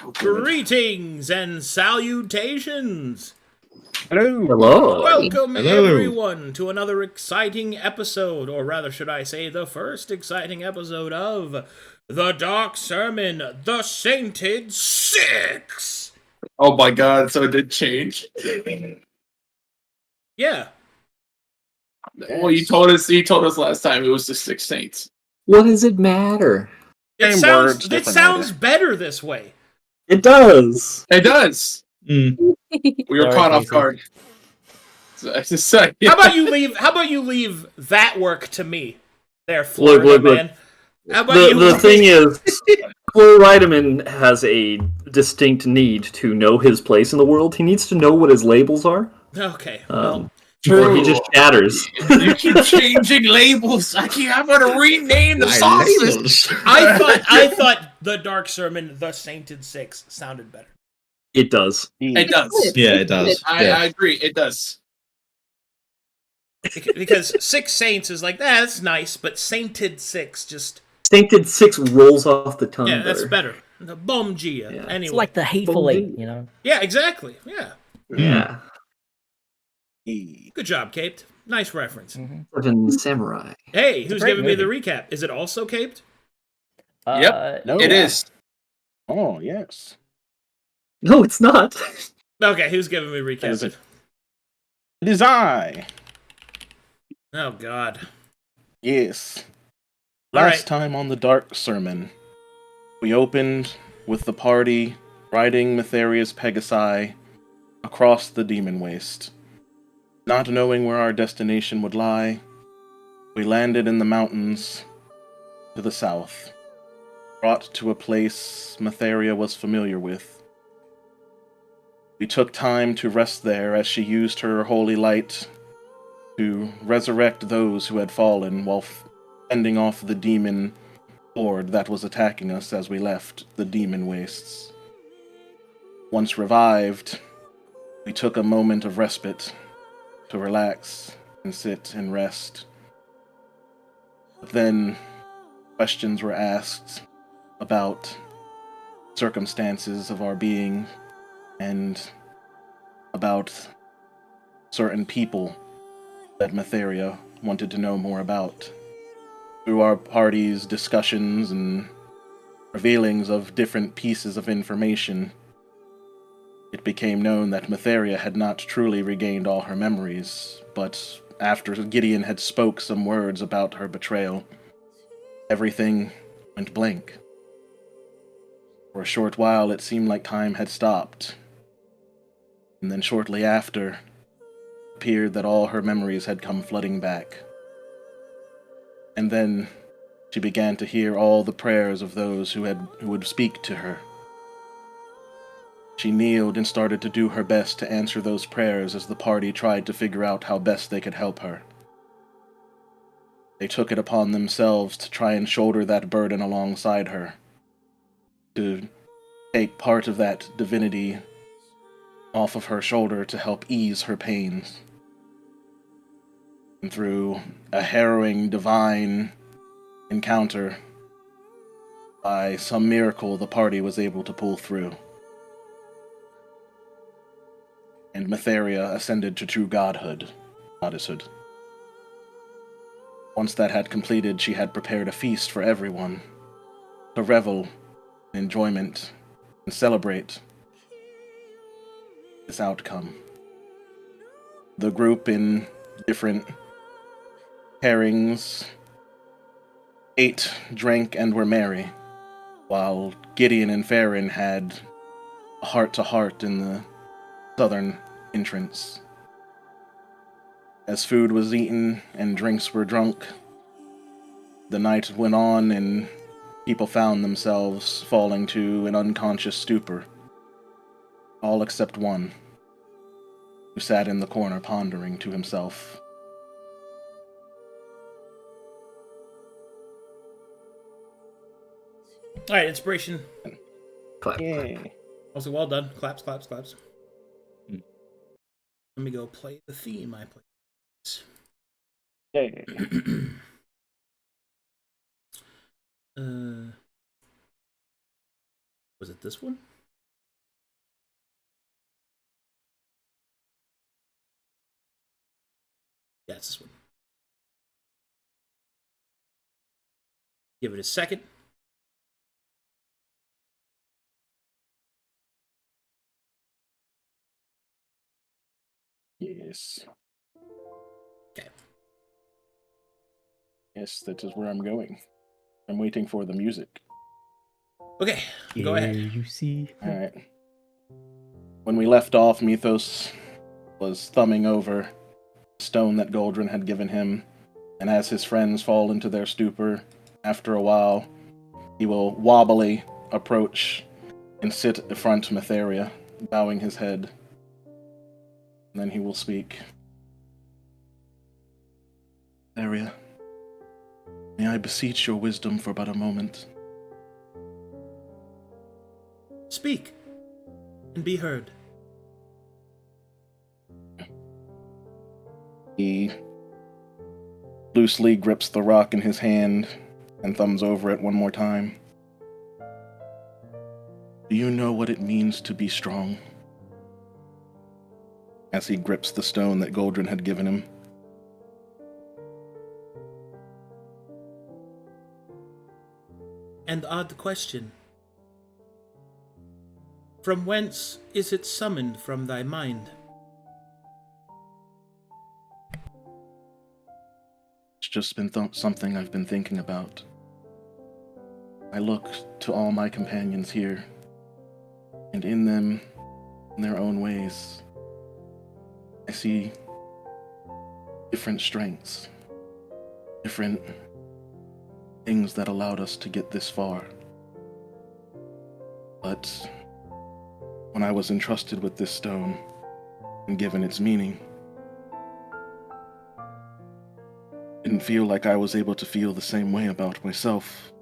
Greetings and salutations! Hello. Hello. Welcome Hello. everyone to another exciting episode, or rather should I say the first exciting episode of The Dark Sermon, The Sainted Six! Oh my god, so it did change. Yeah. Well, he told us last time it was the Six Saints. What does it matter? It Same sounds words, it different sounds order. better this way. It does. It does. We were Sorry, caught off Casey. guard. So I just said, How about you leave that work to me? There, Florida Look. man. How about The thing is, poor Ridaman has a distinct need to know his place in the world. He needs to know what his labels are. Okay, well, Or he just shatters. you keep changing labels. I'm gonna rename the sauces. I thought The Dark Sermon, The Sainted Six sounded better. It does. It does. Yeah, it does. I agree. It does. Because Six Saints is like, that's nice, but Sainted Six just... Sainted 6 rolls off the tongue. Yeah, that's better. The Bomgia. Yeah. Anyway. It's like the Hateful Eight, you know? Yeah, exactly. Yeah. Yeah. Good job, Caped. Nice reference. Seven Samurai. Hey, who's great giving me the movie. recap? Is it also Caped? Yep. No. It is. Oh, yes. No, it's not. Okay, who's giving me recap? Is it? It is I. Oh, God. Yes. All Last right. time on the Dark Sermon, we opened with the party riding Mytharia's Pegasi across the Demon Waste. Not knowing where our destination would lie, we landed in the mountains to the south, brought to a place Mytharia was familiar with. We took time to rest there as she used her holy light to resurrect those who had fallen while fending off the demon horde that was attacking us as we left the Demon Wastes. Once revived, we took a moment of respite to relax and sit and rest. But then questions were asked about circumstances of our being and about certain people that Mytharia wanted to know more about. Through our party's discussions and revealings of different pieces of information, it became known that Mytharia had not truly regained all her memories, but after Gideon had spoke some words about her betrayal, everything went blank. For a short while it seemed like time had stopped, and then shortly after, it appeared that all her memories had come flooding back. And then she began to hear all the prayers of those who would speak to her. She kneeled and started to do her best to answer those prayers as the party tried to figure out how best they could help her. They took it upon themselves to try and shoulder that burden alongside her, to take part of that divinity off of her shoulder to help ease her pains. And through a harrowing divine encounter, by some miracle the party was able to pull through. And Mytharia ascended to true goddesshood. Once that had completed, she had prepared a feast for everyone, to revel in enjoyment and celebrate this outcome. The group in different pairings ate, drank, and were merry, while Gideon and Farryn had a heart-to-heart in the southern entrance. As food was eaten and drinks were drunk, the night went on and people found themselves falling to an unconscious stupor, all except one, who sat in the corner pondering to himself. All right, inspiration. Clap. Yay. Also, well done. Claps. Let me go play the theme I played. Yay. Was it this one? it's this one. Give it a second. Yes. Okay. Yes, that is where I'm going. I'm waiting for the music. Okay, go ahead. You see. Alright. When we left off, Mythos was thumbing over the stone that Galdren had given him, and as his friends fall into their stupor, after a while, he will wobbly approach and sit in front of Mytheria, bowing his head. And then he will speak. Mytheria, may I beseech your wisdom for but a moment? Speak and be heard. He loosely grips the rock in his hand and thumbs over it one more time. Do you know what it means to be strong? As he grips the stone that Galdren had given him. And odd question. From whence is it summoned from thy mind? It's just been something I've been thinking about. I look to all my companions here, and in them, in their own ways, I see different strengths, different things that allowed us to get this far. But when I was entrusted with this stone and given its meaning, I didn't feel like I was able to feel the same way about myself.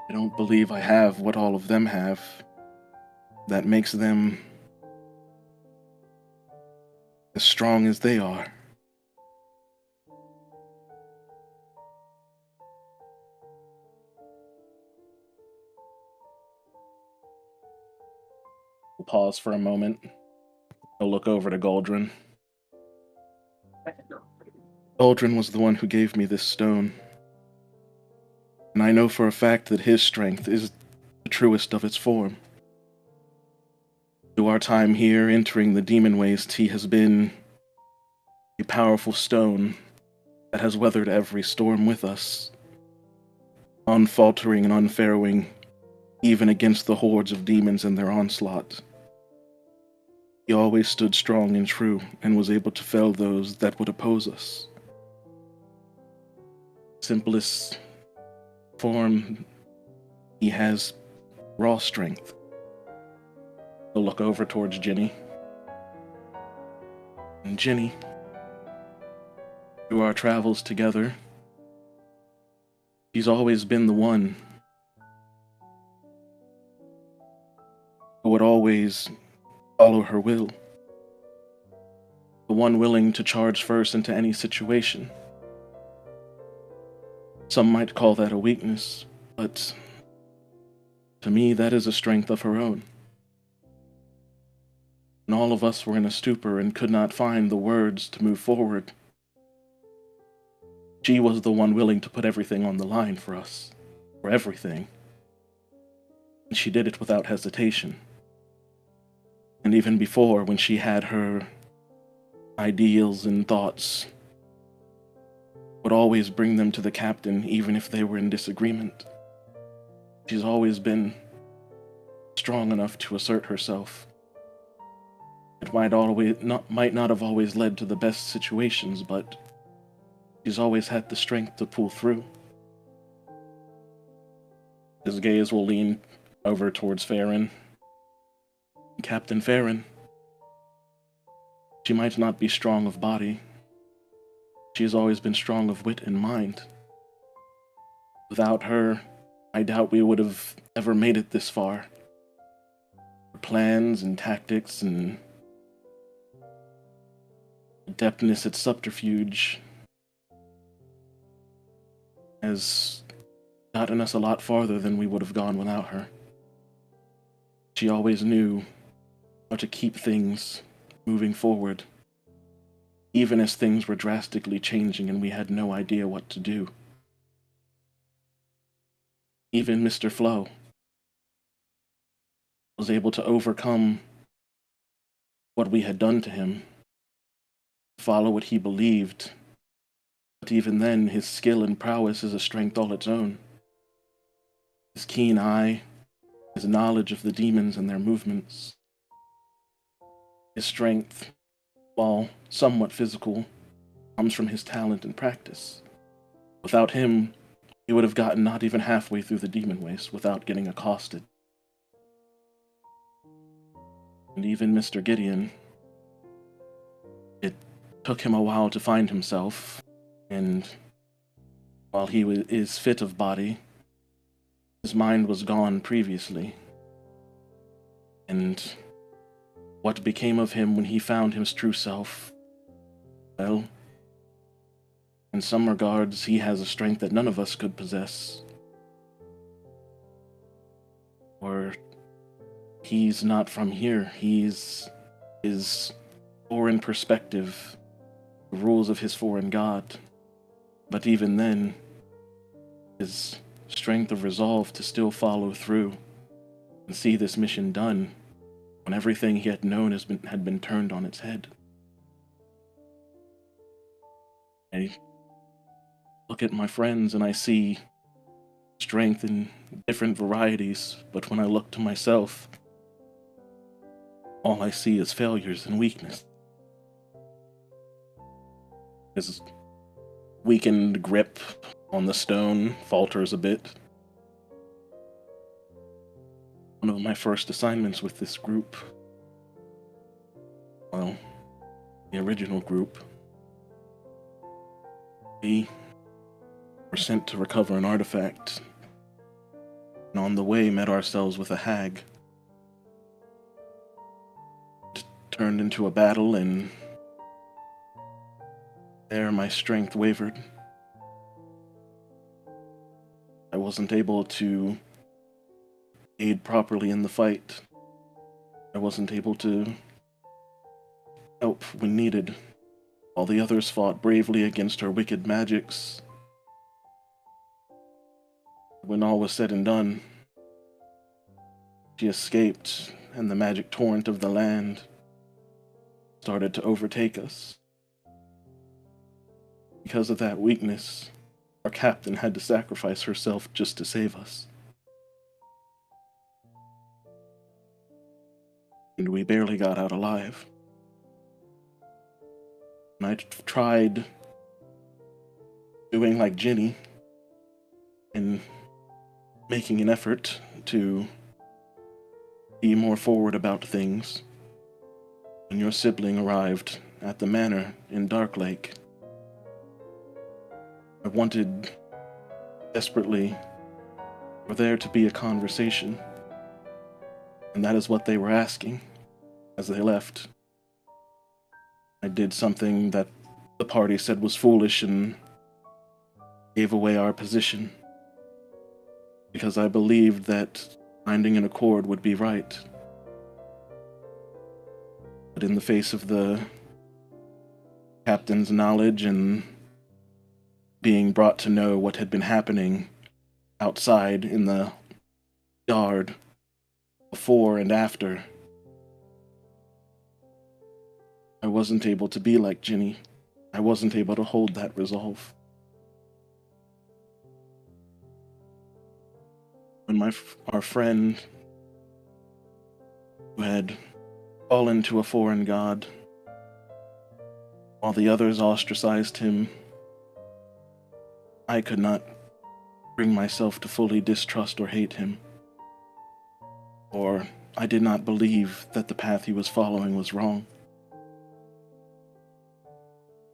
I don't believe I have what all of them have that makes them as strong as they are. We'll pause for a moment. I'll look over to Galdren. Galdren was the one who gave me this stone. And I know for a fact that his strength is the truest of its form. Through our time here, entering the demon waste, he has been a powerful stone that has weathered every storm with us, unfaltering and unfarrowing, even against the hordes of demons and their onslaught. He always stood strong and true, and was able to fell those that would oppose us. Simplest form, he has raw strength. He'll look over towards Ginny. And Ginny, through our travels together, she's always been the one who would always follow her will. The one willing to charge first into any situation. Some might call that a weakness, but to me that is a strength of her own. And all of us were in a stupor and could not find the words to move forward. She was the one willing to put everything on the line for us, for everything. And she did it without hesitation. And even before, when she had her ideals and thoughts, would always bring them to the captain, even if they were in disagreement. She's always been strong enough to assert herself. It might not have always led to the best situations, but she's always had the strength to pull through. His gaze will lean over towards Farryn. Captain Farryn. She might not be strong of body. She has always been strong of wit and mind. Without her, I doubt we would have ever made it this far. Her plans and tactics and adeptness at subterfuge has gotten us a lot farther than we would have gone without her. She always knew how to keep things moving forward, even as things were drastically changing and we had no idea what to do. Even Mr. Flo was able to overcome what we had done to him, follow what he believed, but even then, his skill and prowess is a strength all its own. His keen eye, his knowledge of the demons and their movements, his strength, while somewhat physical, comes from his talent and practice. Without him, he would have gotten not even halfway through the demon waste without getting accosted. And even Mr. Gideon, it took him a while to find himself, and while he is fit of body, his mind was gone previously. And what became of him when he found his true self? Well, in some regards, he has a strength that none of us could possess. Or he's not from here. He's his foreign perspective, the rules of his foreign god. But even then, his strength of resolve to still follow through and see this mission done when everything he had known had been turned on its head. I look at my friends and I see strength in different varieties, but when I look to myself, all I see is failures and weakness. His weakened grip on the stone falters a bit. One of my first assignments with this group, well, the original group, we were sent to recover an artifact, and on the way met ourselves with a hag. It turned into a battle, and there my strength wavered. I wasn't able to aid properly in the fight. I wasn't able to help when needed, while the others fought bravely against her wicked magics. When all was said and done, she escaped, and the magic torrent of the land started to overtake us. Because of that weakness, our captain had to sacrifice herself just to save us. And we barely got out alive. And I tried doing like Ginny and making an effort to be more forward about things. When your sibling arrived at the manor in Dark Lake, I wanted desperately for there to be a conversation, and that is what they were asking as they left. I did something that the party said was foolish and gave away our position, because I believed that finding an accord would be right. But in the face of the captain's knowledge and being brought to know what had been happening outside in the yard before and after, I wasn't able to be like Ginny. I wasn't able to hold that resolve. When our friend, who had fallen to a foreign god, while the others ostracized him, I could not bring myself to fully distrust or hate him. Or I did not believe that the path he was following was wrong.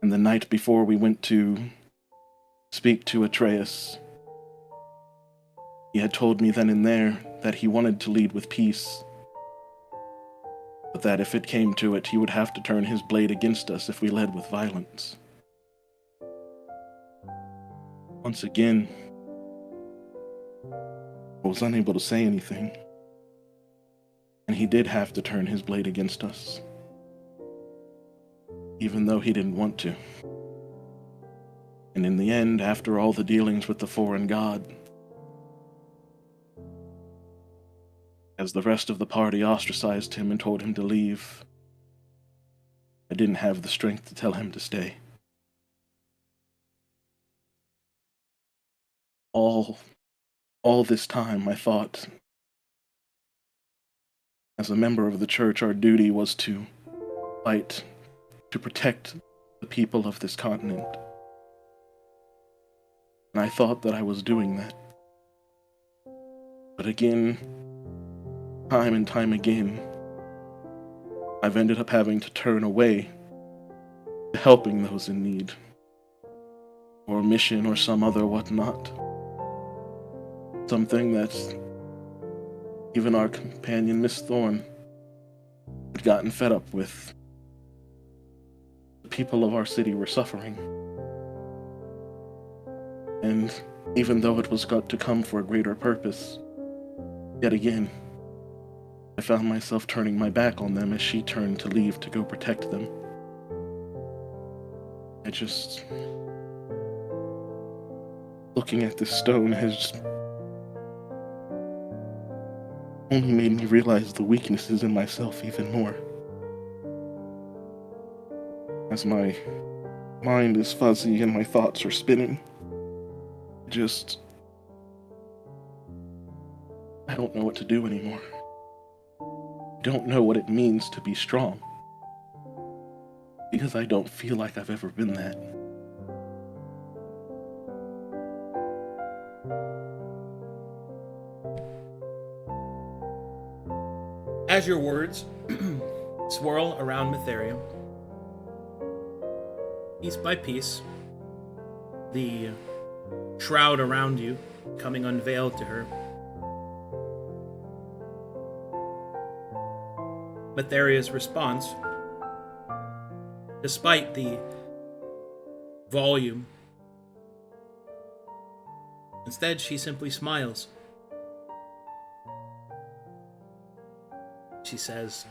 And the night before we went to speak to Atreus, he had told me then and there that he wanted to lead with peace, but that if it came to it, he would have to turn his blade against us if we led with violence. Once again, I was unable to say anything, and he did have to turn his blade against us. even though he didn't want to. And in the end, after all the dealings with the foreign god, as the rest of the party ostracized him and told him to leave, I didn't have the strength to tell him to stay. All this time, I thought, as a member of the church, our duty was to fight, to protect the people of this continent. And I thought that I was doing that. But again, time and time again, I've ended up having to turn away to helping those in need, or a mission or some other whatnot. Something that even our companion Miss Thorne had gotten fed up with. The people of our city were suffering. And even though it was got to come for a greater purpose, yet again, I found myself turning my back on them as she turned to leave to go protect them. Looking at this stone has only made me realize the weaknesses in myself even more. As my mind is fuzzy and my thoughts are spinning, I don't know what to do anymore. I don't know what it means to be strong, because I don't feel like I've ever been that. As your words swirl around Mytharium, piece by piece, the shroud around you coming unveiled to her, Mytharia's response, despite the volume, instead she simply smiles. She says,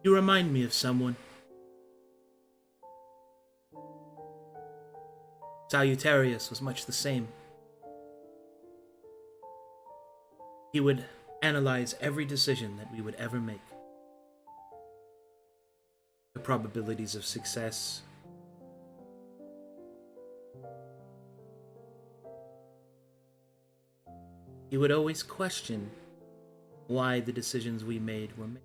"You remind me of someone. Salutarius was much the same. He would analyze every decision that we would ever make. The probabilities of success. He would always question why the decisions we made were made.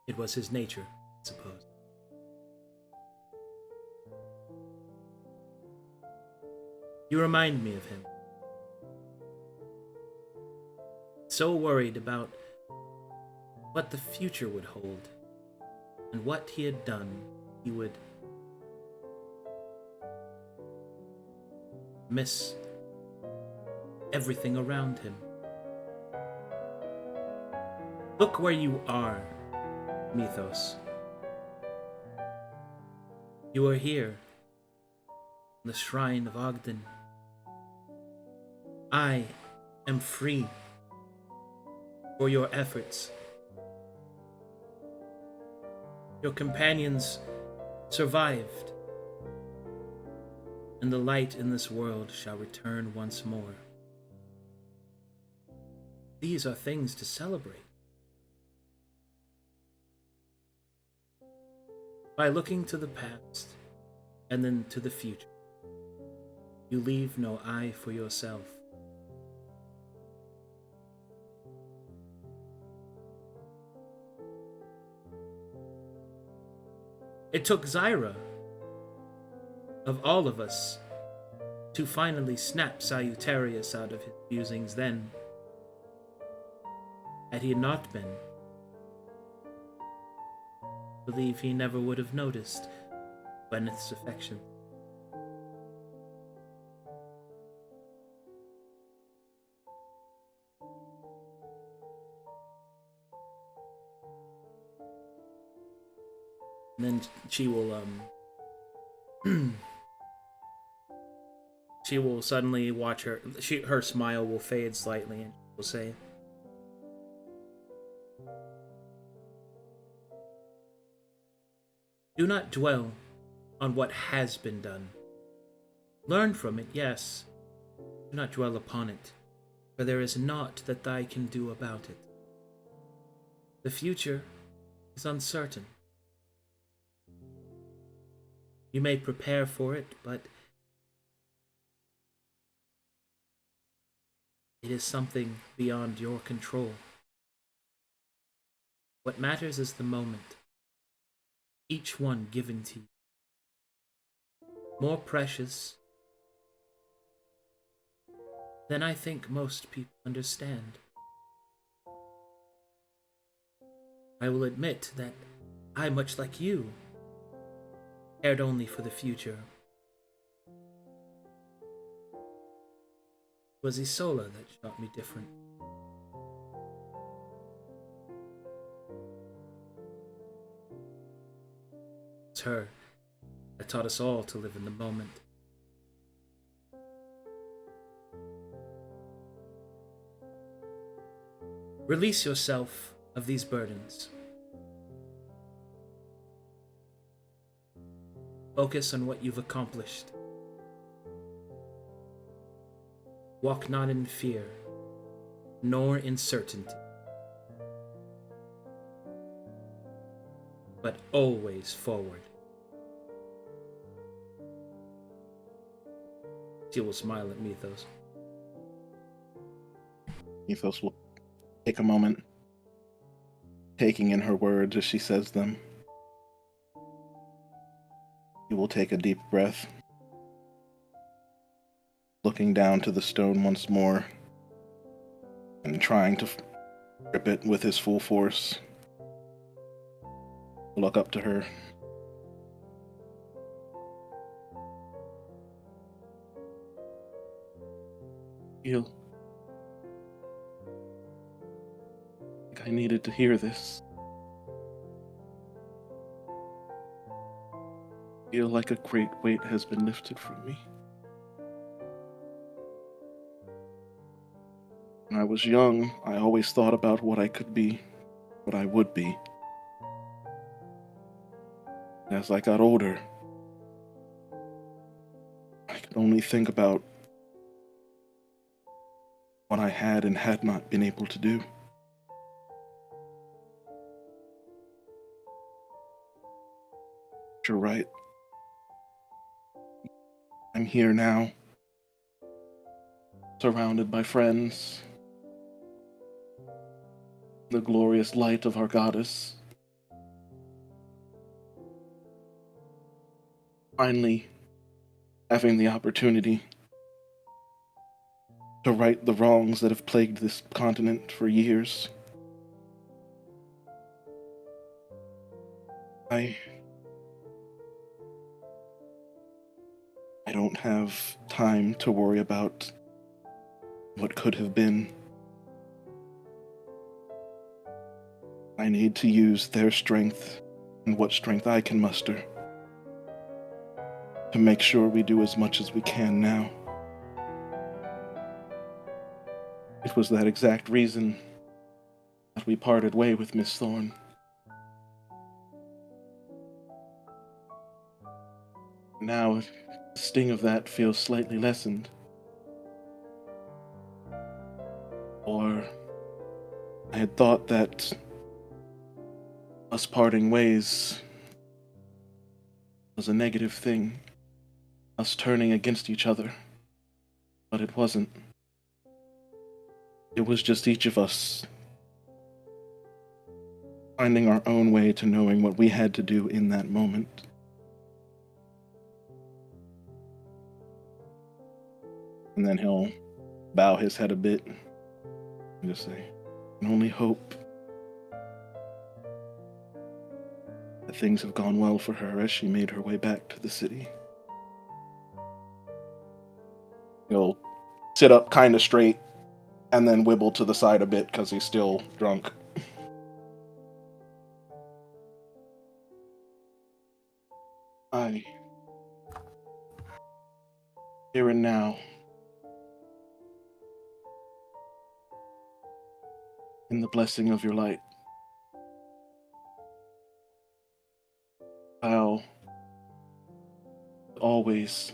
It was his nature, I suppose. You remind me of him. So worried about what the future would hold and what he had done, he would miss everything around him. Look where you are, Mythos. You are here, in the shrine of Ogden. I am free for your efforts. Your companions survived, and the light in this world shall return once more. These are things to celebrate. By looking to the past and then to the future, you leave no eye for yourself. It took Zyra, of all of us, to finally snap Salutarius out of his musings then. Had he not been, I believe he never would have noticed Gwyneth's affection. And then she will she will suddenly watch her smile will fade slightly, and she will say, Do not dwell on what has been done. Learn from it, yes. Do not dwell upon it, for there is naught that thy can do about it. The future is uncertain. You may prepare for it, but it is something beyond your control. What matters is the moment, each one given to you. More precious than I think most people understand. I will admit that I, much like you, cared only for the future. It was Isola that shot me different. It's her that taught us all to live in the moment. Release yourself of these burdens. Focus on what you've accomplished. Walk not in fear, nor in certainty, but always forward. She will smile at Mythos. Mythos will take a moment, taking in her words as she says them. He will take a deep breath, looking down to the stone once more, and trying to grip it with his full force. Look up to her. Feel like I needed to hear this. Feel like a great weight has been lifted from me. When I was young, I always thought about what I could be, what I would be. As I got older, I could only think about what I had and had not been able to do. You're right. I'm here now, surrounded by friends, the glorious light of our goddess. Finally, having the opportunity to right the wrongs that have plagued this continent for years. I don't have time to worry about what could have been. I need to use their strength and what strength I can muster to make sure we do as much as we can now. It was that exact reason that we parted way with Miss Thorne. Now, the sting of that feels slightly lessened. Or I had thought that us parting ways was a negative thing, us turning against each other, but it wasn't. It was just each of us finding our own way to knowing what we had to do in that moment. And then he'll bow his head a bit and just say, I can only hope that things have gone well for her as she made her way back to the city. He'll sit up kind of straight and then wibble to the side a bit because he's still drunk. Here and now, in the blessing of your light, I'll Always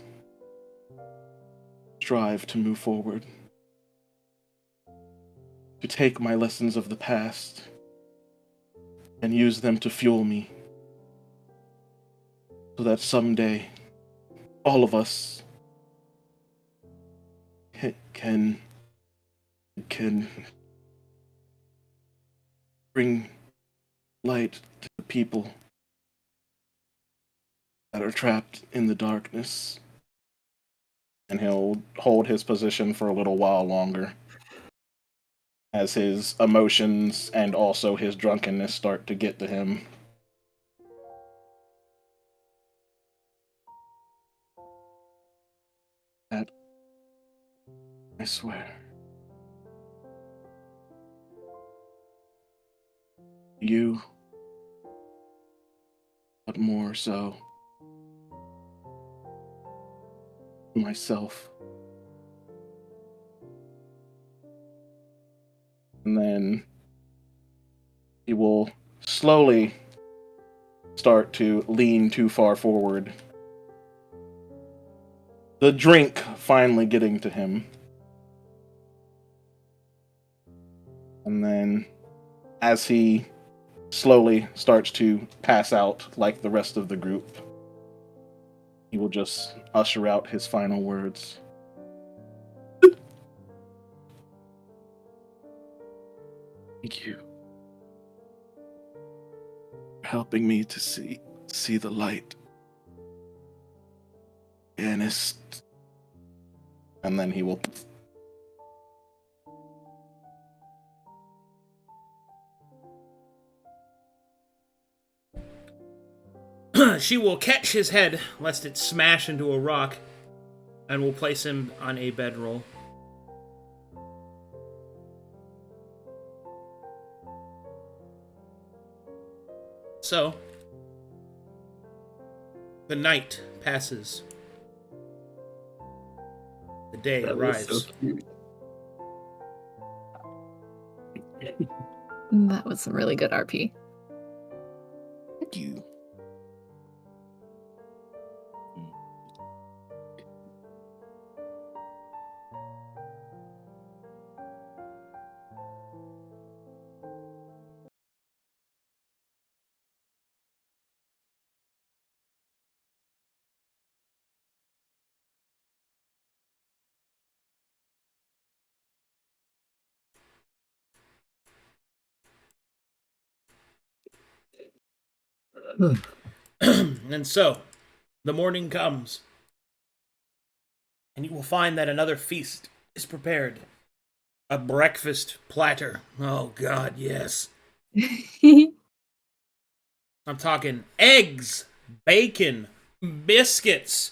strive to move forward. To take my lessons of the past and use them to fuel me. So that someday, all of us can bring light to the people that are trapped in the darkness. And he'll hold his position for a little while longer as his emotions and also his drunkenness start to get to him. That, I swear. You, but more so, myself. And then he will slowly start to lean too far forward. The drink finally getting to him. And then, as he slowly starts to pass out like the rest of the group, he will just usher out his final words. Thank you for helping me to see the light. Pianist. And then he will She will catch his head, lest it smash into a rock, and will place him on a bedroll. So, the night passes. The day arrives. Was so cute. That was some really good RP. Thank you. And so, the morning comes, and you will find that another feast is prepared. A breakfast platter. Oh, God, yes. I'm talking eggs, bacon, biscuits.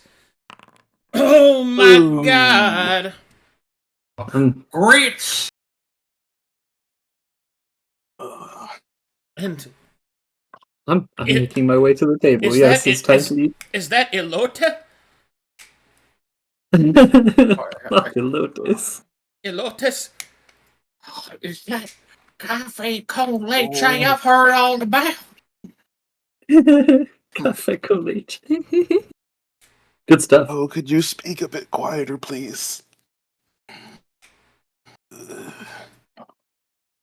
Oh, my Ooh. God. Grits. And I'm making my way to the table. is Yes, that it's time to eat. is that elote? Not the lotus. Elotes? Is that cafe con leche I've heard all about? Cafe con leche. Good stuff. Oh, could you speak a bit quieter, please?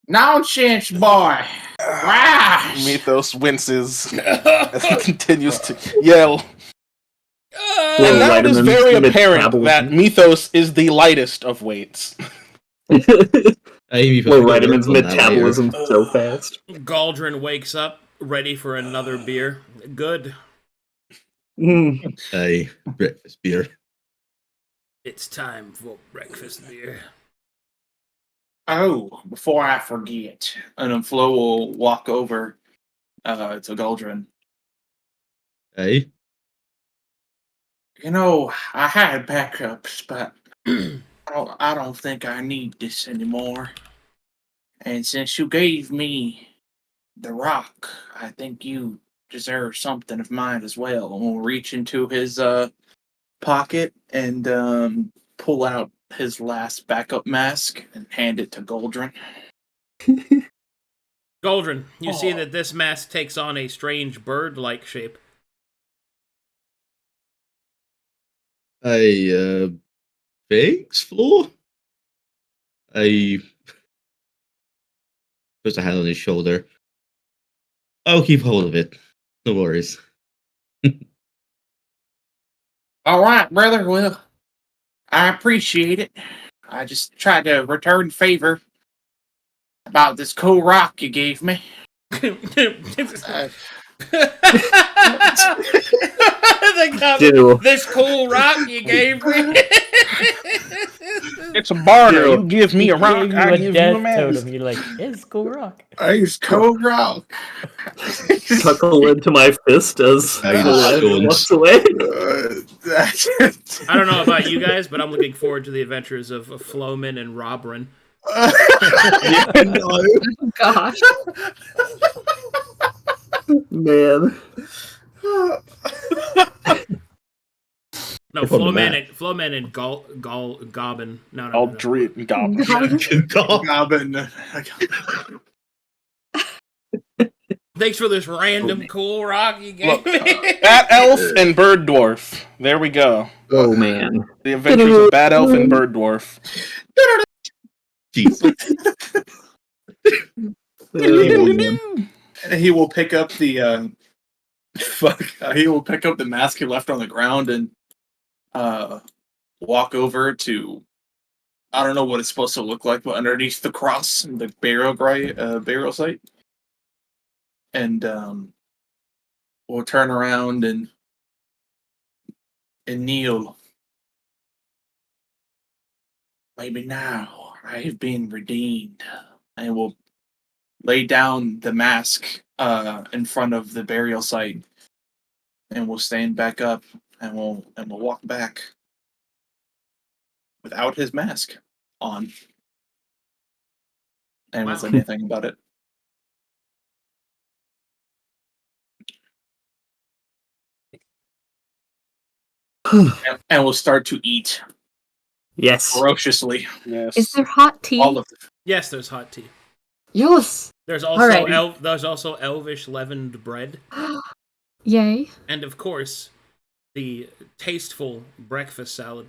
Nonsense, boy. Rise. Mythos winces as he continues to yell. Well, And now it is Ridaman's very apparent metabolism. that Mythos is the lightest of weights. Well, Maybe if I could Ridaman's work on that later. metabolism so fast. Galdren wakes up, ready for another beer. Good. A breakfast beer. It's time for breakfast beer. Oh, before I forget, and Flo will walk over to Galdren. Hey, You know, I had backups, but I don't think I need this anymore. And since you gave me the rock, I think you deserve something of mine as well. And we'll reach into his pocket and pull out his last backup mask and hand it to Galdren. Galdren, you see that this mask takes on a strange bird-like shape. Thanks, Flo. I puts a hand on his shoulder. I'll keep hold of it. No worries. All right, brother. Well, I appreciate it. I just tried to return favor about this cool rock you gave me. This cool rock you gave me. It's a barter. Yeah. You give me He a rock, gave you I a give you a death man. totem. You're like, it's cool rock. It's cool rock. Chuckle into my fist as How you Colette stones. walks away. I don't know about you guys, but I'm looking forward to the adventures of Floman and Robrin. Oh, gosh. Man. No, If on the Floman and Gobbin. No. Galdren. Goblin. God. Goblin. Thanks for this random cool rock you gave me. Bat Elf and Bird Dwarf. There we go. Oh, man. The adventures of Bat Elf and Bird Dwarf. Jeez. He will pick up the he will pick up the mask he left on the ground and walk over to, I don't know what it's supposed to look like, but underneath the cross and the burial site, and we'll turn around and kneel. Maybe now I have been redeemed, and we'll lay down the mask in front of the burial site, and we'll stand back up, and we'll walk back without his mask on, and won't say anything about it. And we'll start to eat Yes. ferociously. Yes. Is there hot tea? All of it. Yes, there's hot tea. Yes. There's also Alright. there's also elvish leavened bread, Yay. and of course, the tasteful breakfast salad.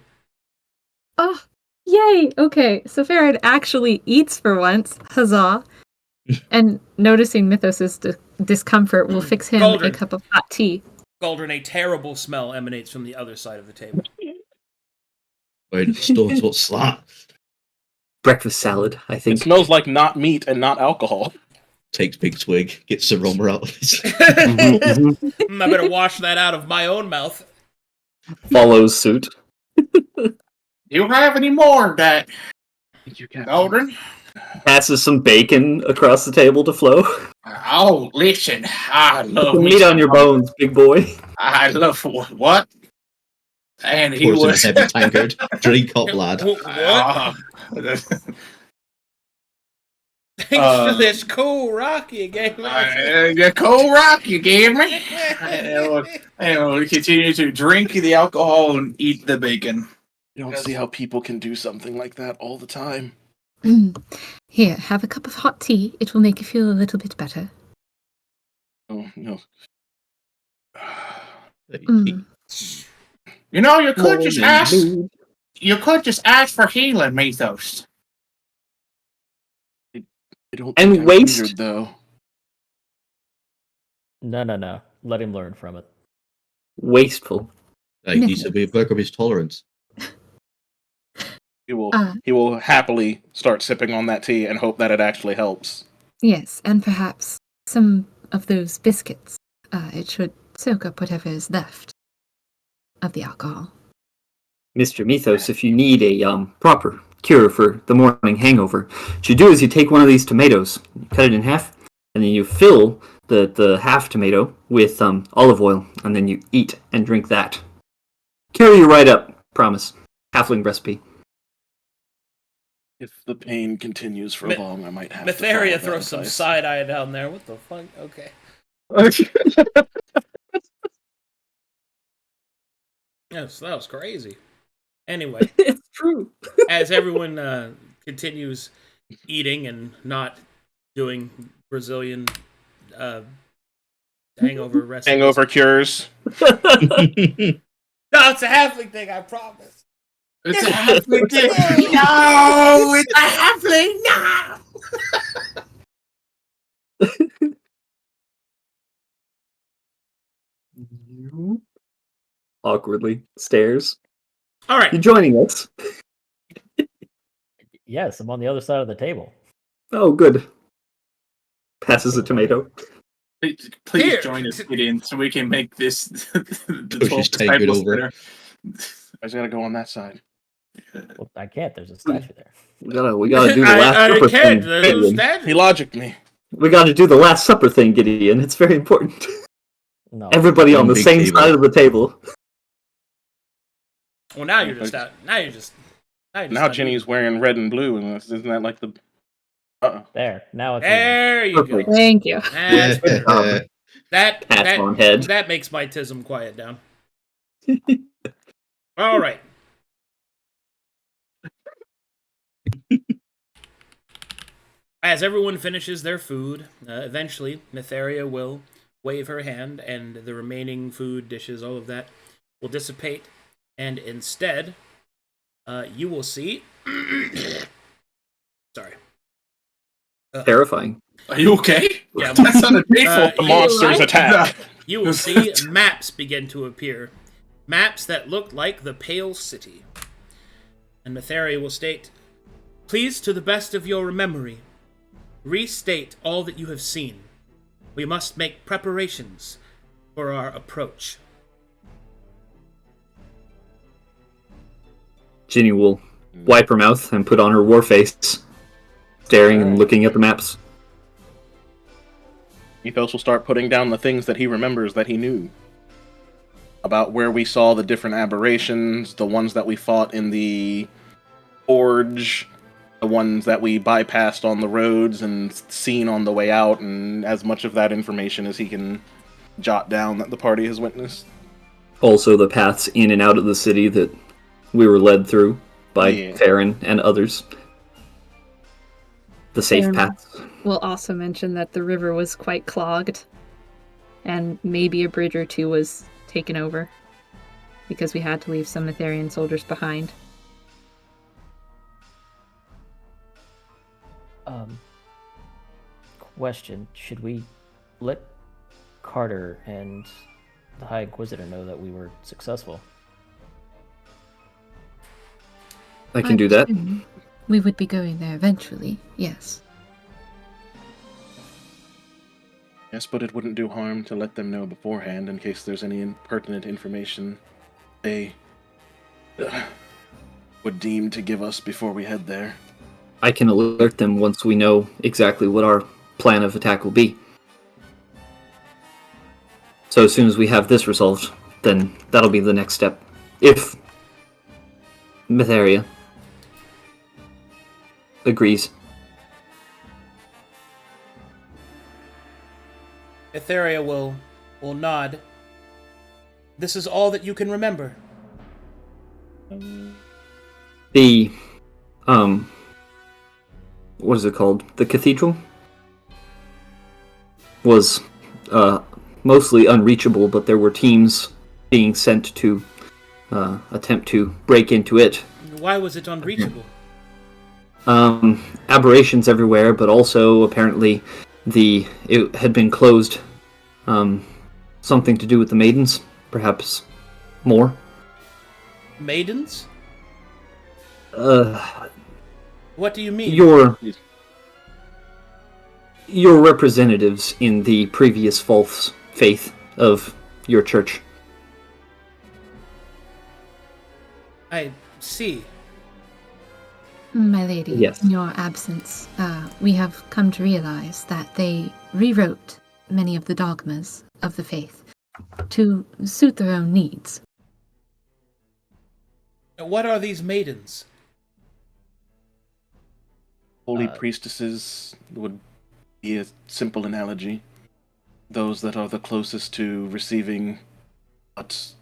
Oh, yay. Okay, so Farryn actually eats for once. Huzzah. And noticing Mythos' discomfort will fix him Galdren. a cup of hot tea. Galdren, a terrible smell emanates from the other side of the table. Wait, stones, what's that? Breakfast salad, I It think. smells like not meat and not alcohol. Takes big swig, gets the rumor out of his. I better wash that out of my own mouth. Follows suit. You have any more of that, You can. Galdren? Passes some bacon across the table to Flo. Oh, listen, I love me Meat on some- your bones, big boy. I love what? And he Pours in a was heavy tankard. Drink up, lad. What? Thanks Uh, for this cool rock you gave me. the cold rock you gave me. And we'll continue to drink the alcohol and eat the bacon. You don't see how people can do something like that all the time. Here, have a cup of hot tea. It will make you feel a little bit better. Oh, no. Mm. You know, you could just ask. You could just ask for healing, Mythos. I don't And think I'm waste- injured, though. No. Let him learn from it. Wasteful. He needs to work up his tolerance. He will happily start sipping on that tea and hope that it actually helps. Yes, and perhaps some of those biscuits. It should soak up whatever is left of the alcohol. Mr. Mythos, if you need a proper cure for the morning hangover, what you do is you take one of these tomatoes, you cut it in half, and then you fill the half tomato with olive oil, and then you eat and drink that. Cure you right up, promise. Halfling recipe. If the pain continues for long, I might have Mytheria to follow throws that some advice. side eye down there. What the fuck? Okay. Yes, that was crazy. Anyway, It's true. as everyone continues eating and not doing Brazilian hangover recipes, Hangover cures. No, it's a halfling thing, I promise. It's a halfling thing. No, it's a halfling. No. You awkwardly stares. All right. You joining us? Yes, I'm on the other side of the table. Oh, good. Passes a tomato. Please Here. join us, Gideon, so we can make this the Push 12 his tiger disciples over. dinner. I just gotta go on that side. Well, I can't. There's a statue there. We gotta do the last I supper can't. thing. There's a Gideon. statue. He logicked me. We gotta do the last supper thing, Gideon. It's very important. No. Everybody on One the big same table. side of the table. Well, now you're just out. Now you're just Now not Ginny's wearing red and blue, and isn't that like the? There. Now it's doing- There you go. Perfect. Thank you. That's better. Um, That Pat on head. that makes my tism quiet down. All right. As everyone finishes their food, eventually Mytheria will wave her hand, and the remaining food, dishes, all of that will dissipate, and instead, you will see. Sorry. Terrifying. Are you okay? Yeah, That sounded painful. The monsters attack. You will see maps begin to appear. Maps that look like the Pale City. And Mytheria will state, "Please, to the best of your memory, restate all that you have seen. We must make preparations for our approach." Ginny will wipe her mouth and put on her war face, staring and looking at the maps. Mythos will start putting down the things that he remembers that he knew. About where we saw the different aberrations, the ones that we fought in the forge, the ones that we bypassed on the roads and seen on the way out, and as much of that information as he can jot down that the party has witnessed. Also, the paths in and out of the city that we were led through by Yeah. Farryn and others. The safe Farryn paths. will also mention that the river was quite clogged, and maybe a bridge or two was taken over, because we had to leave some Mytherian soldiers behind. Question: should we let Carter and the High Inquisitor know that we were successful? I can do that. We would be going there eventually, yes. Yes, but it wouldn't do harm to let them know beforehand in case there's any pertinent information they would deem to give us before we head there. I can alert them once we know exactly what our plan of attack will be. So as soon as we have this resolved, then that'll be the next step. If Mytheria agrees. Mytheria will nod. "This is all that you can remember." The, what is it called? The cathedral was, mostly unreachable, but there were teams being sent to, attempt to break into it. Why was it unreachable? Aberrations everywhere, but also apparently it had been closed. Something to do with the maidens, perhaps more. Maidens? Uh, What do you mean? your representatives in the previous false faith of your church. I see. My lady, Yes. in your absence, we have come to realize that they rewrote many of the dogmas of the faith to suit their own needs. What are these maidens? Holy priestesses would be a simple analogy. Those that are the closest to receiving what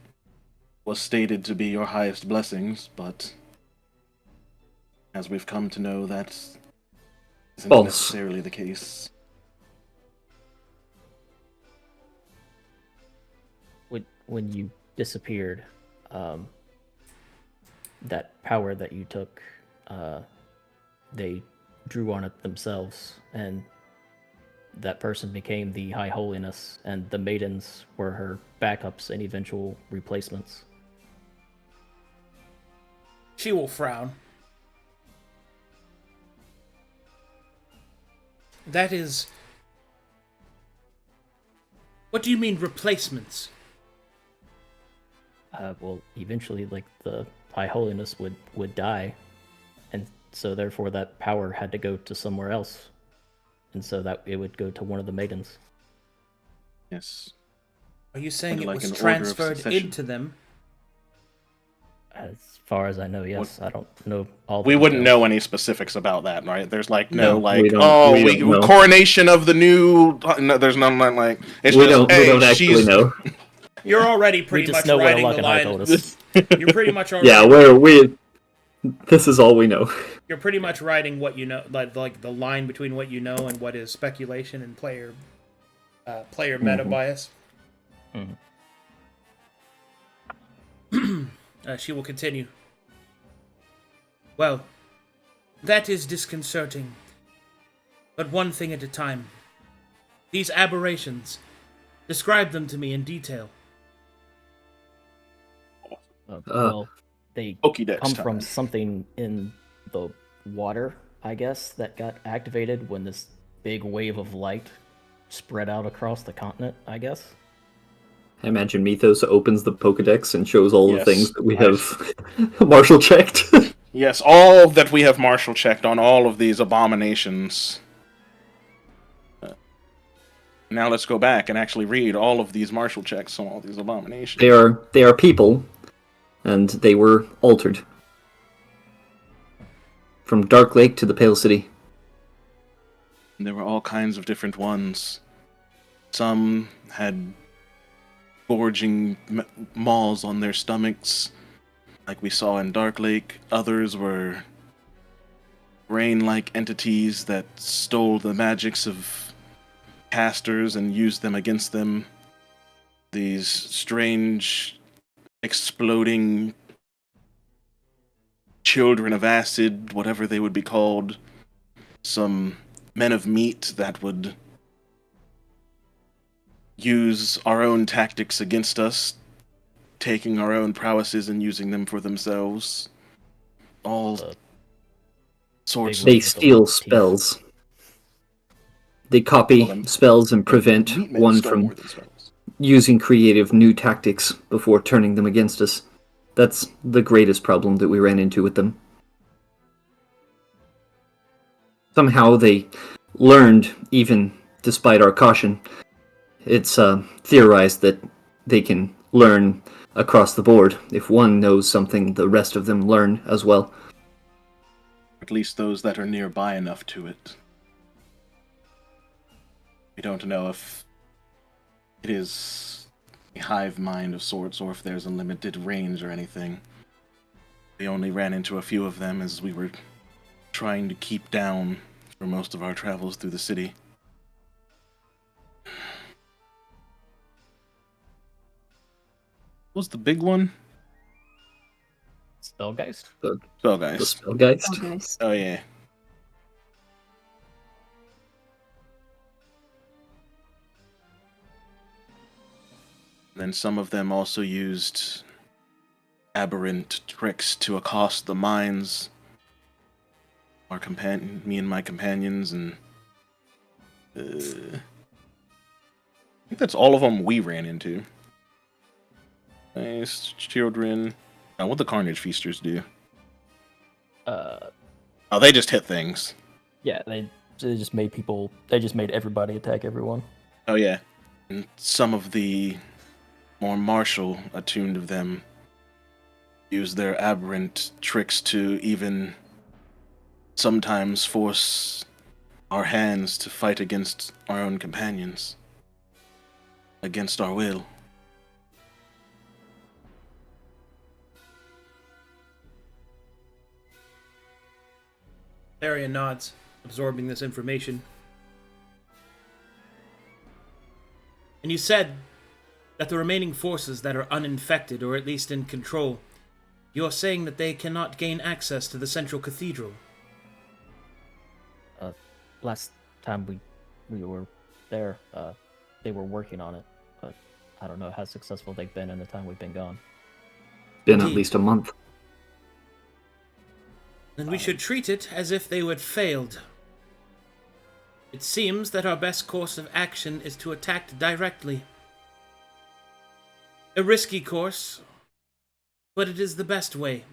was stated to be your highest blessings, but as we've come to know, that isn't False. necessarily the case. When you disappeared, that power that you took, they drew on it themselves, and that person became the High Holiness, and the maidens were her backups and eventual replacements. She will frown. That is... What do you mean, replacements? Well, eventually, like, the High Holiness would die, and so therefore that power had to go to somewhere else, and so that it would go to one of the maidens. Yes. Are you saying it Like was an order of transferred succession. into them? As far as I know, yes. I don't know all the We wouldn't details. know any specifics about that, right? There's like No, no we don't know. coronation of the new. No, there's none like it's We just don't hey, actually she's know. You're already pretty just much know what riding the Alakanai told line. us. You're pretty much already. Yeah, this is all we know. You're pretty much riding what you know, like the line between what you know and what is speculation and player meta bias. She will continue. Well, that is disconcerting. But one thing at a time. These aberrations. Describe them to me in detail. Well, they Pokédex come time. from something in the water, I guess, that got activated when this big wave of light spread out across the continent, I guess. I imagine Mythos opens the Pokedex and shows all the Yes, things that we I- have Marshall checked. Yes, all that we have Marshall checked on all of these abominations. Now let's go back and actually read all of these Marshall checks on all these abominations. They are people, and they were altered. From Dark Lake to the Pale City. There were all kinds of different ones. Some had gorging maws on their stomachs, like we saw in Dark Lake. Others were brain-like entities that stole the magics of casters and used them against them. These strange, exploding children of acid, whatever they would be called. Some men of meat that would use our own tactics against us, taking our own prowesses and using them for themselves. All sorts They of... steal spells. They copy spells and prevent Meat men one stole from more than spells. using creative new tactics before turning them against us. That's the greatest problem that we ran into with them. Somehow they learned, even despite our caution. It's theorized that they can learn across the board. If one knows something, the rest of them learn as well. At least those that are nearby enough to it. We don't know if it is a hive mind of sorts or if there's a limited range or anything. We only ran into a few of them as we were trying to keep down for most of our travels through the city. What was the big one? Spellgeist? Spellgeist. The Spellgeist. Okay. Oh yeah. Then some of them also used aberrant tricks to accost the minds. Me and my companions, and I think that's all of them we ran into. Nice children. What the Carnage Feasters do? Oh, they just hit things. Yeah, they just made people. They just made everybody attack everyone. Oh yeah, and some of the more martial attuned of them use their aberrant tricks to even sometimes force our hands to fight against our own companions, against our will. Thirain nods, absorbing this information. And you said that the remaining forces that are uninfected, or at least in control, you're saying that they cannot gain access to the central cathedral. Last time we were there, they were working on it, but I don't know how successful they've been in the time we've been gone. Been at Indeed. least a month. Then we should treat it as if they had failed. It seems that our best course of action is to attack directly. A risky course, but it is the best way.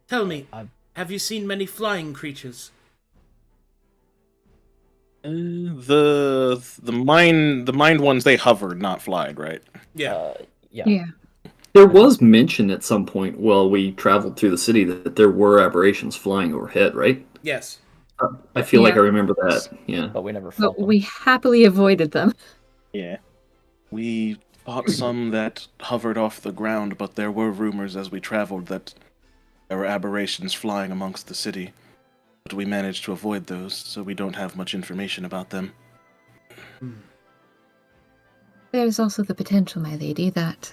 Tell me, have you seen many flying creatures? The mind ones, they hovered, not flied, right? Yeah. Yeah. There was mention at some point while we traveled through the city that there were aberrations flying overhead, right? Yes. I feel like Yeah. I remember that. Yeah. But we never fought But them. we happily avoided them. Yeah. We fought some that hovered off the ground, but there were rumors as we traveled that there were aberrations flying amongst the city. But we managed to avoid those, so we don't have much information about them. There is also the potential, my lady, that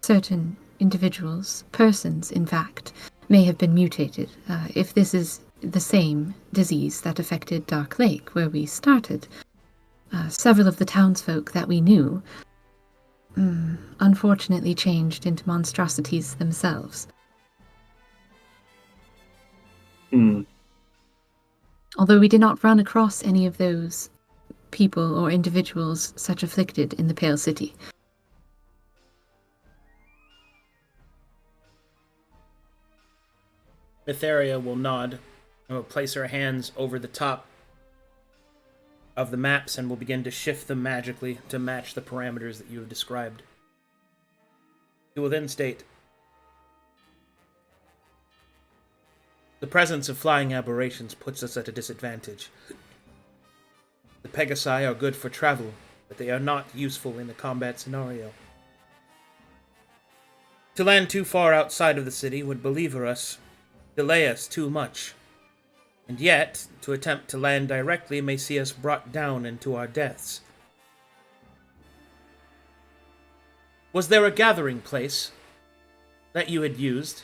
certain individuals, persons in fact, may have been mutated. If this is the same disease that affected Dark Lake, where we started, several of the townsfolk that we knew unfortunately changed into monstrosities themselves. Although we did not run across any of those people or individuals such afflicted in the Pale City. Mytheria will nod and will place her hands over the top of the maps and will begin to shift them magically to match the parameters that you have described. He will then state, the presence of flying aberrations puts us at a disadvantage. The Pegasi are good for travel, but they are not useful in a combat scenario. To land too far outside of the city would believer us, delay us too much. And yet, to attempt to land directly may see us brought down into our deaths. Was there a gathering place that you had used?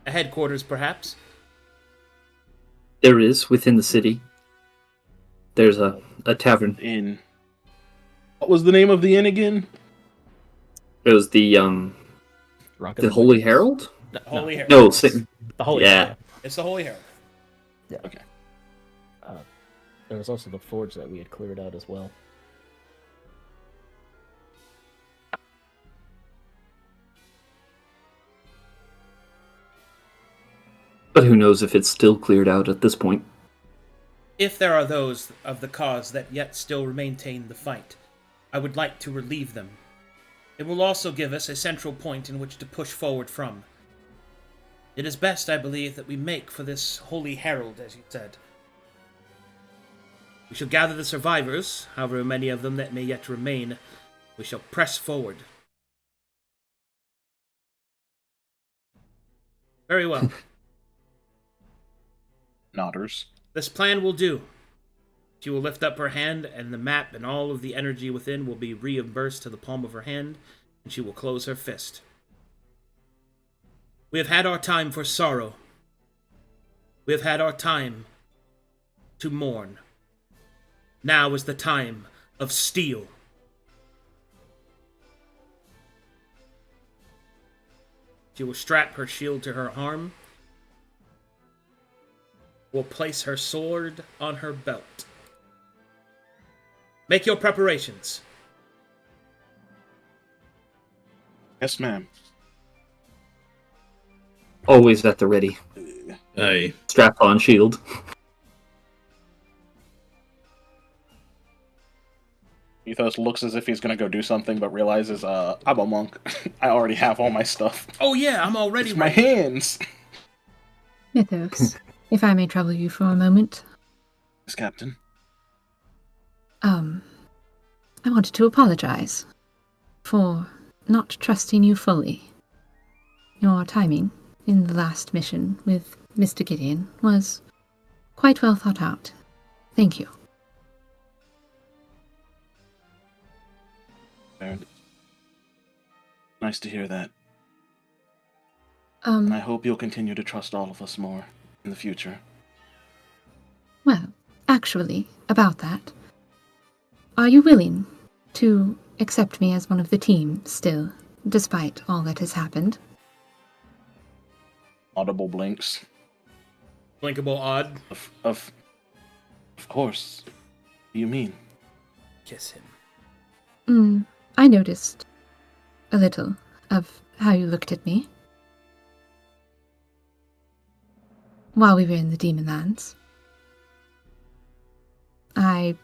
A headquarters, perhaps? There is, within the city. There's a tavern. Inn. What was the name of the inn again? It was the Holy Herald? The Holy Herald. No, The Holy Yeah. Herald. It's the Holy Herald. Yeah. Okay. There was also the forge that we had cleared out as well. But who knows if it's still cleared out at this point. If there are those of the cause that yet still maintain the fight, I would like to relieve them. It will also give us a central point in which to push forward from. It is best, I believe, that we make for this Holy Herald, as you said. We shall gather the survivors, however many of them that may yet remain. We shall press forward. Very well. Nodders. This plan will do. She will lift up her hand, and the map and all of the energy within will be reimbursed to the palm of her hand, and she will close her fist. We have had our time for sorrow. We have had our time to mourn. Now is the time of steel. She will strap her shield to her arm, will place her sword on her belt. Make your preparations. Yes, ma'am. Always at the ready. Aye. Strap on shield. Mythos looks as if he's gonna go do something, but realizes, I'm a monk. I already have all my stuff. Oh yeah, I'm already It's my ready. hands! Mythos, if I may trouble you for a moment. Yes, Captain. I wanted to apologize for not trusting you fully. Your timing in the last mission with Mr. Gideon was quite well thought out. Thank you. Nice to hear that. And I Um, hope you'll continue to trust all of us more in the future. well, actually, about that, are you willing to accept me as one of the team still, despite all that has happened? Audible blinks. Blinkable odd. Of course. What do you mean? Kiss him. I noticed a little of how you looked at me while we were in the Demon Lands. I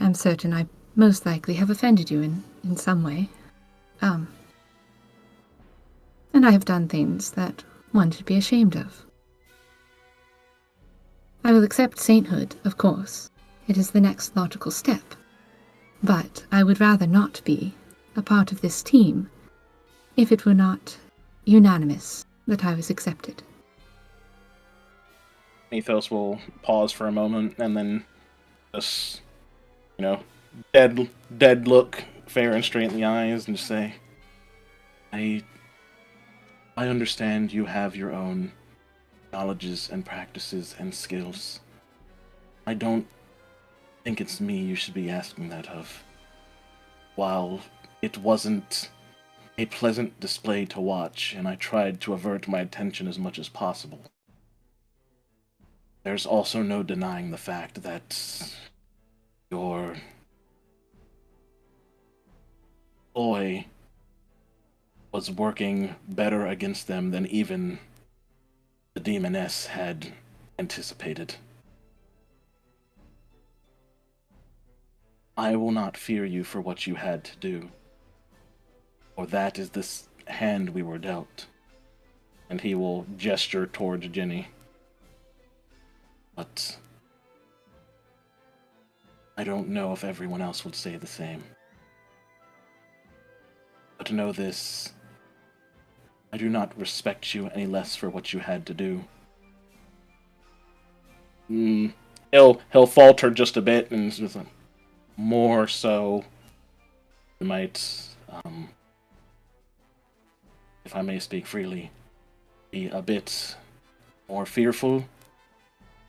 am certain I most likely have offended you in some way. And I have done things that one should be ashamed of. I will accept sainthood, of course. It is the next logical step. But I would rather not be a part of this team if it were not unanimous that I was accepted. Mythos will pause for a moment and then just, dead look Farryn straight in the eyes and just say, I understand you have your own knowledges and practices and skills. I don't think it's me you should be asking that of. While it wasn't a pleasant display to watch, and I tried to avert my attention as much as possible, there's also no denying the fact that your boy was working better against them than even the demoness had anticipated. I will not fear you for what you had to do, for that is this hand we were dealt. And he will gesture towards Ginny. But I don't know if everyone else would say the same. But know this, I do not respect you any less for what you had to do. He'll falter just a bit and just more so you might, if I may speak freely, be a bit more fearful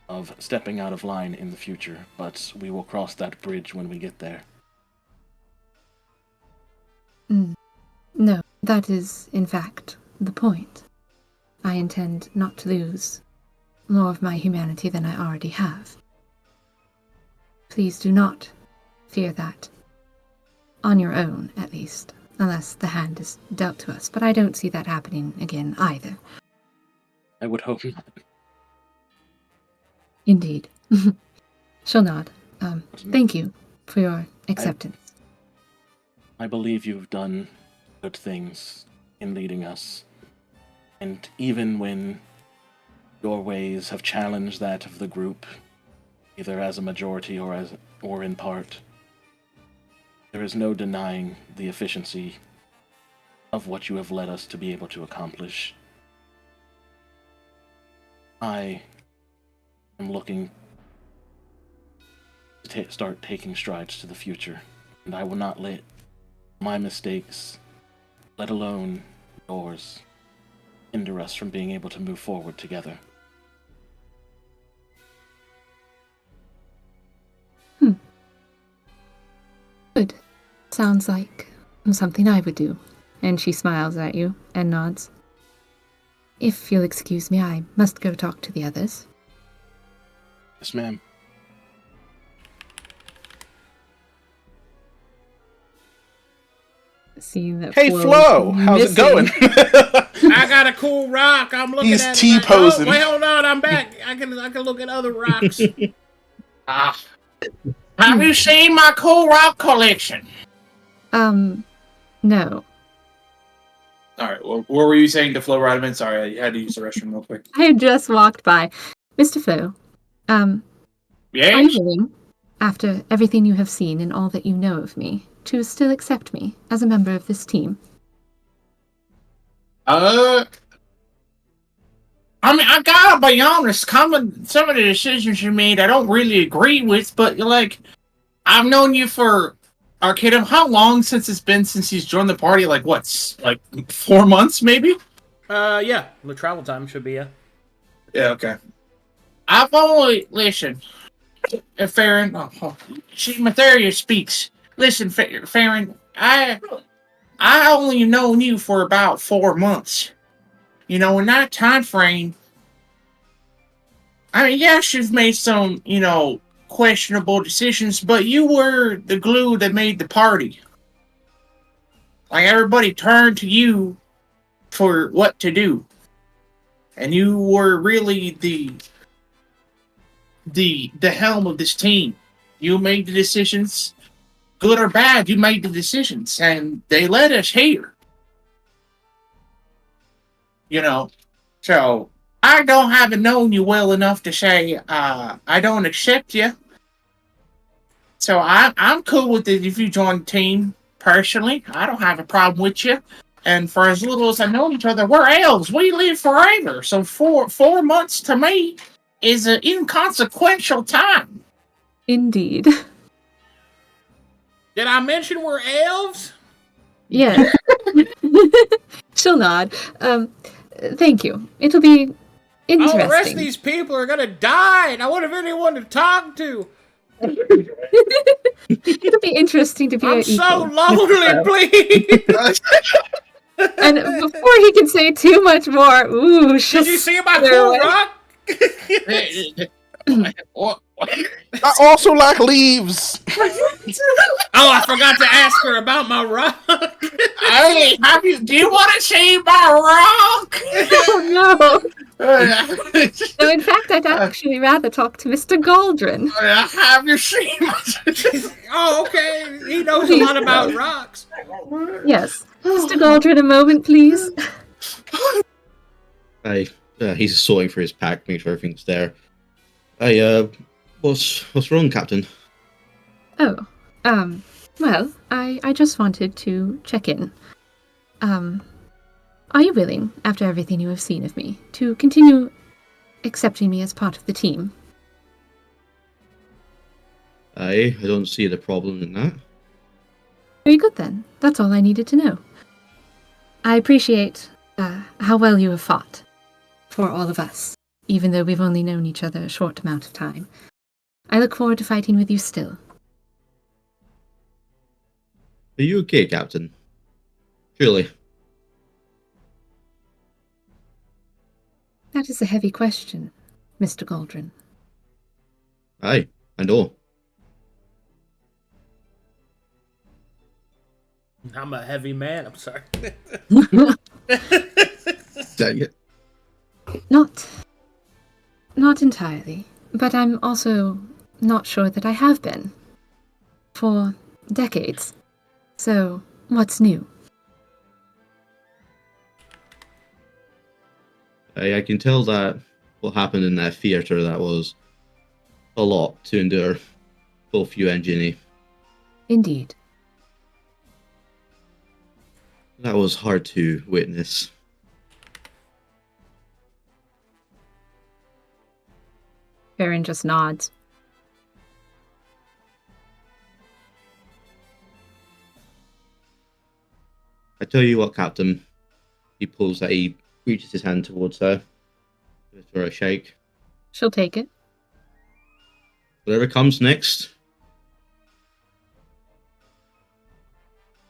of stepping out of line in the future, but we will cross that bridge when we get there. No, that is, in fact, the point. I intend not to lose more of my humanity than I already have. Please do not fear that. On your own, at least. Unless the hand is dealt to us. But I don't see that happening again, either. I would hope not. Indeed. She'll nod. Thank you for your acceptance. I believe you've done good things in leading us. And even when your ways have challenged that of the group, either as a majority or in part, there is no denying the efficiency of what you have led us to be able to accomplish. I am looking to start taking strides to the future, and I will not let my mistakes, let alone yours, hinder us from being able to move forward together. Good. Sounds like something I would do. And she smiles at you and nods. If you'll excuse me, I must go talk to the others. Yes, ma'am. Seeing that Hey, Flo! How's it going? I got a cool rock. I'm looking He's at T-posing. Oh, wait, hold on. I'm back. I can look at other rocks. Have you seen my cool rock collection? No. Alright, well, what were you saying to Flo Ridaman? Sorry, I had to use the restroom real quick. I just walked by. Mr. Flo, are Yes? you willing, after everything you have seen and all that you know of me, to still accept me as a member of this team? I mean, I gotta be honest, some of the decisions you made I don't really agree with, but, like, I've known you for Arcadum, how long since it's been since he's joined the party? Like, what? Like 4 months, maybe? Yeah. The travel time should be, yeah. Yeah, okay. I've only... Listen, Farryn... Matheria speaks. Listen, Farryn, I only known you for about 4 months. In that time frame... I mean, yes, you've made some, questionable decisions, but you were the glue that made the party. Like, everybody turned to you for what to do. And you were really the helm of this team. You made the decisions, good or bad, you made the decisions, and they led us here. So I haven't known you well enough to say I don't accept you. So I'm cool with it if you join the team. Personally, I don't have a problem with you. And for as little as I know each other, we're elves. We live forever. So 4 months to me is an inconsequential time. Indeed. Did I mention we're elves? Yes. She'll nod. Thank you. It'll be interesting. Oh, the rest of these people are gonna die, and I won't have anyone to talk to. It'll be interesting to be I'm an equal. so lonely, please. And before he can say too much more, Did you see my cool rock? I also like leaves. Oh, I forgot to ask her about my rock. Hey, do you want to see my rock? Oh no! No, in fact, I'd actually rather talk to Mr. Galdren. Have you seen my... Oh, okay. He knows a lot about rocks. Yes. Mr. Galdren, a moment, please. He's sorting through his pack, make sure everything's there. What's wrong, Captain? Oh, well, I just wanted to check in. Are you willing, after everything you have seen of me, to continue accepting me as part of the team? I don't see the problem in that. Very good, then. That's all I needed to know. I appreciate how well you have fought for all of us, even though we've only known each other a short amount of time. I look forward to fighting with you still. Are you okay, Captain? Surely. That is a heavy question, Mr. Galdren. Aye, I know. I'm a heavy man. I'm sorry. Dang it. Not entirely, but I'm also not sure that I have been. For decades. So, what's new? I can tell that what happened in that theatre, that was a lot to endure, both you and Ginny. Indeed. That was hard to witness. Farryn just nods. I tell you what, Captain. He reaches his hand towards her. Gives her a shake. She'll take it. Whatever comes next,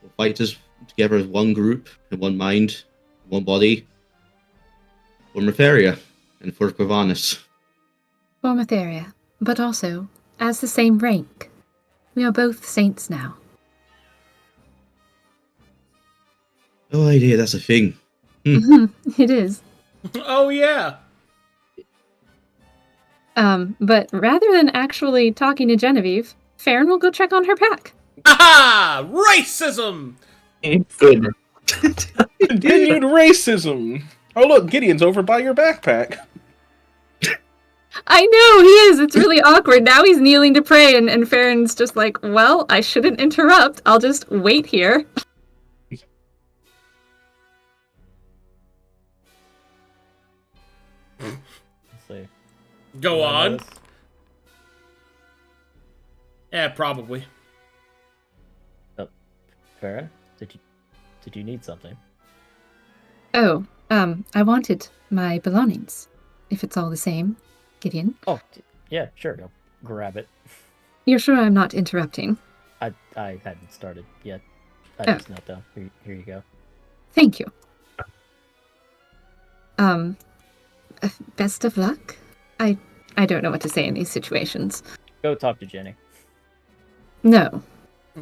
we'll fight us together as one group, in one mind, one body, for Mertheria and for Corvanus. For Matheria, but also as the same rank. We are both saints now. No idea that's a thing. It is. Oh, yeah. But rather than actually talking to Genevieve, Farryn will go check on her pack. Aha! Racism! Good. Continued racism. Oh, look, Gideon's over by your backpack. I know, he is. It's really awkward. Now he's kneeling to pray, and Farron's just like, well, I shouldn't interrupt. I'll just wait here. Let's see. Go on. Yeah, probably. Farryn, did you need something? Oh, I wanted my belongings, if it's all the same, Gideon. Oh, yeah, sure. I'll grab it. You're sure I'm not interrupting? I hadn't started yet. I Oh. just knelt down. Here you go. Thank you. Best of luck? I don't know what to say in these situations. Go talk to Ginny. No,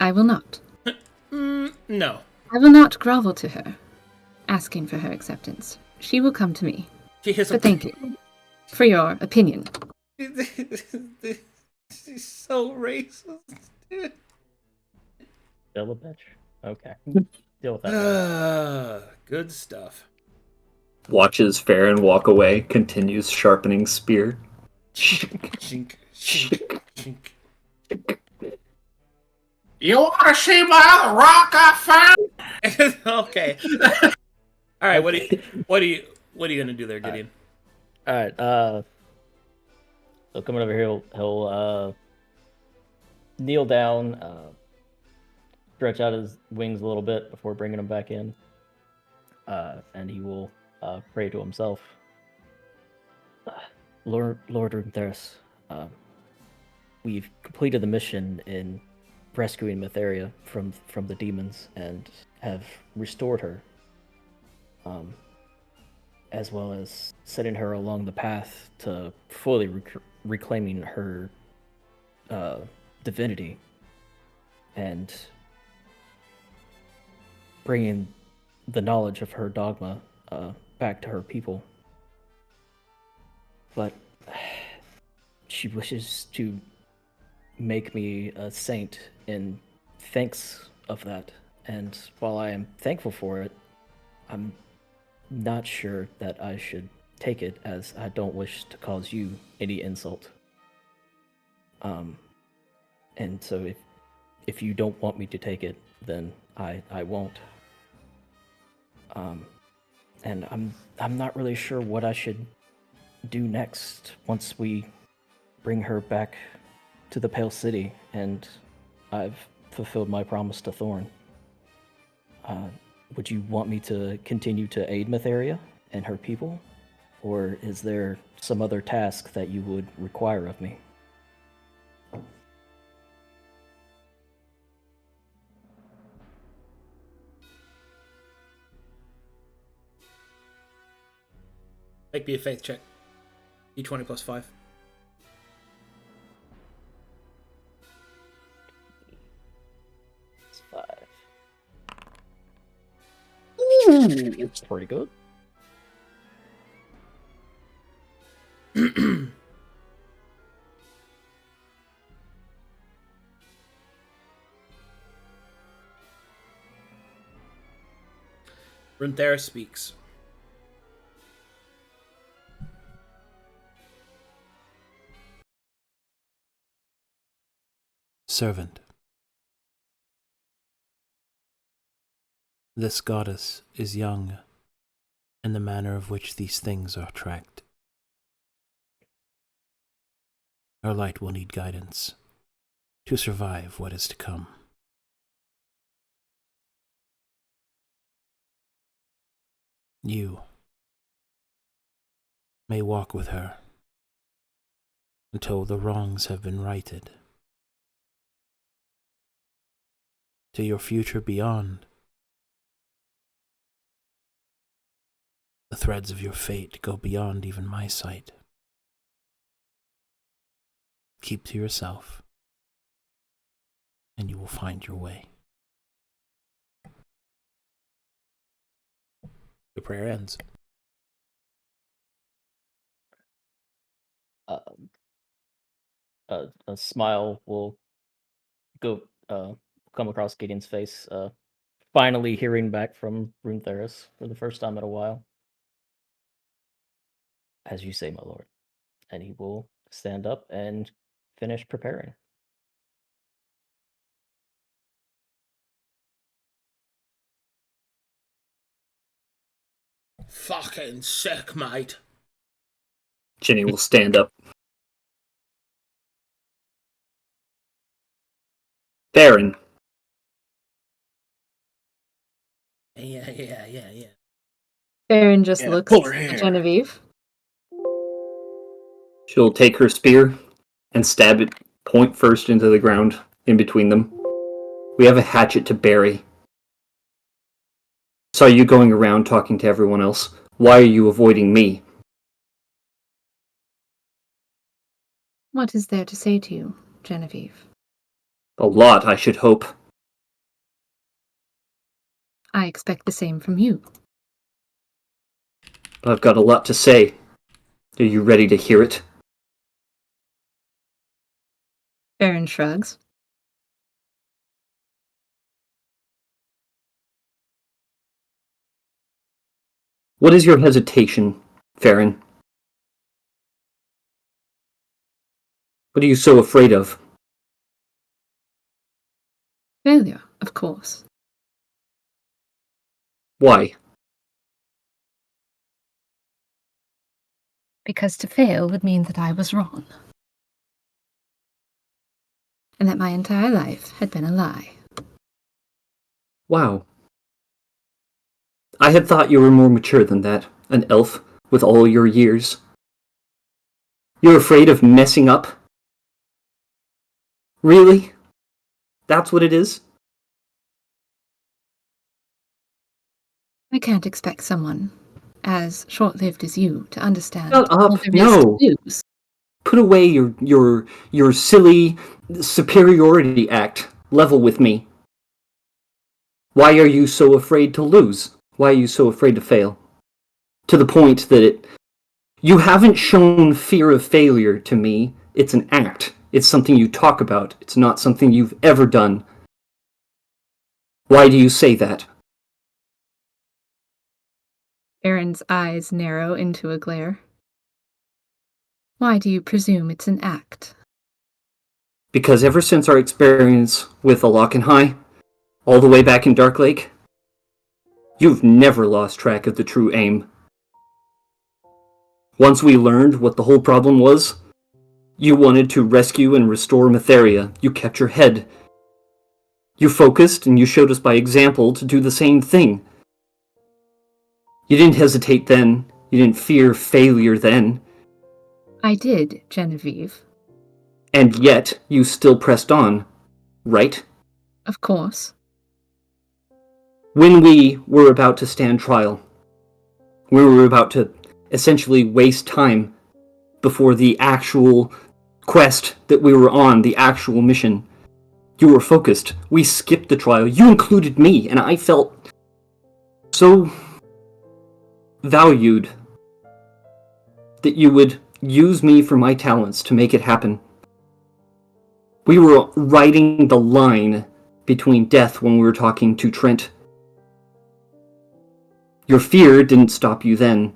I will not. No. I will not grovel to her, asking for her acceptance. She will come to me. She has But thank you for your opinion. She's so racist. Still a bitch. Okay. Deal with that. Good stuff. Watches Farryn walk away, continues sharpening spear. Shink, shink, shink. You want to see my other rock I found? Okay. All right. What are you gonna do there, Gideon? All right. So coming over here, he'll kneel down, stretch out his wings a little bit before bringing them back in, and he will pray to himself. Lord Runtheris, we've completed the mission in rescuing Mytheria from the demons and have restored her, as well as setting her along the path to fully reclaiming her divinity and bringing the knowledge of her dogma back to her people. But she wishes to make me a saint in thanks of that. And while I am thankful for it, I'm not sure that I should take it, as I don't wish to cause you any insult. And so if you don't want me to take it, then I won't. And I'm not really sure what I should do next once we bring her back to the Pale City and I've fulfilled my promise to Thorn. Would you want me to continue to aid Mytheria and her people? Or is there some other task that you would require of me? Make me a faith check. D20 plus 5. It's 5. It's pretty good. Runthera speaks. Servant. This goddess is young, in the manner of which these things are tracked. Her light will need guidance to survive what is to come. You may walk with her until the wrongs have been righted. To your future beyond, the threads of your fate go beyond even my sight. Keep to yourself, and you will find your way. The prayer ends. A smile will go come across Gideon's face, finally hearing back from Runtheris for the first time in a while. As you say, my lord. And he will stand up and finish preparing. Fucking sick, mate. Ginny will stand up. Farryn, Yeah. Farryn just Yeah, looks pull her at hair. Genevieve. She'll take her spear and stab it point first into the ground in between them. We have a hatchet to bury. Saw you going around talking to everyone else. Why are you avoiding me? What is there to say to you, Genevieve? A lot, I should hope. I expect the same from you. I've got a lot to say. Are you ready to hear it? Farryn shrugs. What is your hesitation, Farryn? What are you so afraid of? Failure, of course. Why? Because to fail would mean that I was wrong. And that my entire life had been a lie. Wow. I had thought you were more mature than that, an elf with all your years. You're afraid of messing up? Really? That's what it is? I can't expect someone as short-lived as you to understand Shut up, all there is no. to lose. Put away your silly superiority act. Level with me. Why are you so afraid to lose? Why are you so afraid to fail? To the point that you haven't shown fear of failure to me. It's an act. It's something you talk about. It's not something you've ever done. Why do you say that? Aaron's eyes narrow into a glare. Why do you presume it's an act? Because ever since our experience with Alockenhigh, all the way back in Dark Lake, you've never lost track of the true aim. Once we learned what the whole problem was, you wanted to rescue and restore Mytheria. You kept your head. You focused, and you showed us by example to do the same thing. You didn't hesitate then. You didn't fear failure then. I did, Genevieve. And yet, you still pressed on, right? Of course. When we were about to stand trial, we were about to essentially waste time before the actual quest that we were on, the actual mission. You were focused. We skipped the trial. You included me, and I felt so valued that you would use me for my talents to make it happen. We were riding the line between death when we were talking to Trent. Your fear didn't stop you then.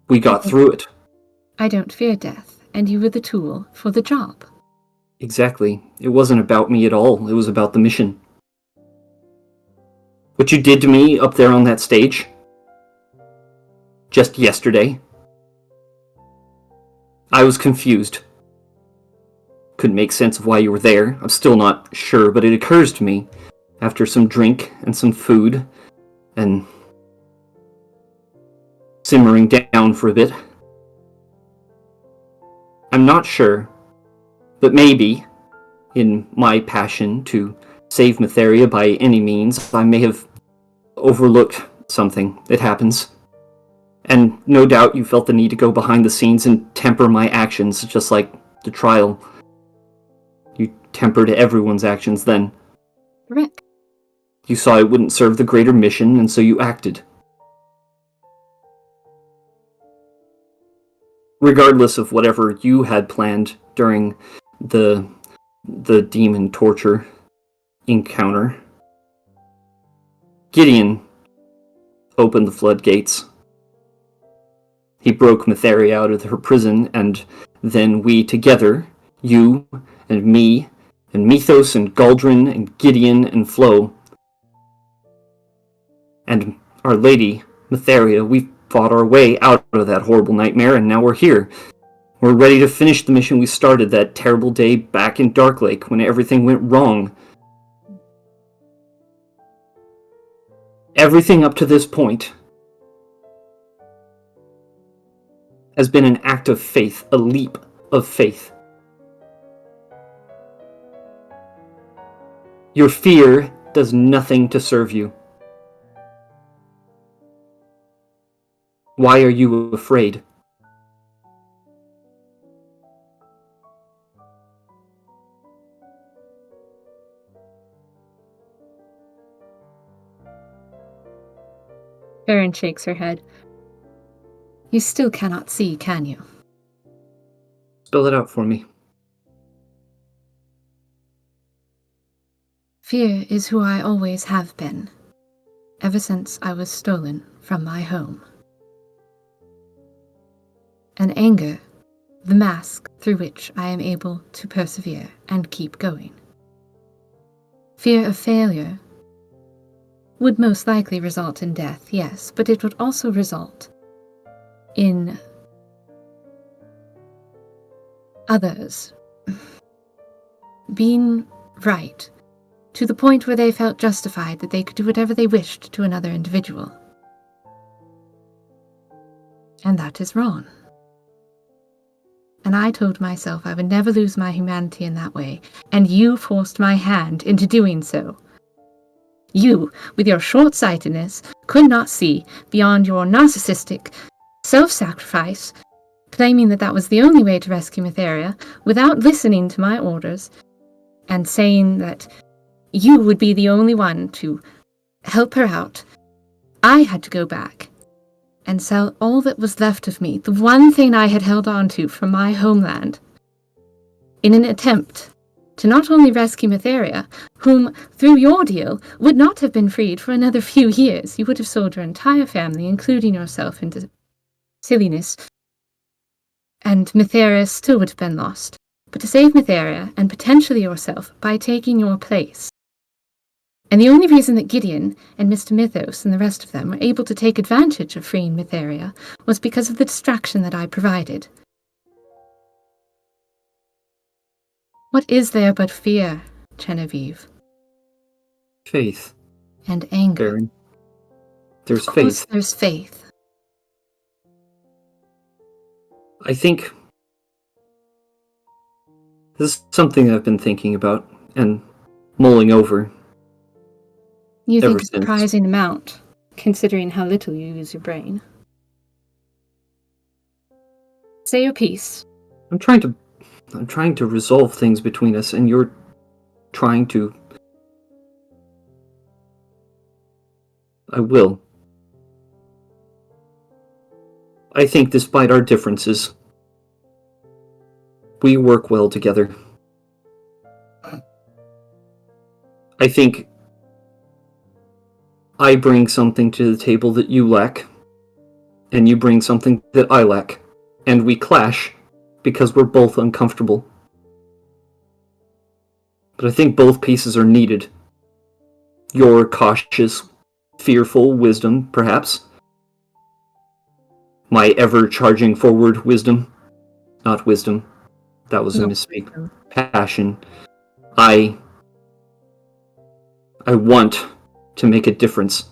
We got through it. I don't fear death, and you were the tool for the job. Exactly. It wasn't about me at all. It was about the mission. What you did to me up there on that stage, just yesterday, I was confused. Couldn't make sense of why you were there. I'm still not sure, but it occurs to me, after some drink and some food, and simmering down for a bit. I'm not sure, but maybe, in my passion to save Mytheria by any means, I may have overlooked something. It happens. And no doubt you felt the need to go behind the scenes and temper my actions, just like the trial. You tempered everyone's actions then. Correct. You saw it wouldn't serve the greater mission, and so you acted. Regardless of whatever you had planned during the demon torture encounter, Gideon opened the floodgates. He broke Mytheria out of her prison, and then we together, you and me, and Mythos and Galdren and Gideon and Flo, and Our Lady, Mytheria, we fought our way out of that horrible nightmare, and now we're here. We're ready to finish the mission we started that terrible day back in Dark Lake when everything went wrong. Everything up to this point has been an act of faith, a leap of faith. Your fear does nothing to serve you. Why are you afraid? Farryn shakes her head. You still cannot see, can you? Spell it out for me. Fear is who I always have been, ever since I was stolen from my home. And anger, the mask through which I am able to persevere and keep going. Fear of failure would most likely result in death, yes, but it would also result in others being right to the point where they felt justified that they could do whatever they wished to another individual. And that is wrong. And I told myself I would never lose my humanity in that way, and you forced my hand into doing so. You, with your short-sightedness, could not see beyond your narcissistic self-sacrifice, claiming that that was the only way to rescue Mytheria, without listening to my orders, and saying that you would be the only one to help her out. I had to go back and sell all that was left of me, the one thing I had held on to from my homeland, in an attempt to not only rescue Mytheria, whom, through your deal, would not have been freed for another few years. You would have sold your entire family, including yourself, into silliness, and Mytheria still would have been lost. But to save Mytheria, and potentially yourself, by taking your place. And the only reason that Gideon and Mr. Mythos and the rest of them were able to take advantage of freeing Mytheria was because of the distraction that I provided. What is there but fear, Genevieve? Faith. And anger. Farryn. There's Of course faith. there's faith. I think this is something I've been thinking about and mulling over. You Ever think a since. surprising amount, considering how little you use your brain. Say your piece. I'm trying to resolve things between us, and you're trying to... I will. I think despite our differences, we work well together. I think I bring something to the table that you lack, and you bring something that I lack, and we clash because we're both uncomfortable. But I think both pieces are needed. Your cautious, fearful wisdom, perhaps. My ever-charging forward wisdom. Not wisdom. That was a misspeak. Passion. I want to make a difference.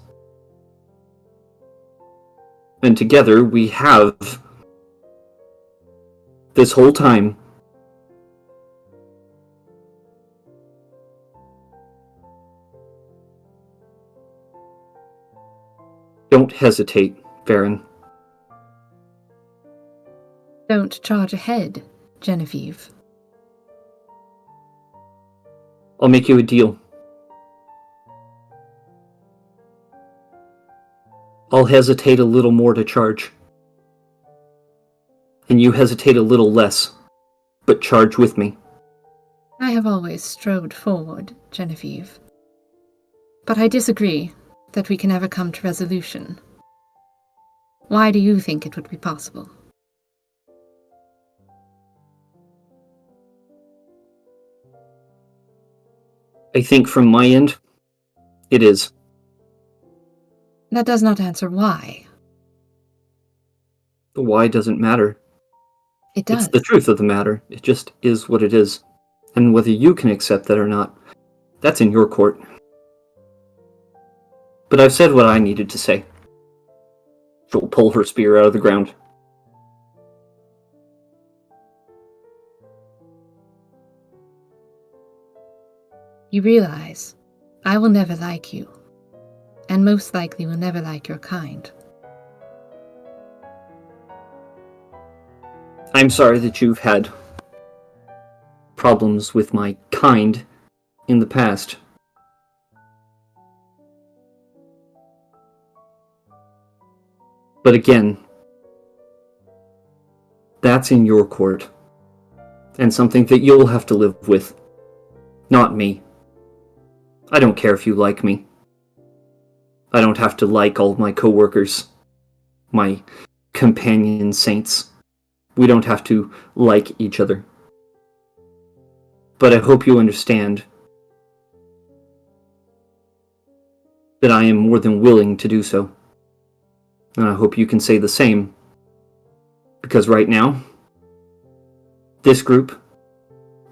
And together we have, this whole time, don't hesitate, Farryn. Don't charge ahead, Genevieve. I'll make you a deal. I'll hesitate a little more to charge. And you hesitate a little less, but charge with me. I have always strode forward, Genevieve. But I disagree that we can ever come to resolution. Why do you think it would be possible? I think from my end, it is. That does not answer why. The why doesn't matter. It does. It's the truth of the matter. It just is what it is. And whether you can accept that or not, that's in your court. But I've said what I needed to say. She'll pull her spear out of the ground. You realize I will never like you, and most likely will never like your kind. I'm sorry that you've had problems with my kind in the past. But again, that's in your court, and something that you'll have to live with, not me. I don't care if you like me. I don't have to like all my coworkers, my companion saints. We don't have to like each other. But I hope you understand that I am more than willing to do so. And I hope you can say the same. Because right now, this group,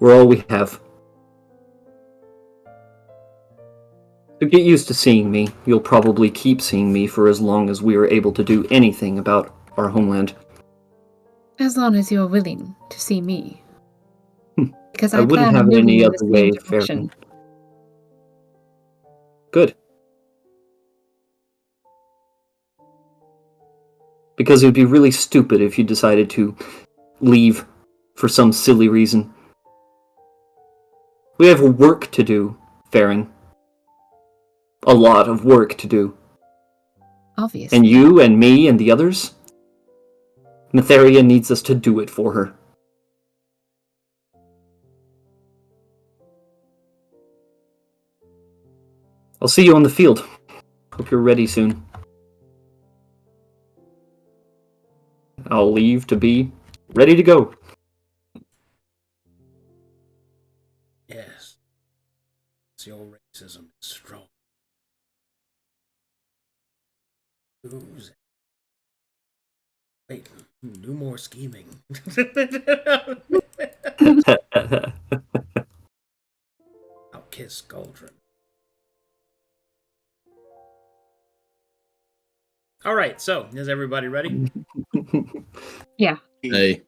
we're all we have. So get used to seeing me. You'll probably keep seeing me for as long as we are able to do anything about our homeland. As long as you're willing to see me. Because I wouldn't plan on have it moving any in other the same way, direction. Farryn. Good. Because it would be really stupid if you decided to leave for some silly reason. We have work to do, Farryn. A lot of work to do. Obviously. And you and me and the others? Mytheria needs us to do it for her. I'll see you on the field. Hope you're ready soon. I'll leave to be ready to go. Yes. Your racism is strong. Who's it? Wait, do more scheming. I'll kiss Galdren. Alright, so, is everybody ready? Yeah. Hey.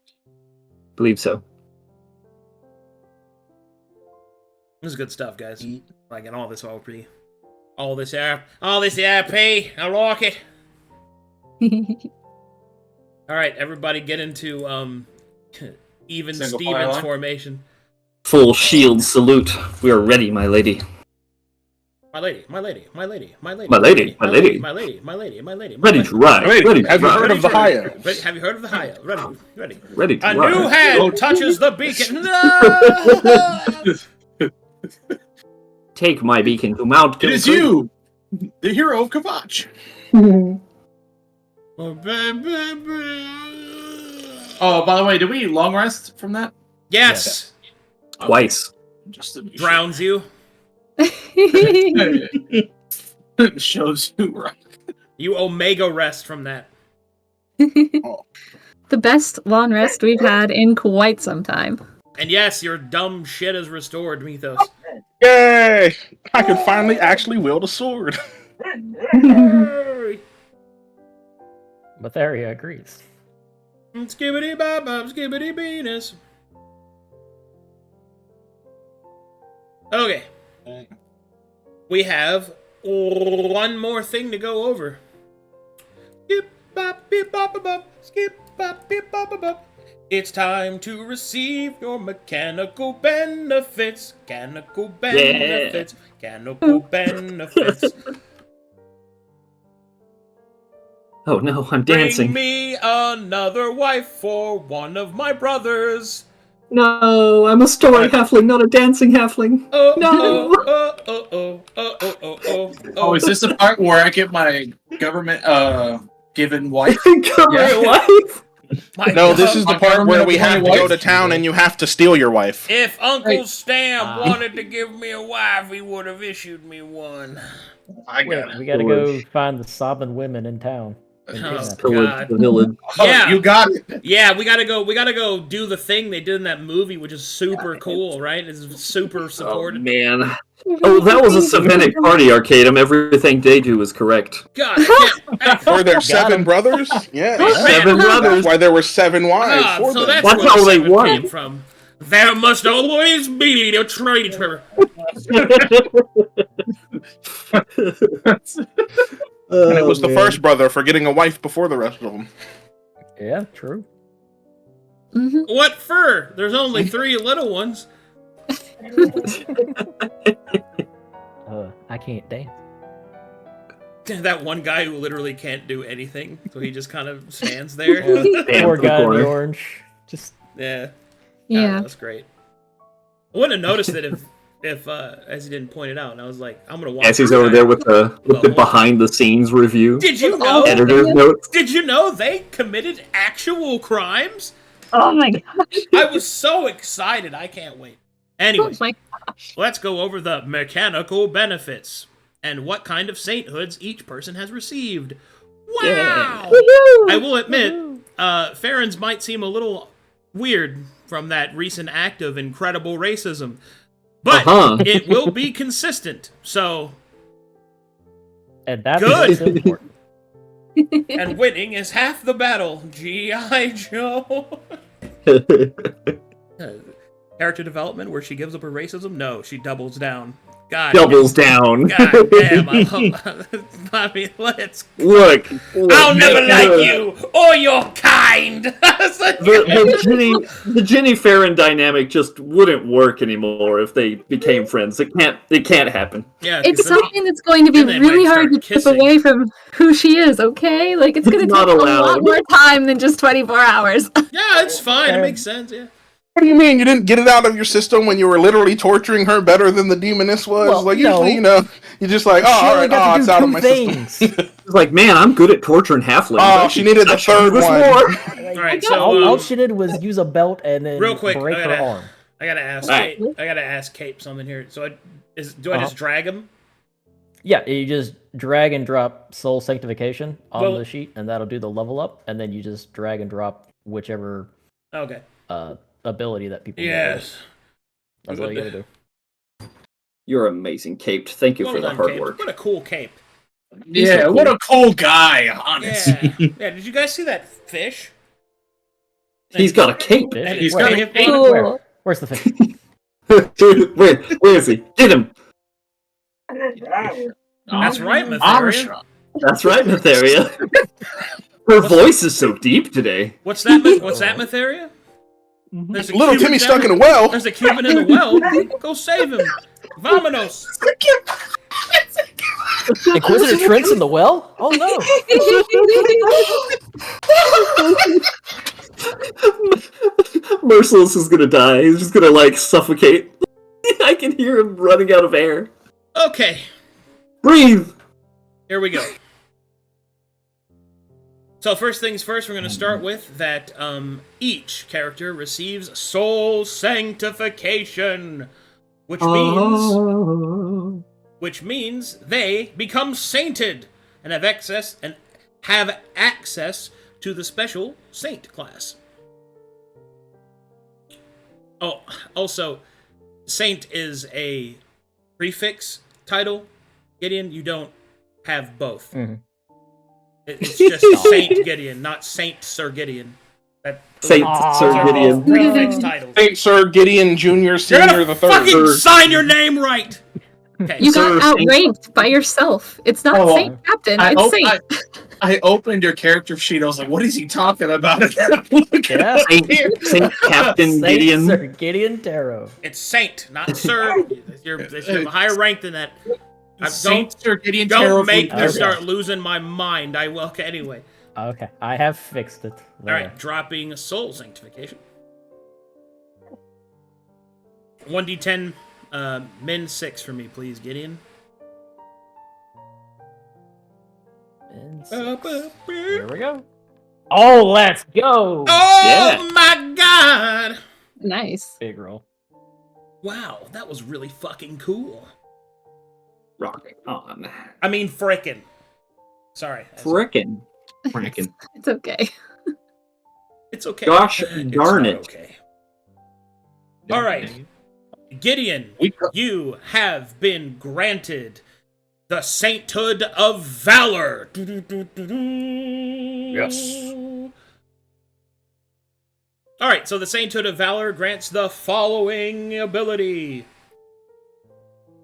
Believe so. This is good stuff, guys. Like, and all this RP. All this RP. I like it. Alright, everybody get into, even Single Stevens file line? formation. Full shield salute. We are ready, my lady. My lady, my lady, my lady, my lady, My lady, my my lady, lady. my lady, my lady, my lady. Ready to ride. Wait, Ready to have you ride. heard of the high elves? Have you heard of the high elves? Ready, ready. Ready to A ride. new hand touches the beacon. No! Take my beacon to Mount It is Gilcreek. you, the hero of Kavach. Oh, by the way, did we long rest from that? Yes, Twice. Just to be drowns you. sure. Shows you right. You omega rest from that. The best long rest we've had in quite some time. And yes, your dumb shit is restored, Mythos. Yay! I can finally actually wield a sword. Mytheria agrees. Skibbity bop bop, skibbity penis. Okay. We have one more thing to go over. Skip bop beep bop bop, skip bop beep bop bop. It's time to receive your mechanical benefits. Mechanical benefits. Mechanical benefits. Oh no, I'm Bring dancing. me another wife for one of my brothers. No, I'm a story halfling, not a dancing halfling. Oh, No. Oh, is this the part where I get my government given wife? Government wife. No, this is the My part where government we have to wife? go to town and you have to steal your wife. If Uncle Hey. Stam wanted to give me a wife, he would have issued me one. I Wait, got it. we gotta go find the sobbing women in town. Oh, Pillage God. the village. Yeah. You got it. Yeah, we gotta go do the thing they did in that movie, which is super cool, right? It's super Oh supported. man. Oh, that was a Savinic party, Arcadum. Everything they do is correct. God, I can't. Were there Got 7 him. brothers? Yeah. Seven Man. brothers. That's why there were 7 wives for So them. that's That's where how the they 7 won. came from. There must always be a traitor. And it was the first brother for getting a wife before the rest of them. Yeah, true. Hmm. What for? There's only 3 little ones. I can't dance. That one guy who literally can't do anything, so he just kind of stands there. Damn, Poor the guy in corner. the orange. Just Yeah. Yeah. That's great. I wouldn't have noticed it if as he didn't point it out, and I was like, I'm gonna watch. Essie's this over guy. there with the behind the scenes review. Did you know? Editor's notes. Did you know they committed actual crimes? Oh my gosh. I was so excited. I can't wait. Anyway, Oh my gosh. let's go over the mechanical benefits and what kind of sainthoods each person has received. Wow! Yeah. I will admit, Farryn's might seem a little weird from that recent act of incredible racism, but it will be consistent. So, and that's Good. what's important. and winning is half the battle. G.I. Joe. Character development where she gives up her racism? No, she doubles down. God. Doubles down. God damn, I mean, let's. Look, I'll never like you or your kind. The Ginny Farryn dynamic just wouldn't work anymore if they became friends. It can't happen. Yeah, It's 'cause then- something that's going to be then they really might hard to start chip kissing. away from who she is, okay? Like, it's going to It's take not a allowed. lot more time than just 24 hours. Yeah, it's fine. It makes sense. Yeah. What do you mean? You didn't get it out of your system when you were literally torturing her better than the demoness was? Well, like, no. usually, you're just like, She oh, only alright, got to it's do out of 2 my things. system. It's like, man, I'm good at torturing halflings. Oh, she needed the third one. All right, so all she did was use a belt and then real quick, break her arm. I gotta ask Alright. Cape. I gotta ask Cape something here. So, do I just drag him? Yeah, you just drag and drop Soul Sanctification on Well- the sheet, and that'll do the level up. And then you just drag and drop whichever Okay. ability that people need. Yes. That's all you gotta do. You're amazing, Caped. Thank you Well for the done, hard Cape. work. What a cool cape. Yeah, so what cool. a cool guy, honestly. Yeah. Yeah. Did you guys see that fish? He's got a cape. Fish? And he's Where? got a hip Where? bone. Where? Where's the fish? Where is he? Get him. That's right, I'm Mytheria. sure. That's right, Mytheria. Her voice is so deep today. What's that? What's that, Mytheria? There's a Little Cuban Timmy down- stuck in a well. There's a Cuban in the well. Go save him. Vamonos. Inquisitor Trent's in the well? Oh no! Merciless is gonna die. He's just gonna like suffocate. I can hear him running out of air. Okay, Breathe. here we go. So first things first, we're going to start with that each character receives soul sanctification, which means they become sainted and have access to the special saint class. Oh, also, saint is a prefix title. Gideon, you don't have both. Mhm. It's just Saint Gideon, not Saint Sir Gideon. Saint Those Sir are Gideon. both prefix titles. Saint Sir Gideon Jr. You're Senior gonna the Third. fucking sign your name right. Okay. You got Sir, Saint- outranked by yourself. It's not Oh, Saint Captain, I, it's op- Saint. I opened your character sheet. I was like, what is he talking about? Yeah. Saint Captain Saint Gideon. Sir Gideon Tarot. It's Saint, not Sir. You're a higher rank than that. Saint Sir Gideon Don't Tarot make me Okay. start losing my mind. I will. Anyway. Okay, I have fixed it. All right, dropping soul sanctification. 1d10, min 6 for me, please, Gideon. And here we go. Oh, let's go! Oh Yeah. my god! Nice. Big roll. Wow, that was really fucking cool. Rock on. I mean, frickin'. Sorry. Frickin'. Cracking. It's okay. It's okay. Gosh It's darn not it. okay. All right. Gideon, We you have been granted the Sainthood of Valor. Yes. All right, so the Sainthood of Valor grants the following ability.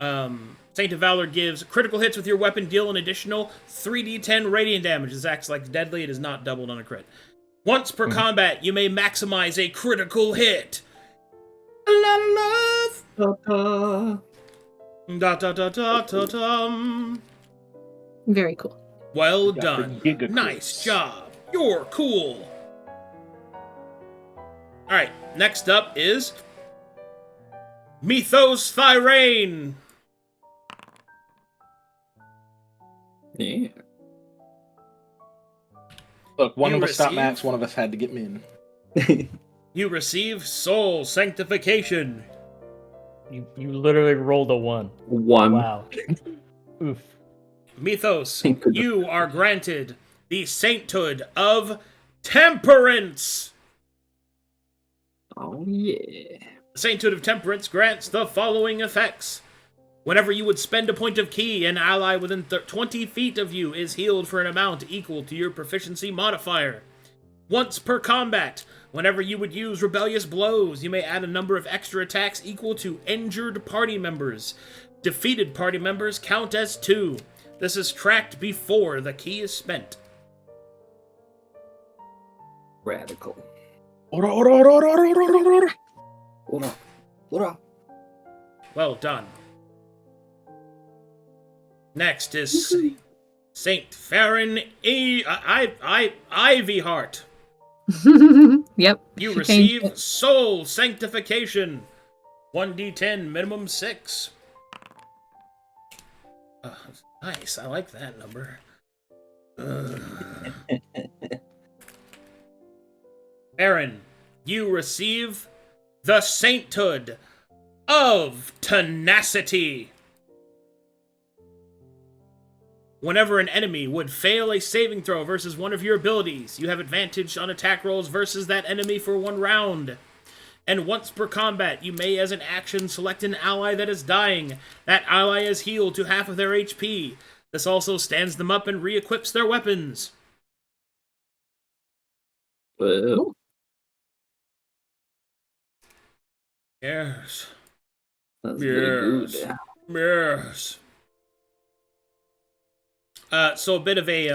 Saint of Valor gives critical hits with your weapon deal an additional 3d10 radiant damage. This acts like deadly. It is not doubled on a crit. Once per combat, you may maximize a critical hit. A lot of love. Da da da da da dum. Very cool. Well Got done. the giga Nice crits. job. You're cool. Alright, next up is Mythos Thirain. Yeah. Look, one You of us got receive- max, one of us had to get min. You receive Soul Sanctification. You literally rolled a 1. 1. Wow. Oof. Mythos, Thank goodness. you are granted the Sainthood of Temperance. Oh, yeah. The Sainthood of Temperance grants the following effects. Whenever you would spend a point of ki, an ally within 20 feet of you is healed for an amount equal to your proficiency modifier. Once per combat, whenever you would use rebellious blows, you may add a number of extra attacks equal to injured party members. Defeated party members count as 2. This is tracked before the ki is spent. Radical. Ora, ora, ora, ora, ora, ora, ora, ora. Ora. Ora. Well done. Next is Saint Farryn Ivyheart. Yep. You she changed receive Soul Sanctification. 1d10, minimum 6. Nice, I like that number. Farryn, you receive the Sainthood of Tenacity. Whenever an enemy would fail a saving throw versus one of your abilities, you have advantage on attack rolls versus that enemy for 1 round. And once per combat, you may as an action select an ally that is dying. That ally is healed to half of their HP. This also stands them up and re-equips their weapons. Well, Yes. that's very Yes. good. Yes. So a bit of a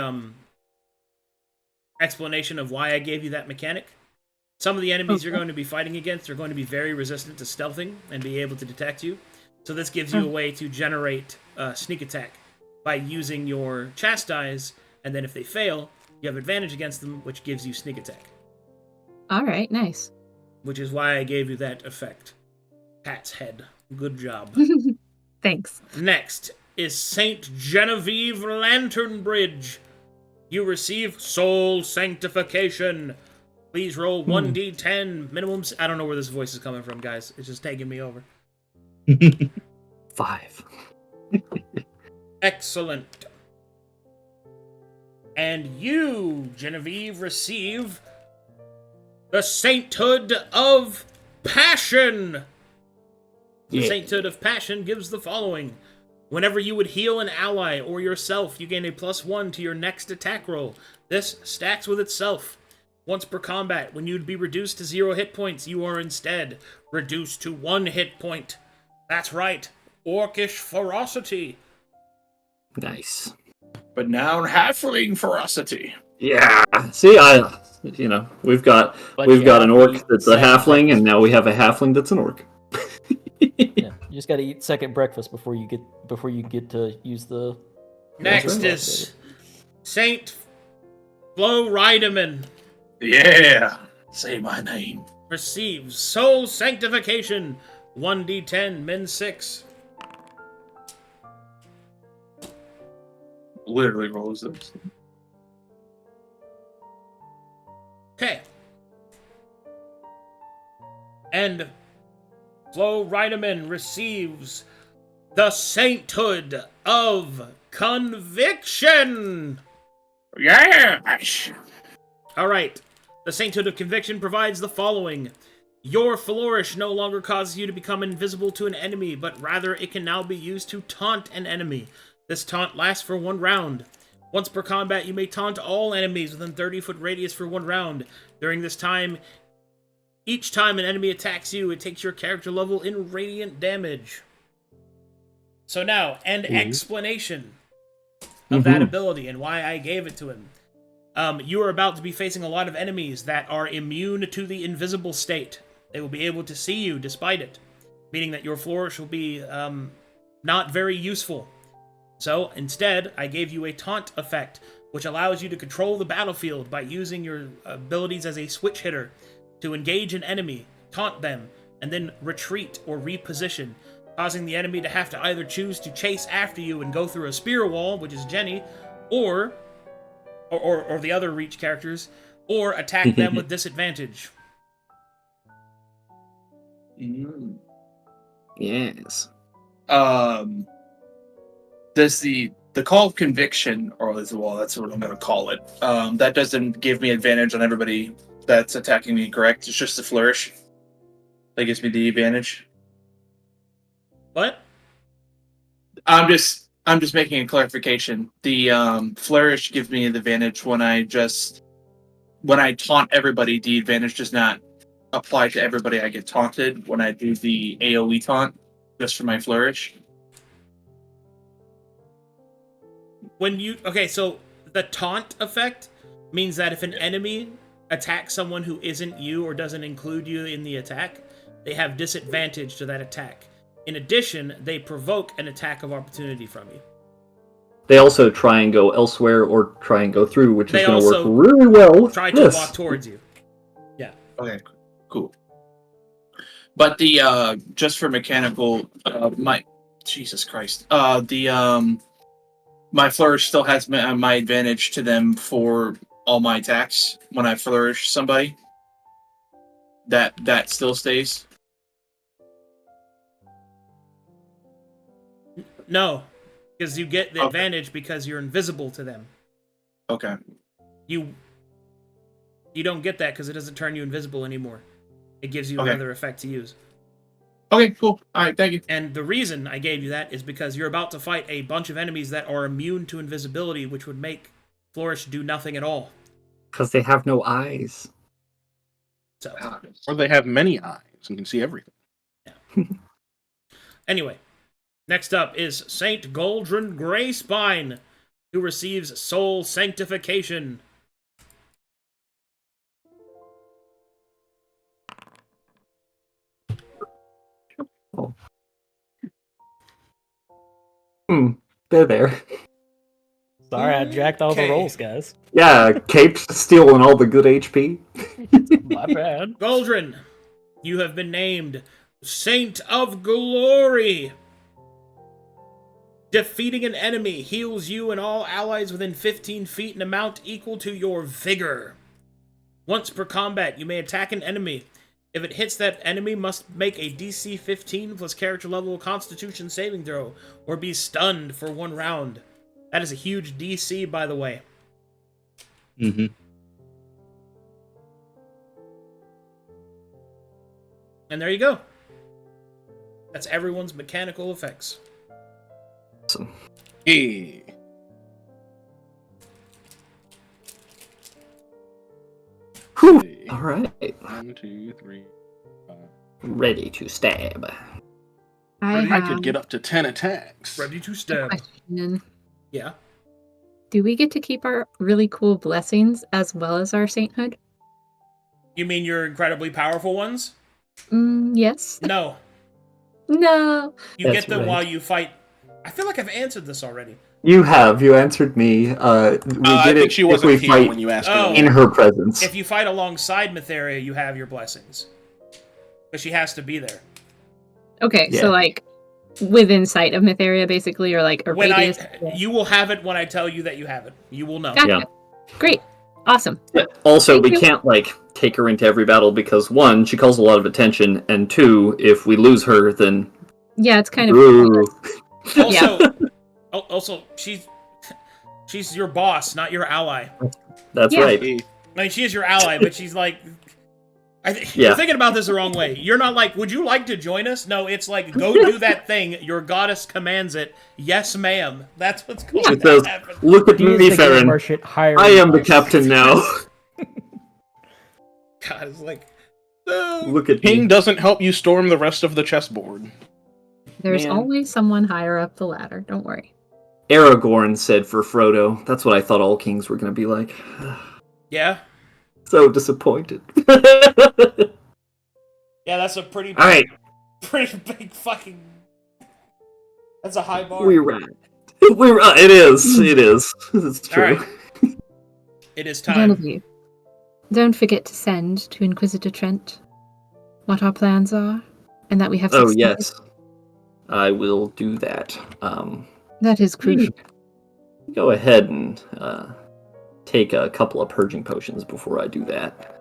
explanation of why I gave you that mechanic. Some of the enemies you're going to be fighting against are going to be very resistant to stealthing and be able to detect you. So this gives you a way to generate sneak attack by using your chastise, and then if they fail, you have advantage against them, which gives you sneak attack. All right, nice. Which is why I gave you that effect. Pat's head. Good job. Thanks. Next is Saint Genevieve Lanternbridge. You receive Soul Sanctification. Please roll 1d10 minimum. I don't know where this voice is coming from, guys. It's just taking me over. 5. Excellent. And you, Genevieve, receive the Sainthood of Passion. The Yeah. Sainthood of Passion gives the following. Whenever you would heal an ally or yourself, you gain a +1 to your next attack roll. This stacks with itself. Once per combat, when you'd be reduced to 0 hit points, you are instead reduced to 1 hit point. That's right, orcish ferocity. Nice. But now halfling ferocity. Yeah. See, we've got But we've yeah, got an orc eat that's a second halfling, breakfast. and now we have a halfling that's an orc. Yeah, you just gotta eat second breakfast before you get to use the. Next right. is Saint Flo Ridaman. Yeah. Say my name. Receives Soul Sanctification. 1d10, min 6. Literally rolls those. Okay. And Flo Ridaman receives the Sainthood of Conviction. Yes! Alright. The Sainthood of Conviction provides the following. Your flourish no longer causes you to become invisible to an enemy, but rather it can now be used to taunt an enemy. This taunt lasts for 1 round. Once per combat, you may taunt all enemies within 30-foot radius for 1 round. During this time, each time an enemy attacks you, it takes your character level in radiant damage. So now, an explanation of that ability and why I gave it to him. You are about to be facing a lot of enemies that are immune to the invisible state. They will be able to see you despite it, meaning that your flourish will be not very useful. So, instead, I gave you a taunt effect, which allows you to control the battlefield by using your abilities as a switch hitter to engage an enemy, taunt them, and then retreat or reposition, causing the enemy to have to either choose to chase after you and go through a spear wall, which is Ginny, or the other reach characters, or attack them with disadvantage. Yes. Does the Call of Conviction, or that's what I'm going to call it, that doesn't give me advantage on everybody that's attacking me, correct? It's just the flourish that gives me the advantage. What? I'm just making a clarification. The flourish gives me the advantage when I taunt everybody. The advantage does not apply to everybody I get taunted when I do the AoE taunt, just for my flourish. So the taunt effect means that if an enemy attacks someone who isn't you or doesn't include you in the attack, they have disadvantage to that attack. In addition, they provoke an attack of opportunity from you. They also try and go elsewhere or try and go through, which is going to work also really well with try this. to walk towards you. Yeah. Okay, cool. But the just for mechanical, Jesus Christ, my flourish still has my advantage to them for all my attacks when I flourish somebody. That still stays. No, because you get the advantage because you're invisible to them. Okay. You don't get that because it doesn't turn you invisible anymore. It gives you another effect to use. Okay, cool. All right, thank you. And the reason I gave you that is because you're about to fight a bunch of enemies that are immune to invisibility, which would make Flourish do nothing at all. Because they have no eyes. So. Or they have many eyes and can see everything. Yeah. Anyway, next up is Saint Galdren Greyspine, who receives Soul Sanctification. They're there. Sorry, I jacked all the rolls, guys. Yeah, Cape's stealing all the good HP. My bad. Galdren, you have been named Saint of Glory. Defeating an enemy heals you and all allies within 15 feet an amount equal to your vigor. Once per combat, you may attack an enemy. If it hits, that enemy must make a DC 15 plus character level Constitution saving throw, or be stunned for 1 round. That is a huge DC, by the way. Mm-hmm. And there you go. That's everyone's mechanical effects. Awesome. Hey. Whew. All right. 1, 2, 3, 5. Ready to stab. I could get up to 10 attacks. Ready to stab. Question. Yeah. Do we get to keep our really cool blessings as well as our sainthood? You mean your incredibly powerful ones? Yes. No. No. You That's get them right. while you fight. I feel like I've answered this already. You have. You answered me. We I did think it she if wasn't we here fight when you asked Oh. her. in her presence. If you fight alongside Mytheria, you have your blessings. But she has to be there. Okay, Yeah. so like within sight of Mytheria, basically, or like a radius. You will have it when I tell you that you have it. You will know. Gotcha. Yeah. Great. Awesome. Also, Thank we you. can't take her into every battle because 1, she calls a lot of attention, and 2, if we lose her, then Yeah, it's kind of. ooh. Also, also, she She's your boss, not your ally. That's Yeah. right. I mean, she is your ally, but she's like... Yeah. You're thinking about this the wrong way. You're not like, would you like to join us? No, it's like, go do that thing. Your goddess commands it. Yes, ma'am. That's what's going She to says, happen. "Look at He is me, the game Farryn. merchant hiring I am the us. captain now. God, it's like... No. Look at King me." doesn't help you storm the rest of the chessboard. There's Man. always someone higher up the ladder. Don't worry. Aragorn said for Frodo. That's what I thought all kings were going to be like. Yeah? So disappointed. Yeah, that's a pretty big, Alright, pretty big fucking... That's a high bar. we're at. It is. It's true. Alright. It is None time. of you. Don't forget to send to Inquisitor Trent what our plans are, and that we have Oh, succeeded. yes. I will do that. That is crucial. Go ahead and take a couple of purging potions before I do that.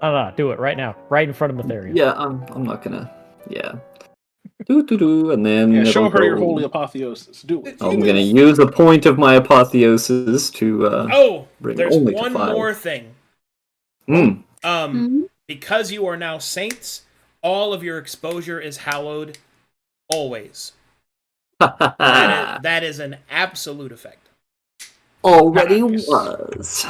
No, do it right now, right in front of Mythos. Yeah, I'm not gonna. Yeah. And then Yeah, show it'll her your go- holy apotheosis. Do it. I'm gonna use a point of my apotheosis to bring There's only to one 5. more thing. Mm. Mhm. Because you are now saints, all of your exposure is hallowed always. That is an absolute effect. Already Nice. was.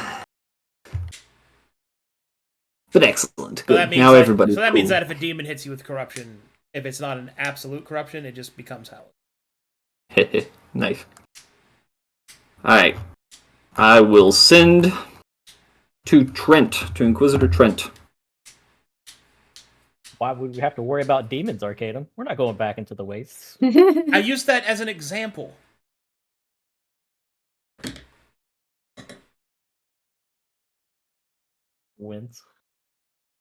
But excellent. So Good. that means Now that, everybody's so that means cool. that if a demon hits you with corruption, if it's not an absolute corruption, it just becomes hallowed. Nice. Alright. I will send to Trent, to Inquisitor Trent. Why would we have to worry about demons, Arcadum? We're not going back into the wastes. I use that as an example. Wins.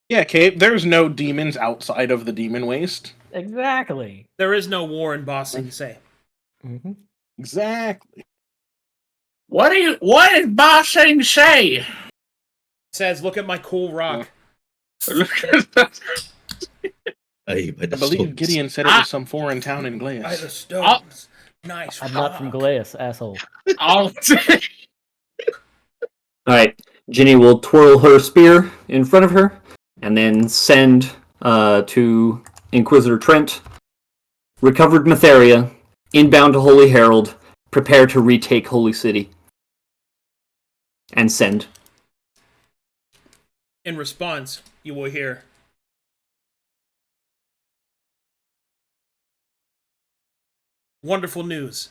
Yeah, Cape, there's no demons outside of the demon waste. Exactly. There is no war in Bossing Say. Mm-hmm. Exactly. What did Bossing say? It says, look at my cool rock. Aye, by the I believe stones. Gideon said it was some foreign town in By Glass. the stones. Nice I'm not from rock. Galeas, asshole. I'll Alright. Ginny will twirl her spear in front of her, and then send to Inquisitor Trent. Recovered Mytheria, inbound to Holy Herald, prepare to retake Holy City. And send. In response, you will hear, wonderful news.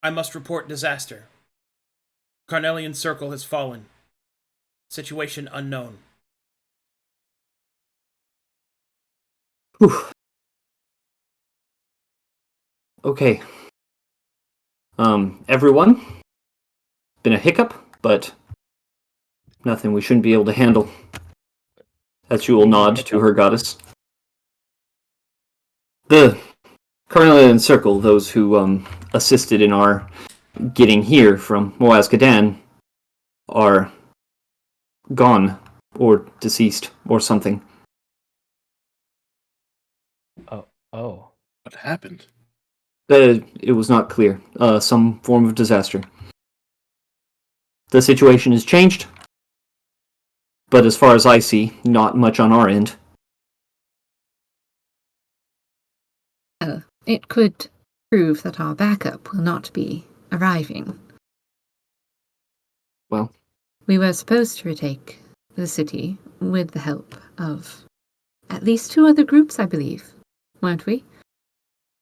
I must report disaster. Carnelian Circle has fallen. Situation unknown. Whew. Okay. Everyone. Been a hiccup, but nothing we shouldn't be able to handle. As you will nod to her goddess. The Carnelian Circle, those who assisted in our getting here from Moaz Kadan, are gone or deceased or something. Oh. What happened? It was not clear. Some form of disaster. The situation has changed, but as far as I see, not much on our end. It could prove that our backup will not be arriving. Well, We were supposed to retake the city with the help of at least 2 other groups, I believe, weren't we?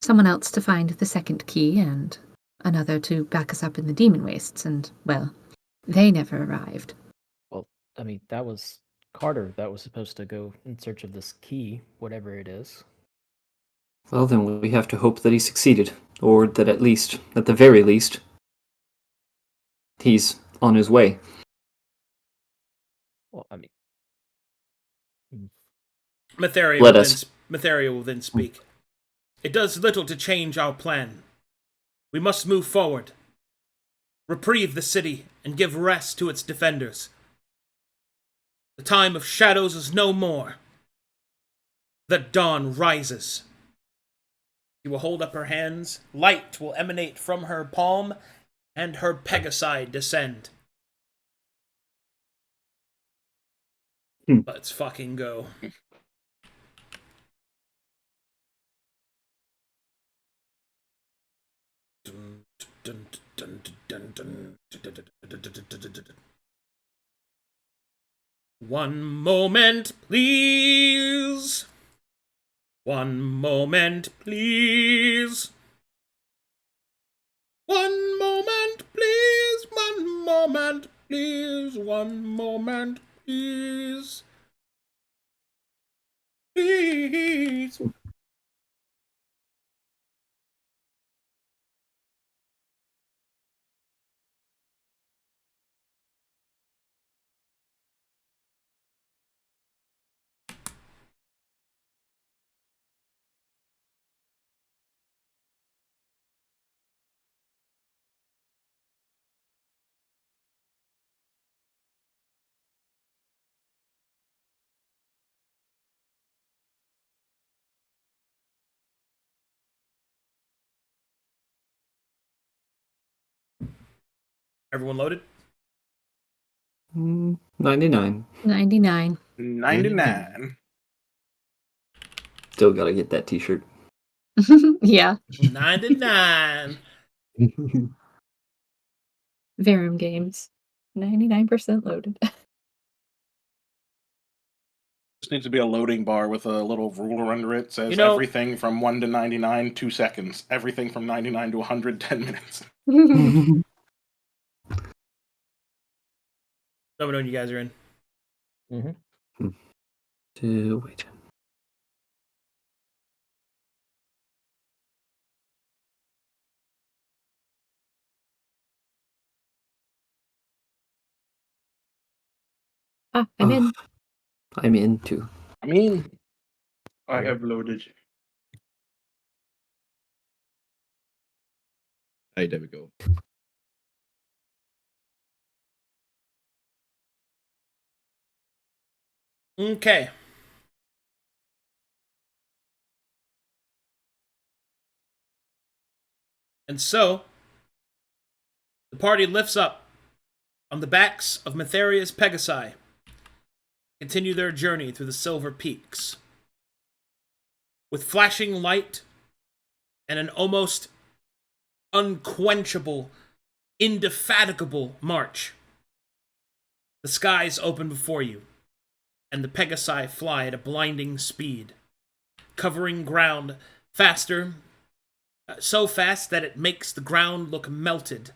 Someone else to find the second key and another to back us up in the demon wastes, and, well, they never arrived. Well, I mean, that was Carter that was supposed to go in search of this key, whatever it is. well, then we have to hope that he succeeded, or that at the very least, he's on his way. Well, I mean, Mytheria will then speak. It does little to change our plan. We must move forward. Reprieve the city and give rest to its defenders. The time of shadows is no more. The dawn rises. She will hold up her hands. Light will emanate from her palm, and her Pegasi descend. Let's fucking go. One moment, please. One moment, please. One moment, please. One moment, please. One moment, please. Please. Everyone loaded? 99. 99. 99. Still gotta get that t-shirt. Yeah. 99. Verum Games. 99% loaded. Just needs to be a loading bar with a little ruler under it. Says You know- everything from 1 to 99, 2 seconds. Everything from 99 to 100, 10 minutes. Let me know when you guys are in. Wait. Ah, I'm in. I'm in too. I mean, I have loaded. Hey, there we go. Okay. And so, the party lifts up on the backs of Mytharia's Pegasi, continue their journey through the Silver Peaks. With flashing light and an almost unquenchable, indefatigable march, the skies open before you, and the Pegasi fly at a blinding speed, covering ground faster, so fast that it makes the ground look melted.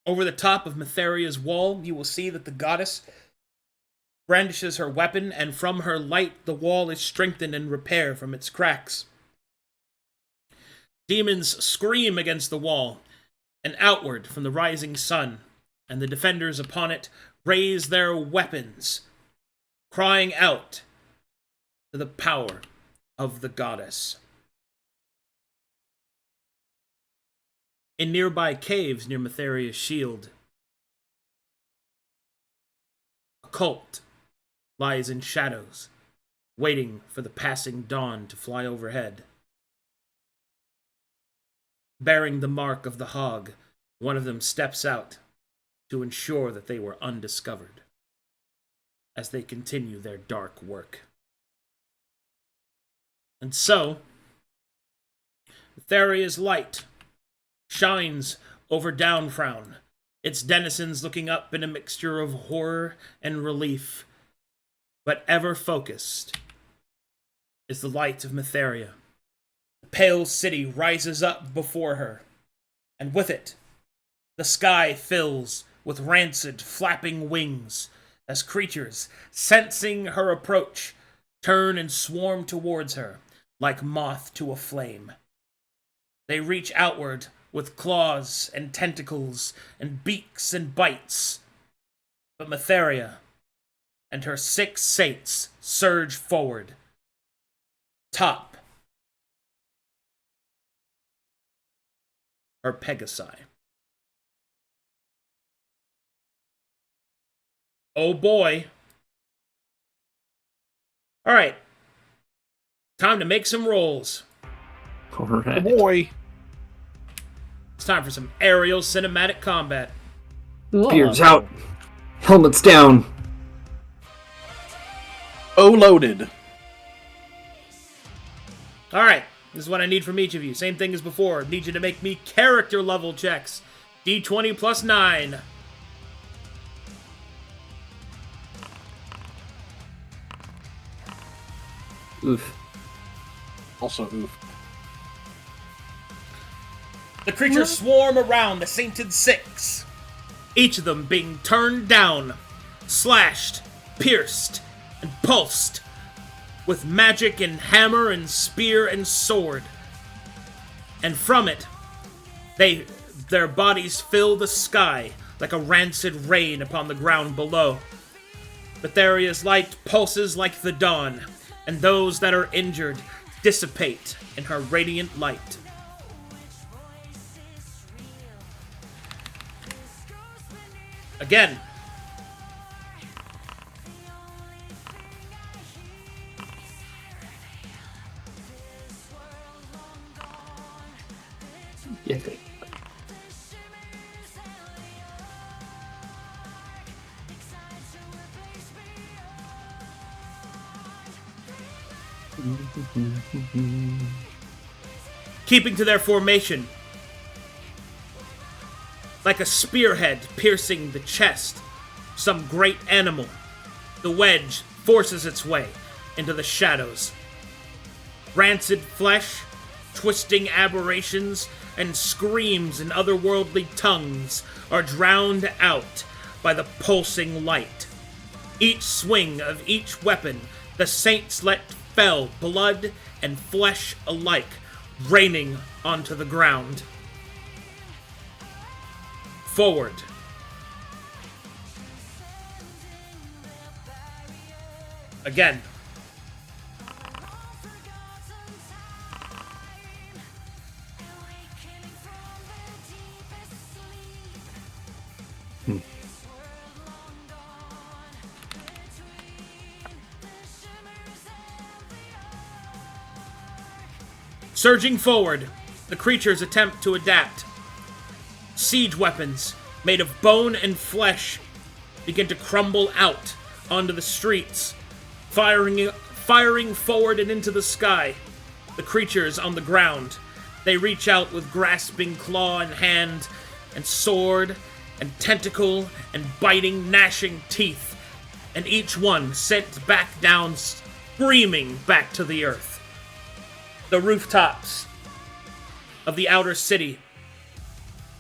Over the top of Mytharia's wall, you will see that the goddess brandishes her weapon, and from her light the wall is strengthened and repaired from its cracks. Demons scream against the wall, and outward from the rising sun, and the defenders upon it raise their weapons, crying out to the power of the goddess. In nearby caves near Mytharia's shield, Inkholdt lies in shadows, waiting for the passing dawn to fly overhead. Bearing the mark of the hog, one of them steps out to ensure that they were undiscovered as they continue their dark work. And so, Mytharia's light shines over Downfrown, its denizens looking up in a mixture of horror and relief, but ever focused is the light of Mytharia. The pale city rises up before her, and with it, the sky fills with rancid, flapping wings as creatures, sensing her approach, turn and swarm towards her like moth to a flame. They reach outward with claws and tentacles and beaks and bites. But Mytharia and her 6 saints surge forward. Top her Pegasi. Oh boy. Alright. Time to make some rolls. All right. boy. It's time for some aerial cinematic combat. Spears out. Helmets down. Oh, loaded. Alright, this is what I need from each of you. Same thing as before. I need you to make me character level checks. D20 plus 9. Oof. Also, oof. The creatures swarm around the Sainted Six, each of them being turned down, slashed, pierced, and pulsed with magic and hammer and spear and sword. And from it, their bodies fill the sky like a rancid rain upon the ground below. Betharia's light pulses like the dawn, and those that are injured dissipate in her radiant light. Again. Yeah. Keeping to their formation, like a spearhead piercing the chest of some great animal, the wedge forces its way into the shadows. Rancid flesh, twisting aberrations, and screams in otherworldly tongues are drowned out by the pulsing light. Each swing of each weapon, the saints let fell blood and flesh alike, raining onto the ground. Forward. Again. Surging forward, the creatures attempt to adapt. Siege weapons, made of bone and flesh, begin to crumble out onto the streets, firing forward and into the sky. The creatures on the ground, they reach out with grasping claw in hand, and sword, and tentacle, and biting, gnashing teeth, and each one sent back down, screaming back to the earth. The rooftops of the outer city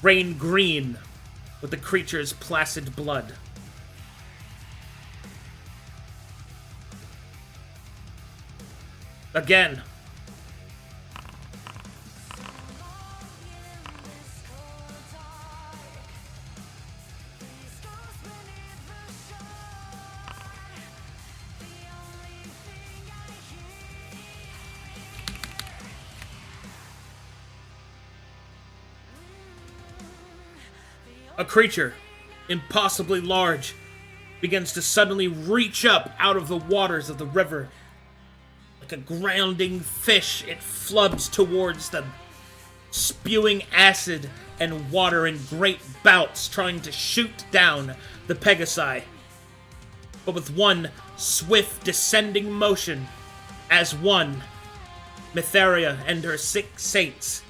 rain green with the creature's placid blood. Again. A creature, impossibly large, begins to suddenly reach up out of the waters of the river. Like a grounding fish, it flubs towards them, spewing acid and water in great bouts, trying to shoot down the Pegasi. But with one swift descending motion, as one, Mytharia and her 6 saints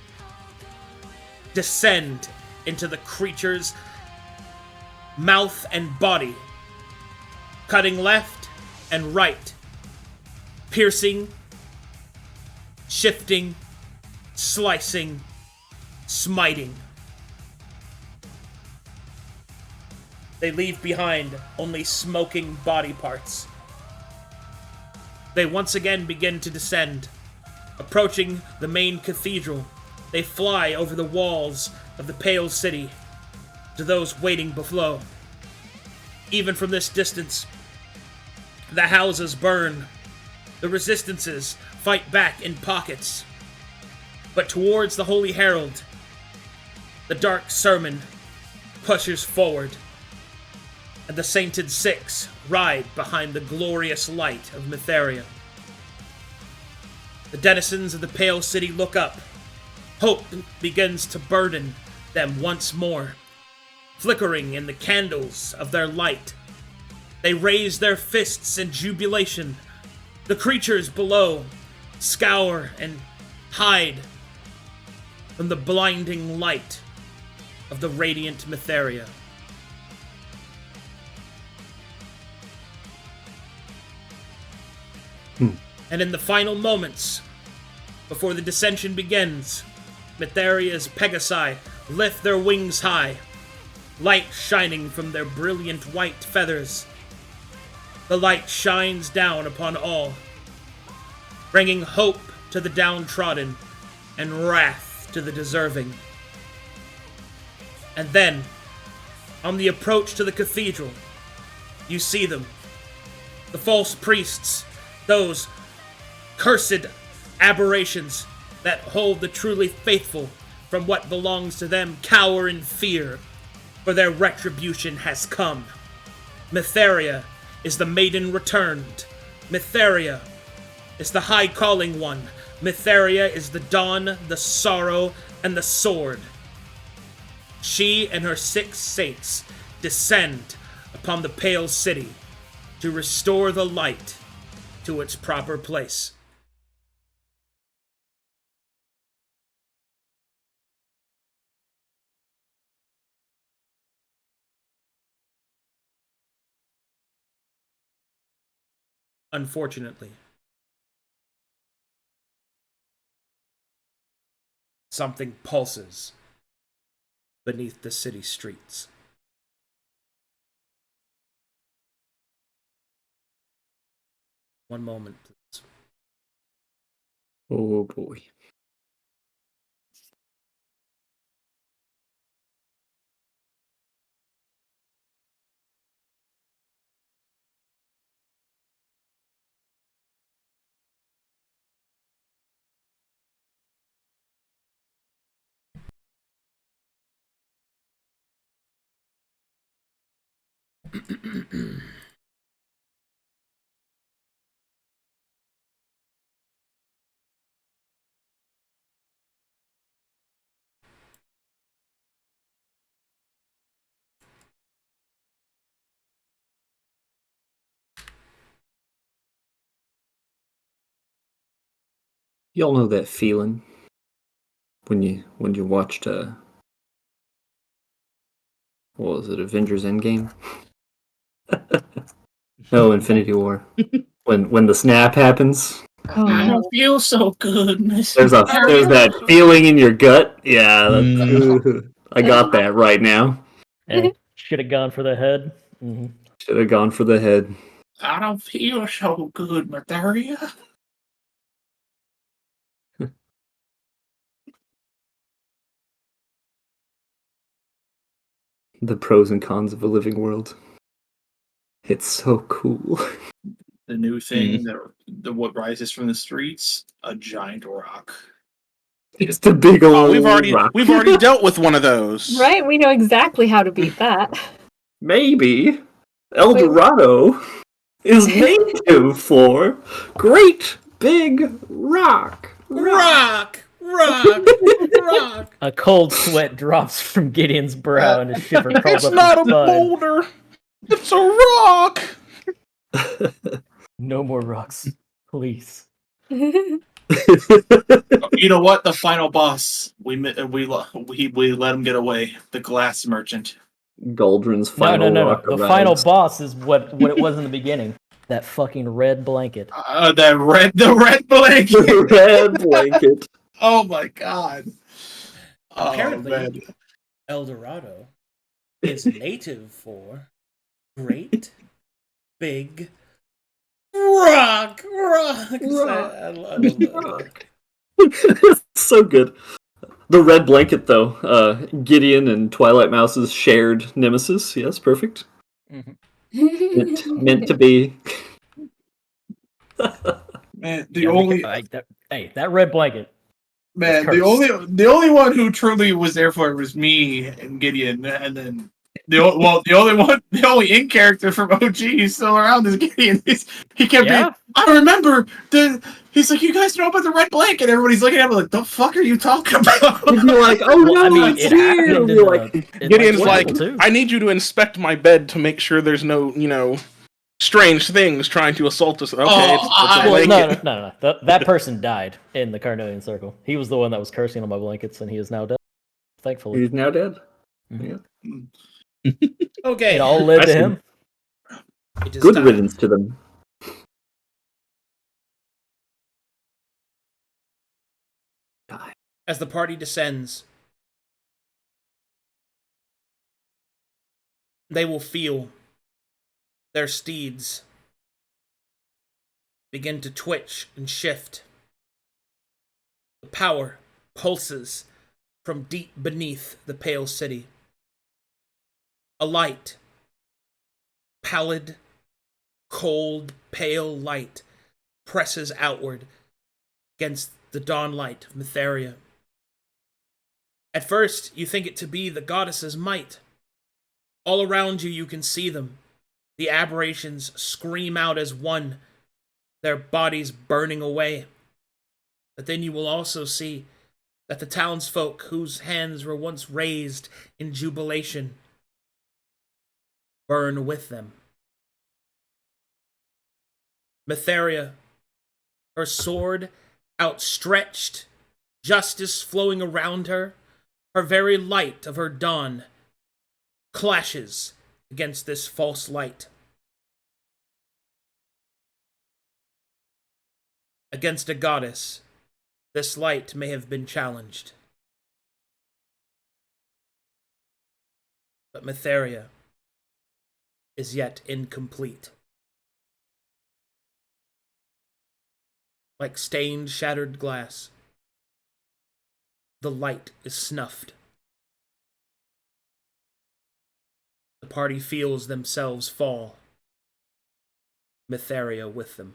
descend into the creature's mouth and body, cutting left and right, piercing, shifting, slicing, smiting. They leave behind only smoking body parts. They once again begin to descend. Approaching the main cathedral, they fly over the walls of the Pale City to those waiting below. Even from this distance, the houses burn. The resistances fight back in pockets. But towards the Holy Herald, the dark sermon pushes forward, and the Sainted Six ride behind the glorious light of Mytharia. The denizens of the Pale City look up. Hope begins to burden them once more, flickering in the candles of their light. They raise their fists in jubilation. The creatures below scour and hide from the blinding light of the radiant Mytheria. And in the final moments, before the dissension begins, Mytheria's Pegasi lift their wings high, light shining from their brilliant white feathers. The light shines down upon all, bringing hope to the downtrodden and wrath to the deserving. And then, on the approach to the cathedral, you see them, the false priests, those cursed aberrations that hold the truly faithful from what belongs to them cower in fear, for their retribution has come. Mytheria is the maiden returned. Mytheria is the high calling one. Mytheria is the dawn, the sorrow, and the sword. She and her 6 saints descend upon the Pale City to restore the light to its proper place. Unfortunately, something pulses beneath the city streets. One moment, please. Oh boy. Y'all know that feeling when you watched what was it, Avengers Endgame? No, Infinity War. when the snap happens. Oh, I no. don't feel so good. There's that feeling in your gut. Yeah, I got that right now. Should have gone for the head. Mm-hmm. Should have gone for the head. I don't feel so good, Mytheria. The pros and cons of a living world. It's so cool. The new thing, the what rises from the streets, a giant rock. Just a big old We've already rock. dealt with one of those. Right? We know exactly how to beat that. Maybe El Dorado is native for Great Big Rock. Rock! A cold sweat drops from Gideon's brow and a shiver crawls It's up not a his spine. boulder. It's a rock. No more rocks, please. You know what? The final boss, we let him get away. The glass merchant. Galdren's final No. rock The arrives. final boss is what it was in the beginning. That fucking red blanket. The red blanket. The red blanket. Oh my god. Apparently, man. El Dorado is native for Great Big Rock. I love that. So good. The red blanket, though. Gideon and Twilight Mouse's shared nemesis. Yes, perfect. Mm-hmm. Meant to be. Man, that red blanket. Man, the only one who truly was there for it was me and Gideon, and then the only in character from OG who's still around is Gideon. He kept being, I remember He's like, you guys know about the red blanket. Everybody's looking at him like, the fuck are you talking about? And you're like, oh Well, no, I mean, it's it here. happened in You're like, Gideon's like, level 2. I need you to inspect my bed to make sure there's no, strange things trying to assault us. Okay, it's a Well, blanket. no. That person died in the Carnelian Circle. He was the one that was cursing on my blankets, and he is now dead. Thankfully. he's now dead. Mhm. Yeah. Okay. It all led to That's him. It is Good time. riddance to them. As the party descends, they will feel their steeds begin to twitch and shift. The power pulses from deep beneath the pale city. A light, pallid, cold, pale light presses outward against the dawn light of Mytheria. At first, you think it to be the goddess's might. All around you, you can see them. The aberrations scream out as one, their bodies burning away. But then you will also see that the townsfolk whose hands were once raised in jubilation burn with them. Mytheria, her sword outstretched, justice flowing around her, her very light of her dawn clashes against this false light. Against a goddess, this light may have been challenged. But Mytheria is yet incomplete. Like stained, shattered glass, the light is snuffed. The party feels themselves fall. Mytheria with them.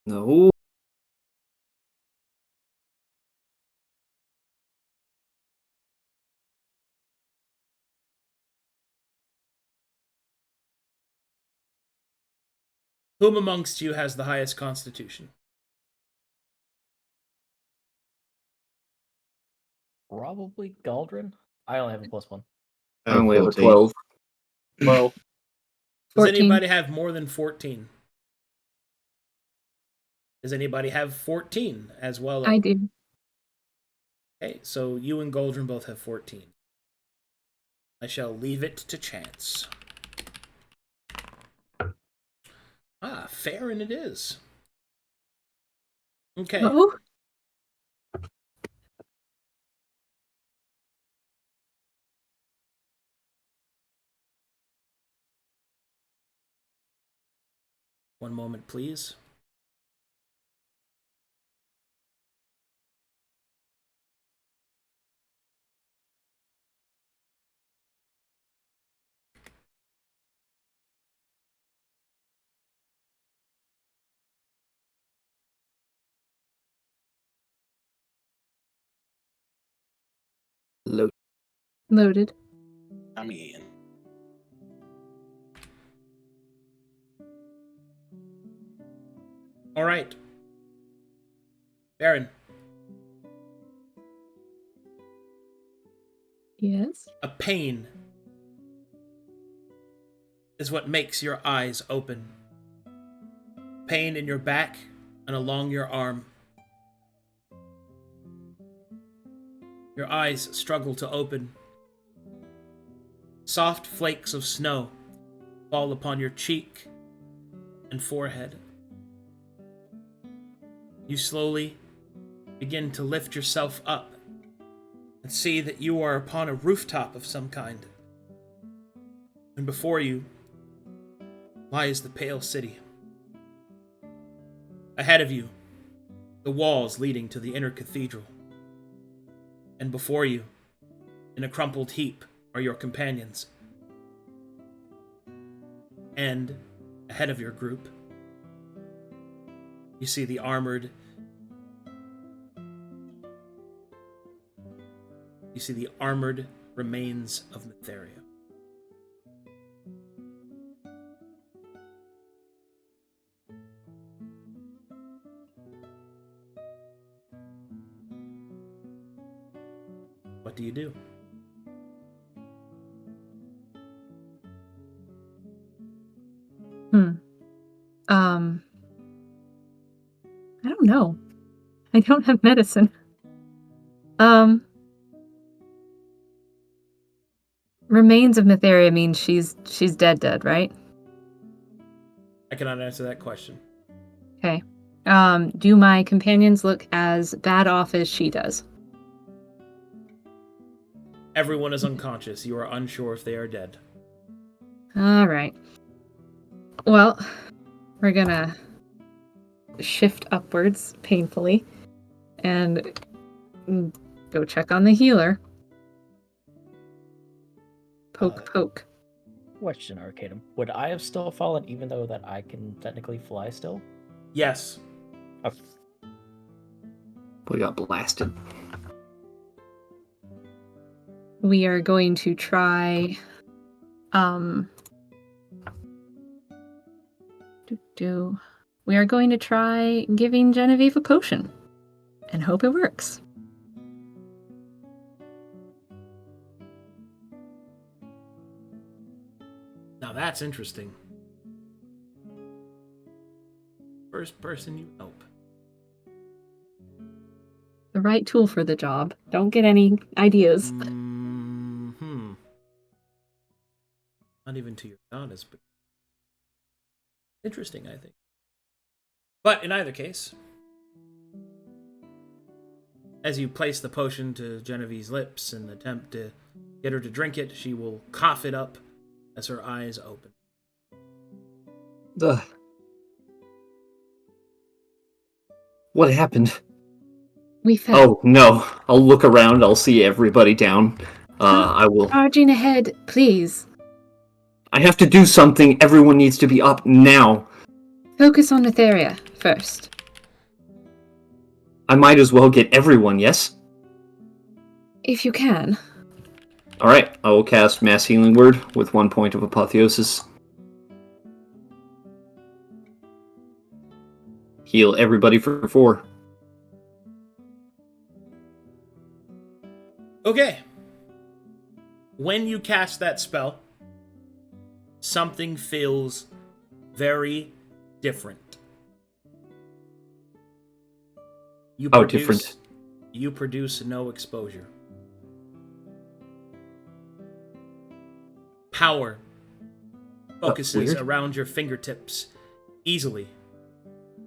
No. Whom amongst you has the highest constitution? Probably Galdren. I only have a +1. I only have a 14. 12. Well, Does 14. anybody have more than 14? Does anybody have 14 as well? I do. Okay, so you and Galdren both have 14. I shall leave it to chance. Farryn it is. Okay. Oh, One moment, please. loaded. I mean, All right. Farryn, Yes. a pain is what makes your eyes open. Pain in your back and along your arm. Your eyes struggle to open. Soft flakes of snow fall upon your cheek and forehead. You slowly begin to lift yourself up and see that you are upon a rooftop of some kind. And before you lies the pale city. Ahead of you, the walls leading to the inner cathedral. And before you, in a crumpled heap, are your companions. And ahead of your group, you see the armored... You see the armored remains of Mytheria. What do you do? I don't know. I don't have medicine. Remains of Mytheria means she's dead, right? I cannot answer that question. Okay. Do my companions look as bad off as she does? Everyone is unconscious. You are unsure if they are dead. Alright. Well, we're gonna shift upwards painfully and go check on the healer. Poke. Question, Arcadum. Would I have still fallen even though that I can technically fly still? Yes. Okay. We got blasted. We are going to try we are going to try giving Genevieve a potion and hope it works. Now that's interesting. First person you help. The right tool for the job. Don't get any ideas. Not even to your goddess, but interesting, I think. But in either case, as you place the potion to Genevieve's lips and attempt to get her to drink it, she will cough it up as her eyes open. Ugh. What happened? We fell. Oh, no. I'll look around. I'll see everybody down. I will... Charging ahead, please. I have to do something. Everyone needs to be up now. Focus on Mytheria first. I might as well get everyone, yes? If you can. Alright, I will cast Mass Healing Word with 1 point of Apotheosis. Heal everybody for 4. Okay. When you cast that spell, something feels very different. Different. You produce no exposure. Power focuses weird. around your fingertips easily,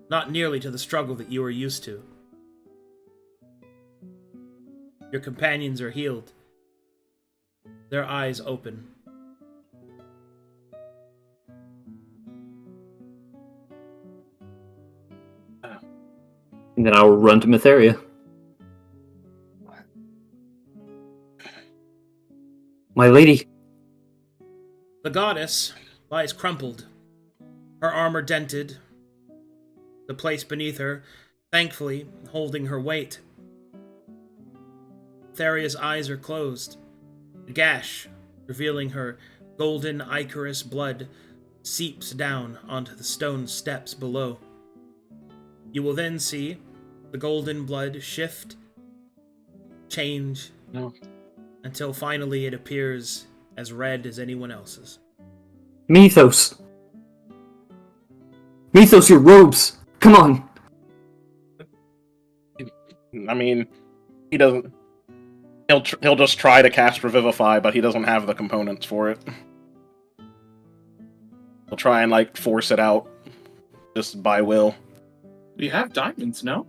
not nearly to the struggle that you are used to. Your companions are healed, their eyes open. And then I will run to Mytheria. My lady. The goddess lies crumpled, her armor dented, the place beneath her, thankfully, holding her weight. Theria's eyes are closed. A gash, revealing her golden ichorous blood, seeps down onto the stone steps below. You will then see the golden blood shift, change, until finally it appears as red as anyone else's. Mythos! Mythos, your robes! Come on! I mean, he doesn't... He'll just try to cast Revivify, but he doesn't have the components for it. He'll try and, force it out, just by will. We have diamonds, no?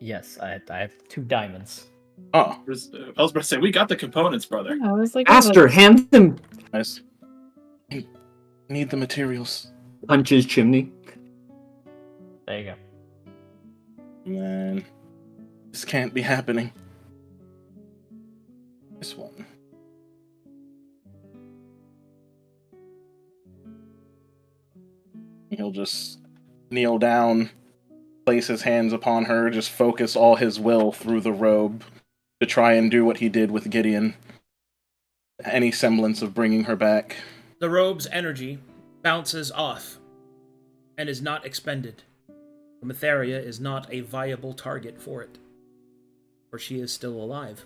Yes, I have 2 diamonds. Oh. I was about to say, we got the components, brother. I was like, Aster, hand them! Nice. Need the materials. Punches chimney. There you go. Man, this can't be happening. This one. He'll just kneel down, place his hands upon her, just focus all his will through the robe to try and do what he did with Gideon. Any semblance of bringing her back. The robe's energy bounces off and is not expended. Mytheria is not a viable target for it, for she is still alive.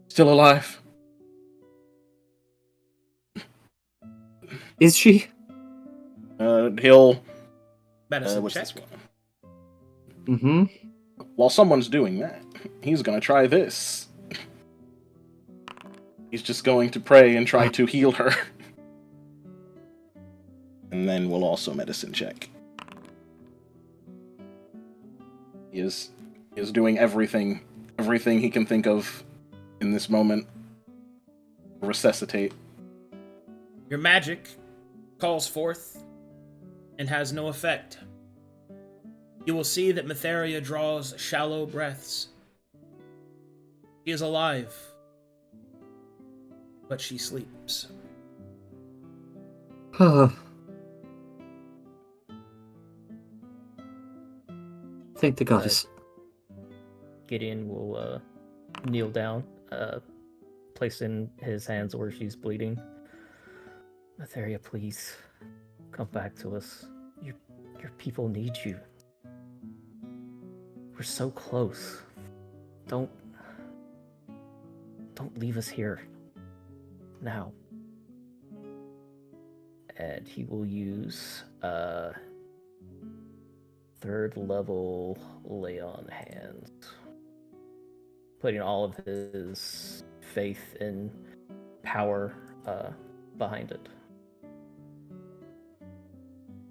Still alive. Is she? He'll... Medicine what's check. this one? Mm-hmm. While someone's doing that, he's gonna try this. He's just going to pray and try to heal her. And then we'll also medicine check. He is doing everything he can think of in this moment. Resuscitate. Your magic calls forth and has no effect. You will see that Mytheria draws shallow breaths. She is alive, but she sleeps. Thank the goddess. Gideon will kneel down, placing his hands where she's bleeding. Mytheria, please come back to us. Your people need you. We're so close. Don't leave us here. Now. And he will use 3rd level lay on hands. Putting all of his faith and power behind it.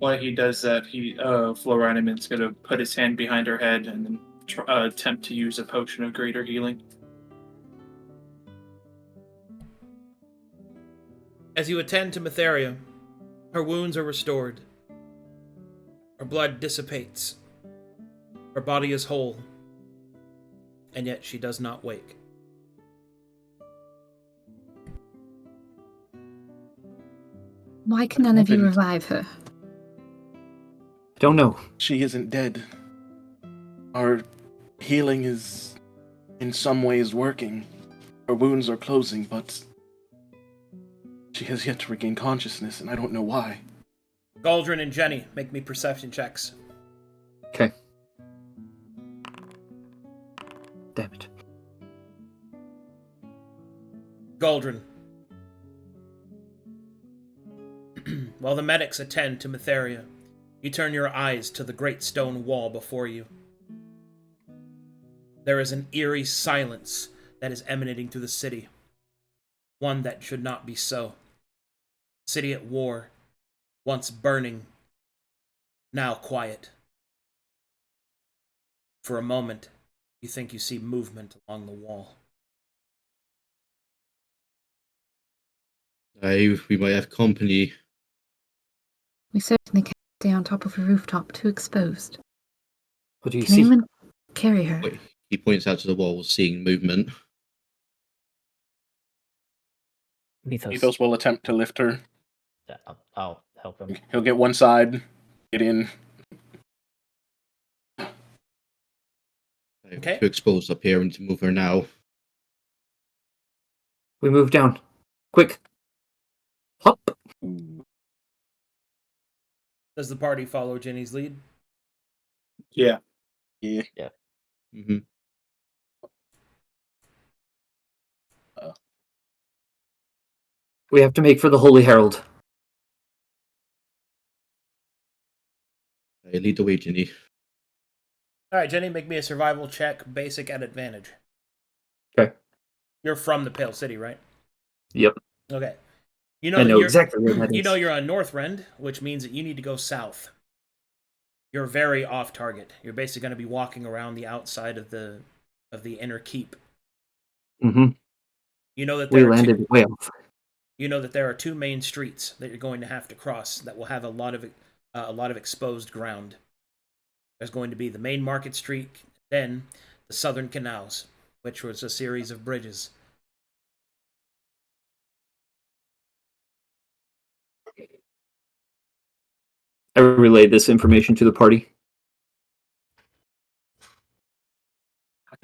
While he does that, Ridaman's gonna put his hand behind her head and then attempt to use a potion of greater healing. As you attend to Mytheria, her wounds are restored. Her blood dissipates. Her body is whole. And yet she does not wake. Why can none of you revive her? I don't know. She isn't dead. Our healing is in some ways working. Her wounds are closing, but she has yet to regain consciousness, and I don't know why. Galdren and Ginny, make me perception checks. Okay. Damn it. Galdren. While the medics attend to Mytheria, you turn your eyes to the great stone wall before you. There is an eerie silence that is emanating through the city. One that should not be so. City at war, once burning, now quiet. For a moment, you think you see movement along the wall. We might have company. We certainly can't stay on top of a rooftop too exposed. What do you Can see? anyone carry her? Wait, he points out to the wall, seeing movement. Mythos will attempt to lift her. Yeah, I'll help him. He'll get one side, get in. Okay. Too exposed up here and to move her now. We move down. Quick. Hop. Does the party follow Ginny's lead? Yeah. Yeah. Mm-hmm. We have to make for the Holy Herald. Lead the way, Ginny. Alright, Ginny, make me a survival check, basic at advantage. Okay. You're from the Pale City, right? Yep. Okay. You I that know you're, exactly where that You is. know you're on Northrend, which means that you need to go south. You're very off target. You're basically going to be walking around the outside of the inner keep. Mm-hmm. You know that We there are landed way off. You know that there are 2 main streets that you're going to have to cross that will have a lot of exposed ground. There's going to be the main market street, then the southern canals, which was a series of bridges. I relayed this information to the party.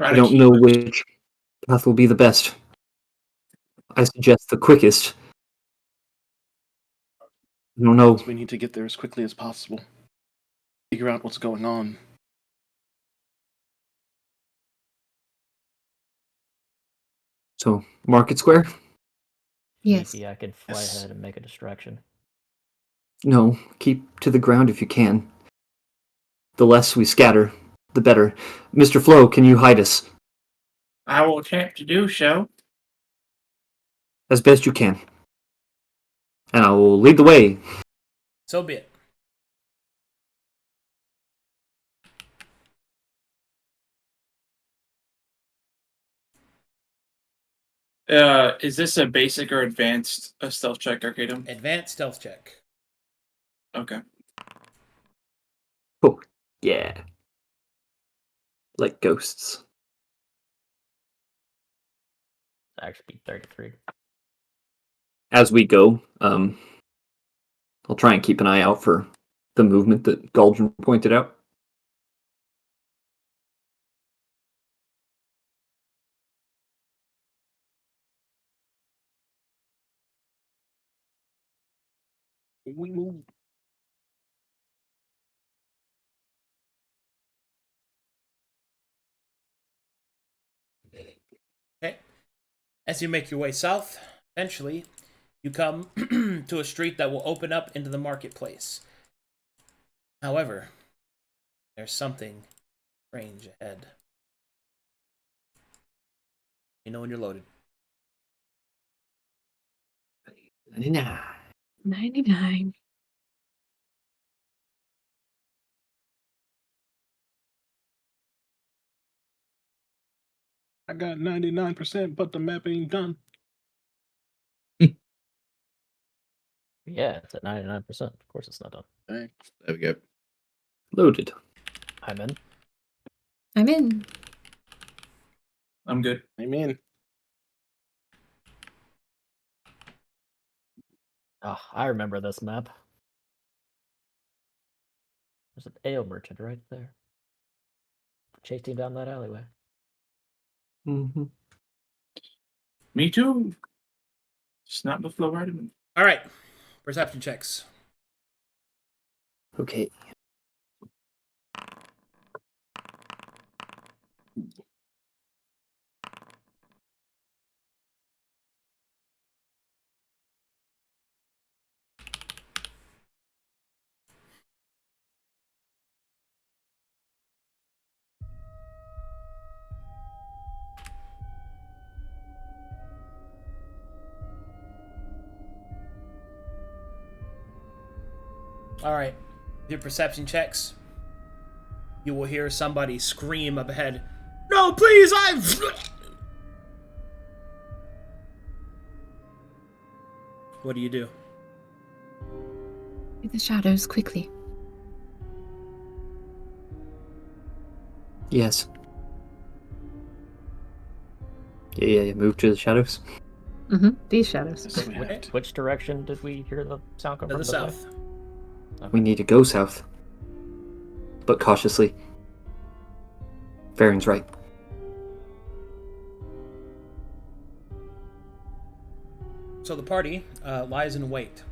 I don't know which path will be the best. I suggest the quickest. I don't know. We need to get there as quickly as possible. Figure out what's going on. So, Market Square? Yes. Maybe I could fly Yes. ahead and make a distraction. No, keep to the ground if you can. The less we scatter, the better. Mr. Flo, can you hide us? I will attempt to do so. As best you can. And I will lead the way. So be it. Is this a basic or advanced stealth check, Arcadum? Advanced stealth check. Okay. Oh, yeah. Like ghosts. Actually, be 33. As we go, I'll try and keep an eye out for the movement that Galdren pointed out. We move. Okay. As you make your way south, eventually, you come to a street that will open up into the marketplace. However, there's something strange ahead. You know when you're loaded. 99. 99. I got 99%, but the map ain't done. Yeah, it's at 99%. Of course it's not done. Dang. There we go. Loaded. I'm in. I'm in. I'm good. I'm in. Oh, I remember this map. There's an ale merchant right there. Chased him down that alleyway. Mm-hmm. Me too. Just not the flow Ridaman. All right. Perception checks. Okay. All right. With your perception checks, you will hear somebody scream up ahead. No, please, What do you do? In the shadows, quickly. Yes. Yeah, move to the shadows. Mm-hmm. These shadows. Yes, we have to. Which direction did we hear the sound come To from? the south. We need to go south. But cautiously. Farryn's right. So the party lies in wait.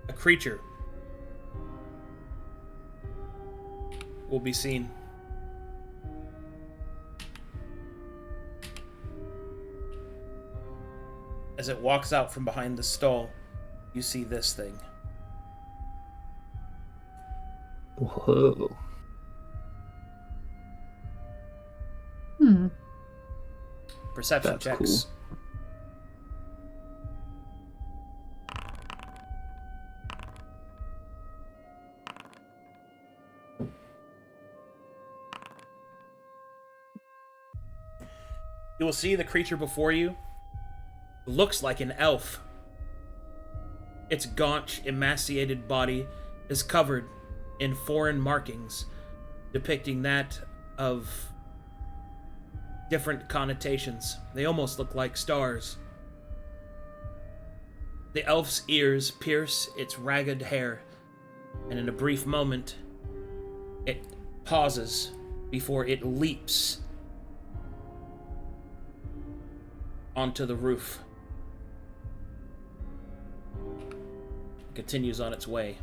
A creature will be seen. As it walks out from behind the stall, you see this thing. Whoa. Hmm. Perception That's checks. cool. You will see the creature before you looks like an elf. Its gaunt, emaciated body is covered in foreign markings, depicting that of different connotations. They almost look like stars. The elf's ears pierce its ragged hair, and in a brief moment, it pauses before it leaps onto the roof. It continues on its way,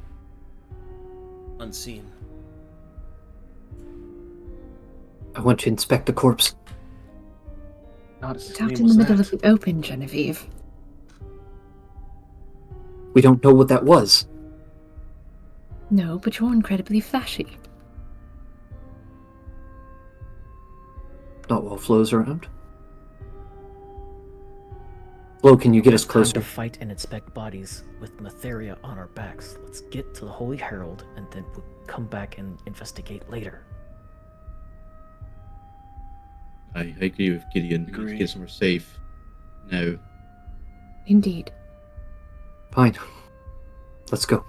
unseen. I want to inspect the corpse. Not as It's out in the middle of the open, Genevieve. We don't know what that was. No, but you're incredibly flashy. Not while Flo's around. Flo, can you get us Time closer? to fight and inspect bodies with Matheria on our backs. Let's get to the Holy Herald, and then we'll come back and investigate later. I agree with Gideon. We need to get somewhere safe now. Indeed. Fine. Let's go.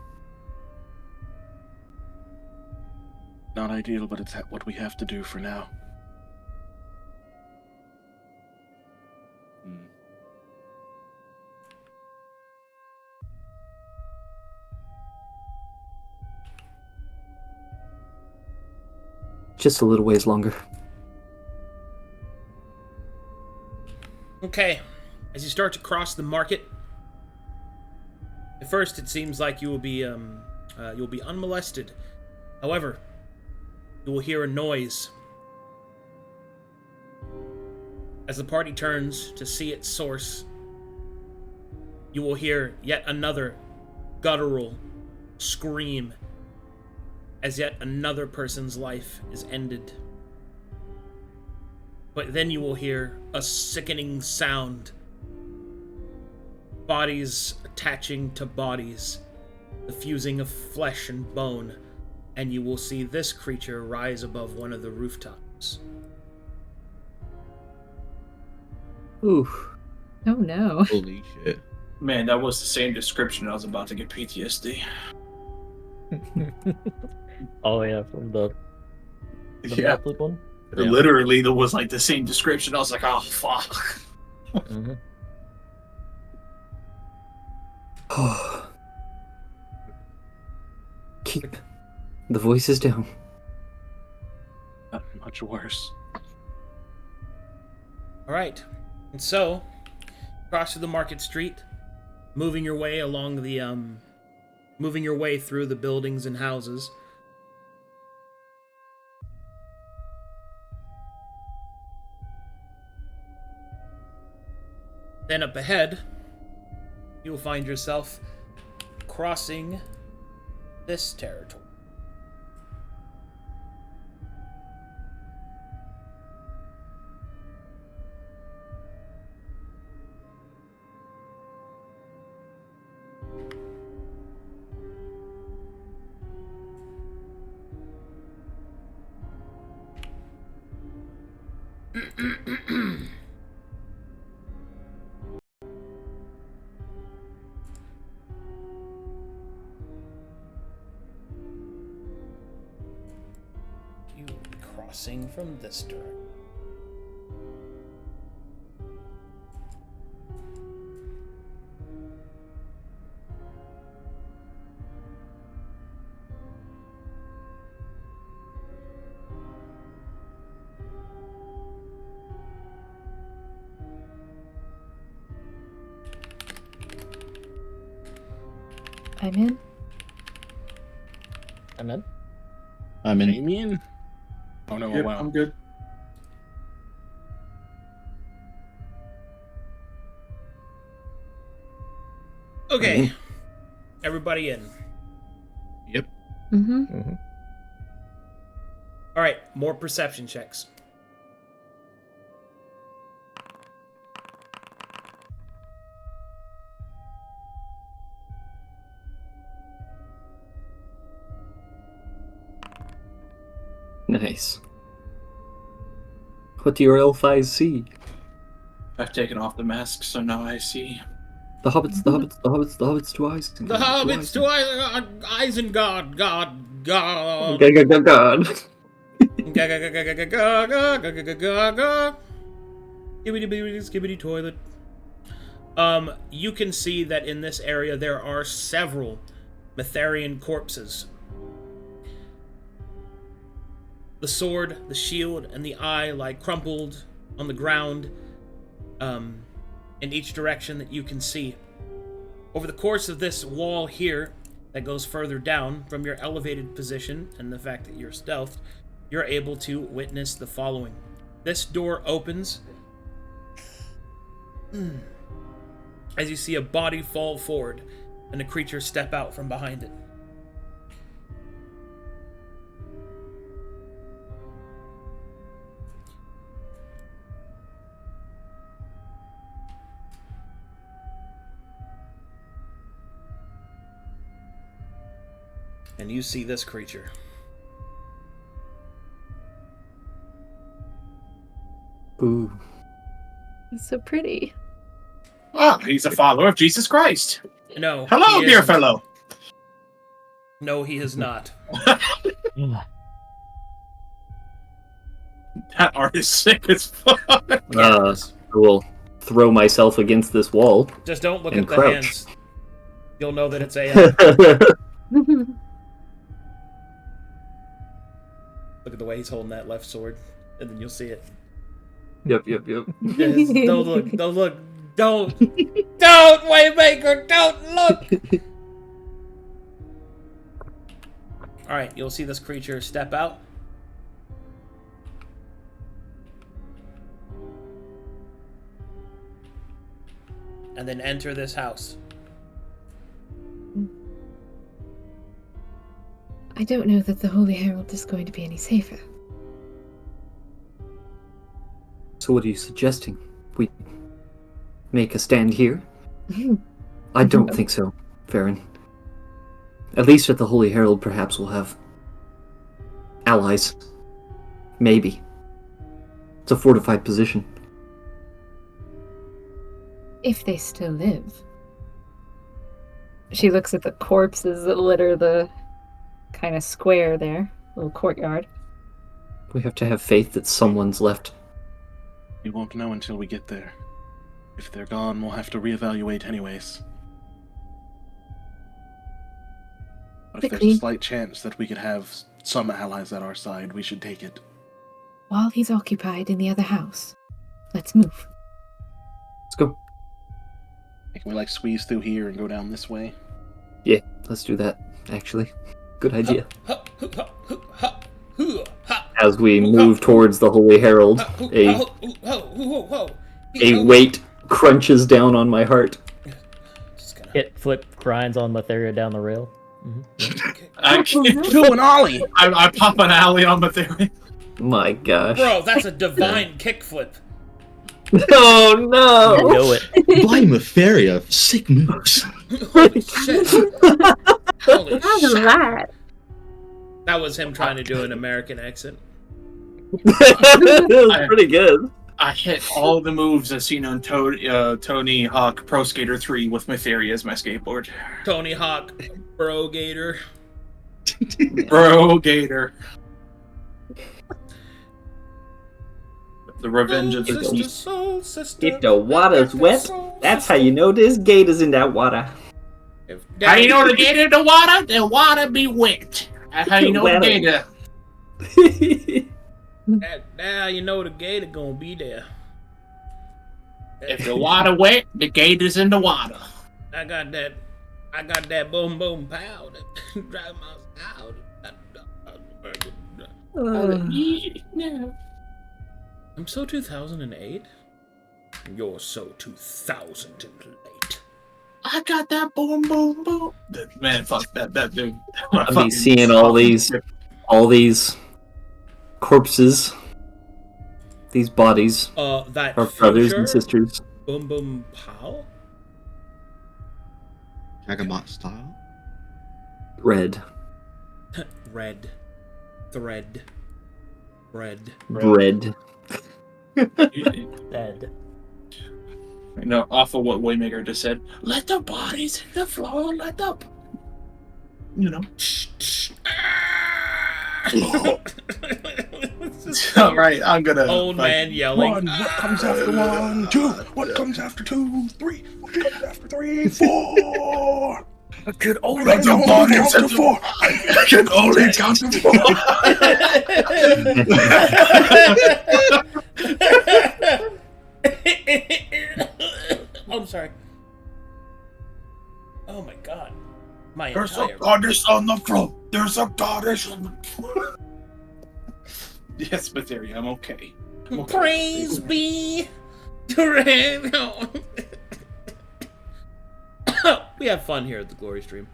Not ideal, but it's what we have to do for now. Just a little ways longer. Okay, as you start to cross the market, at first it seems like you'll be unmolested. However, you will hear a noise. As the party turns to see its source, you will hear yet another guttural scream as yet another person's life is ended. But then you will hear a sickening sound. Bodies attaching to bodies, the fusing of flesh and bone, and you will see this creature rise above one of the rooftops. Oof. Oh no. Holy shit. Man, that was the same description. I was about to get PTSD. Oh yeah, from the Yeah. melted one? Yeah. Literally, there was like the same description. I was like, oh, fuck. Mm-hmm. Keep the voices down. Not much worse. Alright, and so, cross to the market street, moving your way along the, moving your way through the buildings and houses. Then up ahead, you'll find yourself crossing this territory. You will be crossing from this direction. I'm in. I'm in. I'm in. Damien? Oh no, Yep, wow. I'm good. Okay, everybody in. Yep. Mm-hmm. Mm-hmm. Alright, more perception checks. Nice. What do your elf eyes see? I've taken off the mask, so now I see. The hobbits, the hobbits, the hobbits, the hobbits to eyes. The hobbits to Isengard, God. God. Skibbity toilet. You can see that in this area there are several Matherian corpses. The sword, the shield, and the eye lie crumpled on the ground in each direction that you can see. Over the course of this wall here, that goes further down from your elevated position and the fact that you're stealthed, you're able to witness the following. This door opens as you see a body fall forward and a creature step out from behind it. And you see this creature. Ooh. It's so pretty. Oh, he's a follower of Jesus Christ. No. Hello, he dear isn't. fellow. No, he is not. That art is sick as fuck. I will throw myself against this wall. Just don't look and at the crouch. hands. You'll know that it's a. Look at the way he's holding that left sword, and then you'll see it. Yep. Yes, don't look. Don't look. Don't, Waymaker, don't look! Alright, you'll see this creature step out. And then enter this house. I don't know that the Holy Herald is going to be any safer. So what are you suggesting? We make a stand here? I don't think so, Farryn. At least at the Holy Herald, perhaps we'll have allies. Maybe. It's a fortified position. If they still live. She looks at the corpses that litter the kind of square there, little courtyard. We have to have faith that someone's left. We won't know until we get there. If they're gone, we'll have to reevaluate anyways. But if there's Quickly. a slight chance that we could have some allies at our side, we should take it. While he's occupied in the other house, let's move. Let's go. Can we squeeze through here and go down this way? Yeah, let's do that, actually. Good idea. As we move towards the Holy Herald, a weight crunches down on my heart. Hit flip grinds on Letheria down the rail. I Do an ollie! I pop an alley on Thirain. My gosh. Bro, that's a divine kickflip. Oh no! You know it. Blind Mefaria, sick moves. Holy shit. Holy That's a shit. lot. That was him trying to do an American accent. It was pretty good. I hit all the moves I've seen on Tony Hawk Pro Skater 3 with Mythos as my skateboard. Tony Hawk, Bro Gator. Bro Gator. The Revenge of the Sister, Beast. soul, sister. If the water's wet, that's how you know this gate is in that water. How you know to get in the water? The water be wet. That's how you know to get there. Now you know the gator gonna be there. If the water wet, the gate is in the water. I got that boom boom pow that drive my out. I'm so 2008. You're so 2008. I got that boom boom boom. Man, fuck that dude. I'll be seeing all these corpses, these bodies, That our brothers future and sisters. boom boom pow. Jagamot style. Red. Red. Thread. Bread. Bread. Dead. You know, off of what Waymaker just said. Let the bodies hit the floor. Let the, you know. All right, I'm gonna. Old man yelling. One, what comes after 1, 2, what comes after 2, 3, what comes after 3, 4. I could only Let the bodies hit the 4. I can only count to 4. I'm sorry. Oh my god. My There's a entire goddess on the floor. There's a goddess on the floor. Yes, Mytheria, I'm okay. Praise be to We have fun here at the Glory Stream.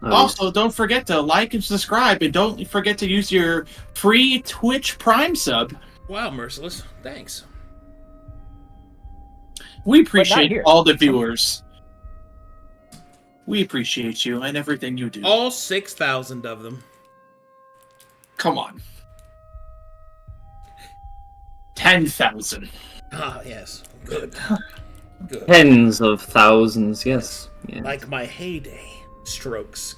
Also, don't forget to like and subscribe, and don't forget to use your free Twitch Prime sub. Wow, Merciless. Thanks. We appreciate here. all the viewers. We appreciate you and everything you do. All 6,000 of them. Come on. 10,000. Ah, yes. Good. Good. Tens of thousands, yes. Yeah. Like my heyday strokes.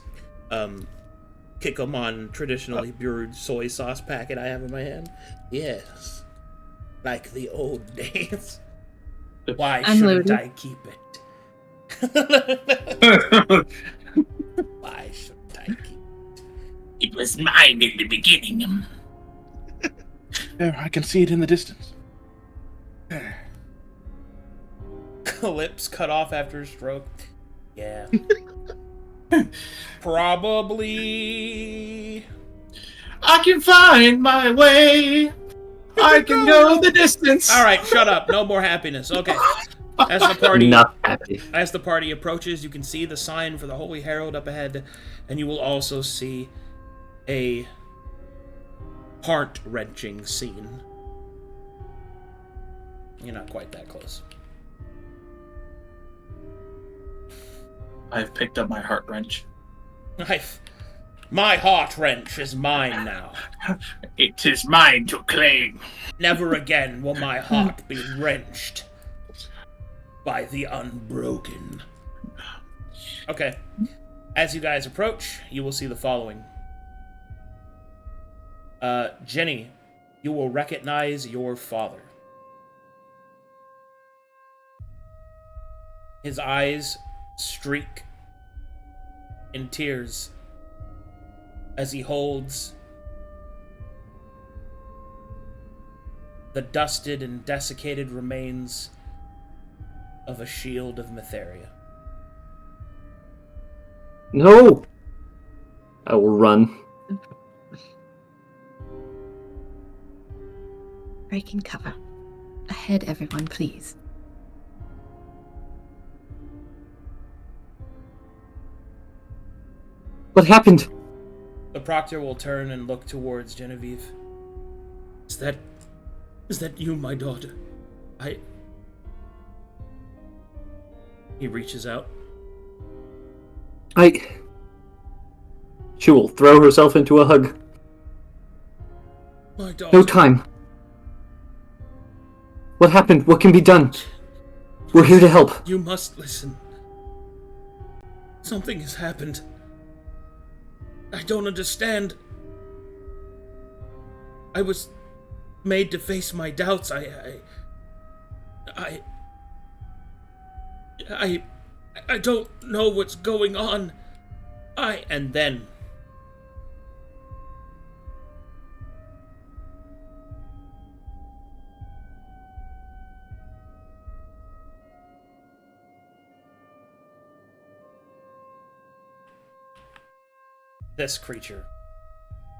Kikkoman traditionally brewed soy sauce packet I have in my hand. Yes. Like the old days. Why shouldn't Unloaded. I keep it? Why shouldn't I keep it? It was mine in the beginning. There, I can see it in the distance. Lips cut off after a stroke. Yeah. Probably. I can find my way. I can go the distance. All right, shut up. No more happiness. Okay. As the party Not happy. As the party approaches, you can see the sign for the Holy Herald up ahead, and you will also see a heart-wrenching scene. You're not quite that close. I've picked up my heart wrench. My heart wrench is mine now. It is mine to claim. Never again will my heart be wrenched by the unbroken. Okay. As you guys approach, you will see the following. Ginny, you will recognize your father. His eyes streak in tears as he holds the dusted and desiccated remains of a shield of Mytheria. No! I will run. Breaking cover. Ahead, everyone, please. What happened? The proctor will turn and look towards Genevieve. Is that you, my daughter? He reaches out. She will throw herself into a hug. My daughter. No time. What happened? What can be done? We're here to help. You must listen. Something has happened. I don't understand. I was made to face my doubts. I don't know what's going on. And then this creature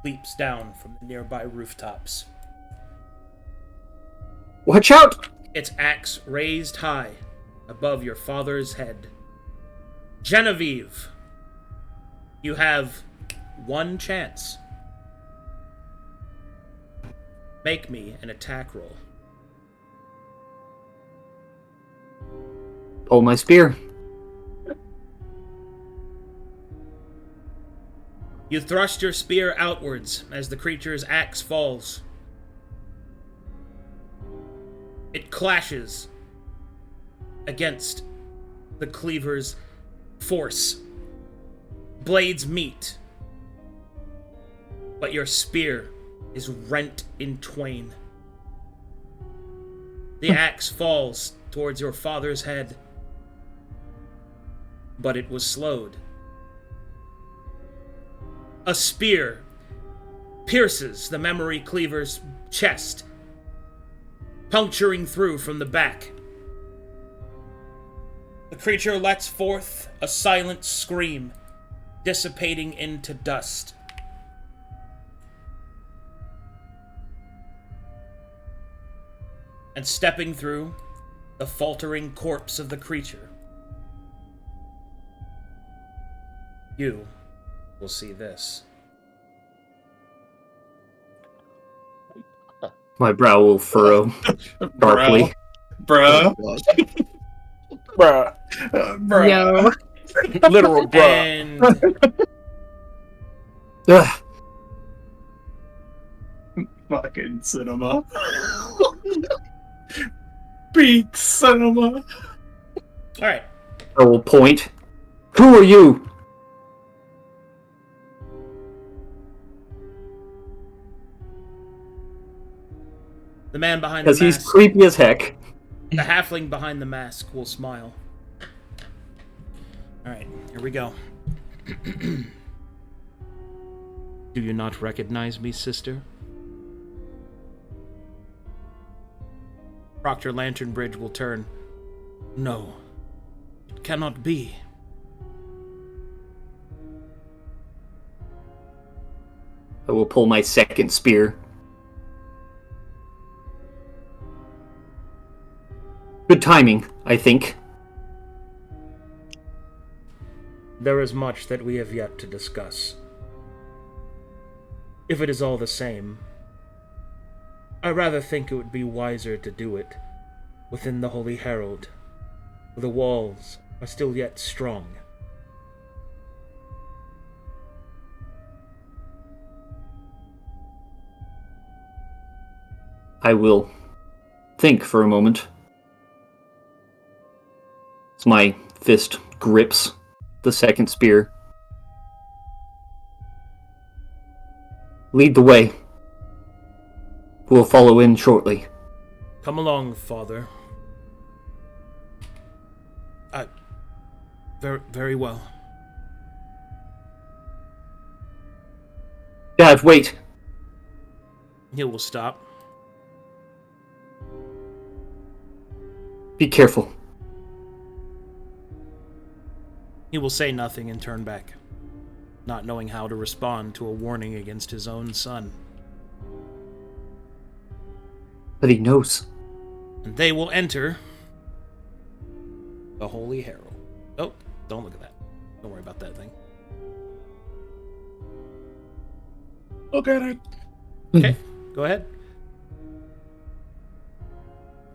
leaps down from the nearby rooftops. Watch out! Its axe raised high above your father's head. Genevieve, you have one chance. Make me an attack roll. Pull my spear. You thrust your spear outwards as the creature's axe falls. It clashes against the cleaver's force. Blades meet, but your spear is rent in twain. The axe falls towards your father's head, but it was slowed. A spear pierces the memory cleaver's chest, puncturing through from the back. The creature lets forth a silent scream, dissipating into dust. and stepping through the faltering corpse of the creature, you will see this. My brow will furrow sharply. Bruh. Bruh. Bruh. Yo. Literal bruh. And Ugh. Fucking cinema. Peak cinema. alright, I will point. Who are you? the man behind the Because he's mask, creepy as heck. the halfling behind the mask will smile. Alright, here we go. Do you not recognize me, sister? Proctor Lanternbridge will turn. No, it cannot be. I will pull my second spear. Good timing, I think. There is much that we have yet to discuss. If it is all the same, I rather think it would be wiser to do it within the Holy Herald, where the walls are still yet strong. I will think for a moment. As my fist grips the second spear. Lead the way. We'll follow in shortly. Come along, father. Very well. Dad, wait. He will stop. Be careful. He will say nothing and turn back, not knowing how to respond to a warning against his own son. But he knows. And they will enter the Holy Herald. Oh, don't look at that. Don't worry about that thing. Look at it. Okay, go ahead.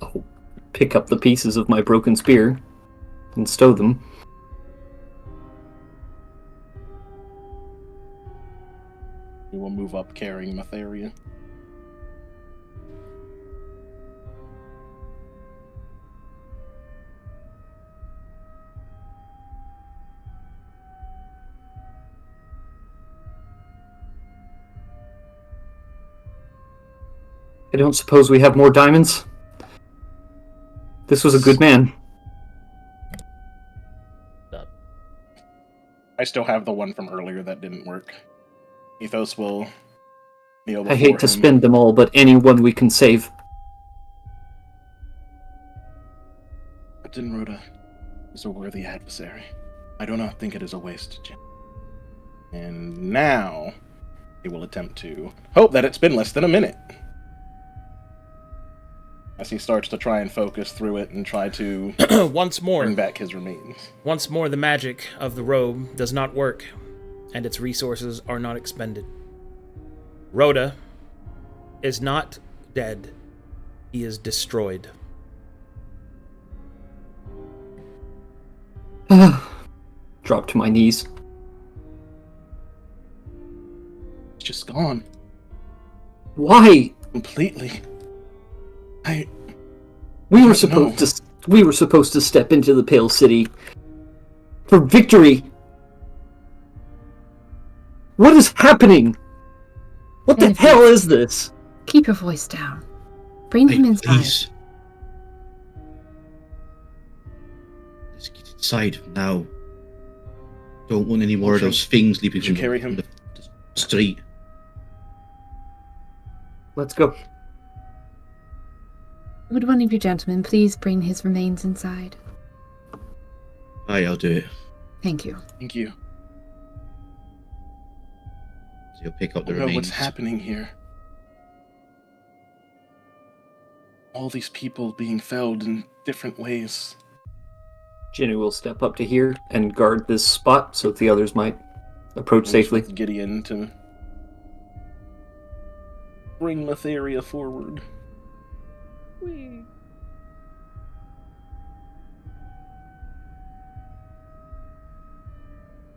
I'll pick up the pieces of my broken spear and stow them. We will move up carrying Mytheria. I don't suppose we have more diamonds? This was a good man. I still have the one from earlier that didn't work. Mythos will kneel before I hate to him. spend them all, but anyone we can save. Captain Rhoda is a worthy adversary. I do not think it is a waste, Jim. And now he will attempt to hope that it's been less than a minute. As he starts to try and focus through it and try to Once more, bring back his remains. Once more, the magic of the robe does not work, and its resources are not expended. Rhoda is not dead. He is destroyed. Drop to my knees. It's just gone. Why? Completely. We were No. supposed to step into the Pale City for victory. What is happening? What the hell is this? Keep your voice down. Bring him inside. Please. Let's get inside now. Don't want any more of those things leaping Did you from carry him? the street. Let's go. Would one of you gentlemen please bring his remains inside? Aye, I'll do it. Thank you. Thank you. So you'll pick up I the don't know remains. what's happening here. all these people being felled in different ways. Ginny will step up to here and guard this spot so that the others might approach Works safely. with Gideon to bring Mytheria forward.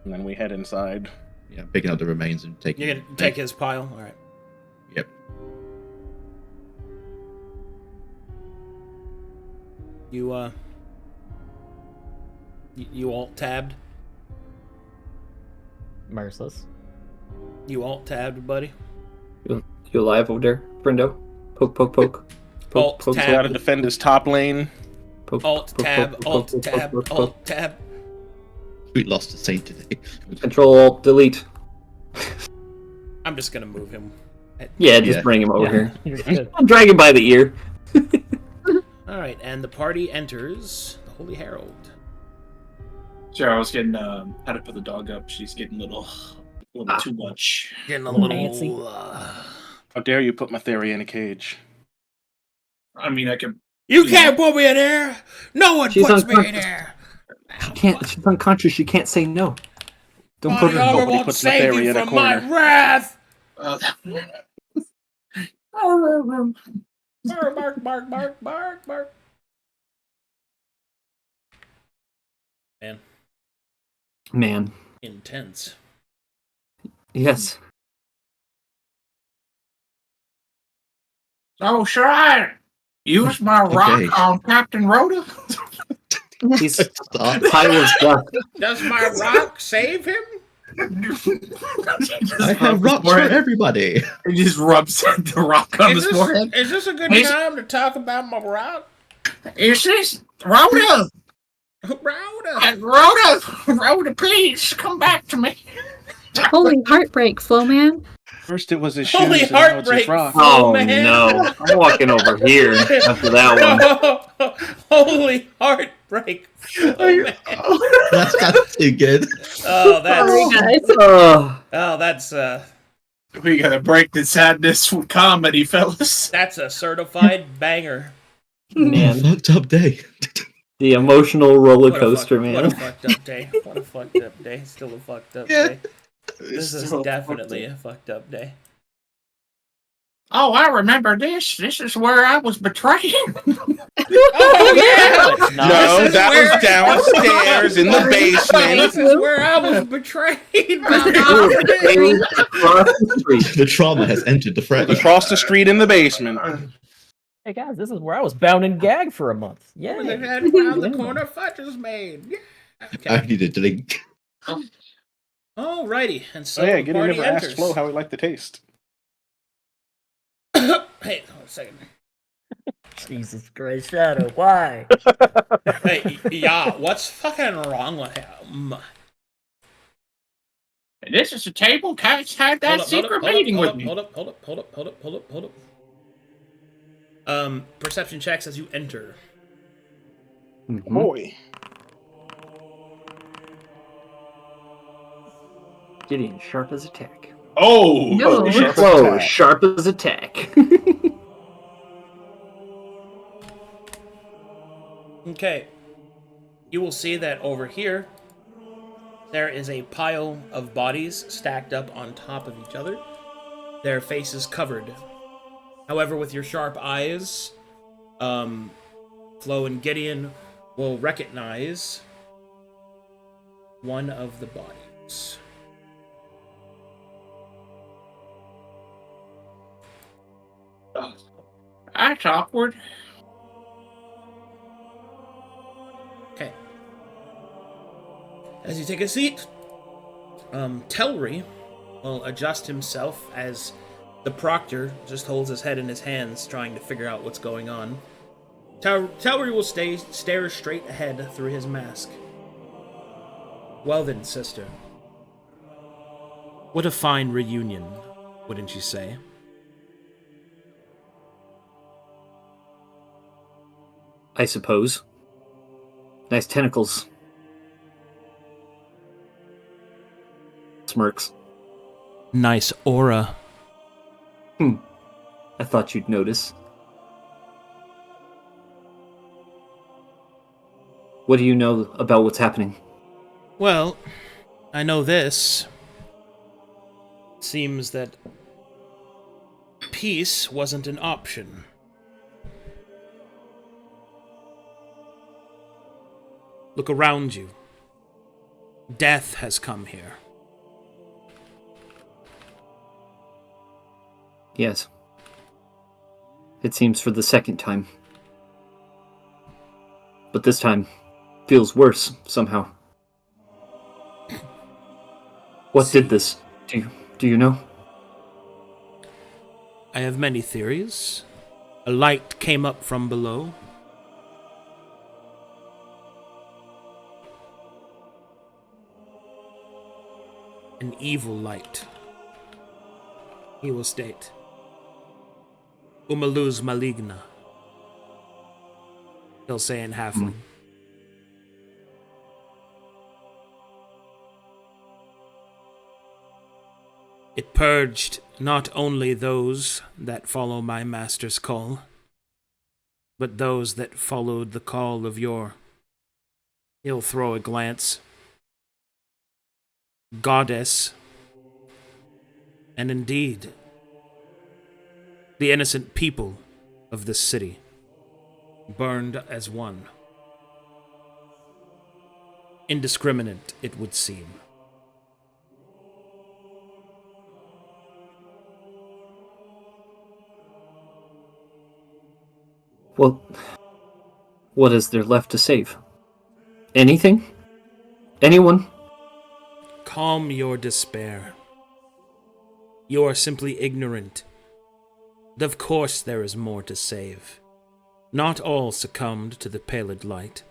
And then we head inside. Yeah, picking up the remains and taking. You're gonna take his pile? Alright. Yep. You alt-tabbed? Merciless. You alt-tabbed, buddy? You alive over there, Brendo? Poke, poke, poke. Alt poke, tab. Got to defend his top lane. poke, Alt-tab, poke, poke, poke, alt-tab, poke, poke. alt-tab. We lost the same today. Control, Alt, Delete. I'm just gonna move him. Yeah, just Yeah. bring him over Yeah, here. you're good. I'm dragging by the ear. Alright, and the party enters the Holy Herald. Sure, I was getting how to put the dog up. She's getting a little too much. Getting a Little little antsy. How dare you put Mytheria in a cage? I mean, I could. You can't put me in there! No one She's puts me in unconscious. there! She can't. She's unconscious. She can't say no. Don't put Body her. armor Nobody won't puts save Mytheria you in a from my corner. wrath! Bark, bark, bark, bark, bark. Man. Intense. Yes. So, should I use my rock Okay. on Captain Rhoda? He's Stop. Pyro's death. Does my rock save him? I have rocks for everybody. He just rubs the rock on his forehead. Is this a good Is- time to talk about my rock? Is this Rhoda? Rhoda! Rhoda, please come back to me. Holy heartbreak, Flowman. First it was his Holy shoes, and now it's heartbreak. his rock. Oh man. no! I'm walking over here after that one. Holy heartbreak. Oh, man. That's kind of too good. Oh, that's Sorry, guys. We gotta break the sadness with comedy, fellas. that's a certified banger. Man, Fucked up day. the emotional roller What a coaster, What a man. fucked up day. What a fucked up day. Still a fucked up Yeah. day. This is definitely a fucked up day. Oh, I remember this. This is where I was betrayed. Oh yeah! No, This is that where- was downstairs in the This basement. is where I was betrayed by Ooh, across the street. The trauma has entered the fray. Across the street in the basement. Hey guys, this is where I was bound and gagged for a month. They Yeah. had around the corner fudge was made. Yeah. I Okay. needed to link. Alrighty, and so So yeah, the Gideon party never enters. asked Flo how he liked the taste. Hey, hold on a second. Jesus Christ, Shadow, why? Hey, yeah, what's fucking wrong with him? This is the table Cats had that secret meeting with me. Hold up. Perception checks as you enter. Mhm. Boy. Gideon, sharp as attack. Oh, No. Sharp as Whoa, attack. sharp as attack. Okay. You will see that over here, there is a pile of bodies stacked up on top of each other, their faces covered. However, with your sharp eyes, Flo and Gideon will recognize one of the bodies. that's awkward. Okay. As you take a seat, Telry will adjust himself as the proctor just holds his head in his hands, trying to figure out what's going on. Telry will stare straight ahead through his mask. Well then, sister. What a fine reunion, wouldn't you say? I suppose. Nice tentacles. Smirks. Nice aura. I thought you'd notice. What do you know about what's happening? Well, I know this. It seems that peace wasn't an option. Look around you. Death has come here. Yes. It seems for the second time. But this time feels worse somehow. What did this? Do you know? I have many theories. A light came up from below. An evil light. He will state. Umaluz maligna. He'll say in halfling. It purged not only those that follow my master's call, but those that followed the call of your... He'll throw a glance. Goddess. And indeed, the innocent people of this city, burned as one. Indiscriminate, it would seem. Well, what is there left to save? Anything? Anyone? Calm your despair. You are simply ignorant. Of course there is more to save. Not all succumbed to the pallid light.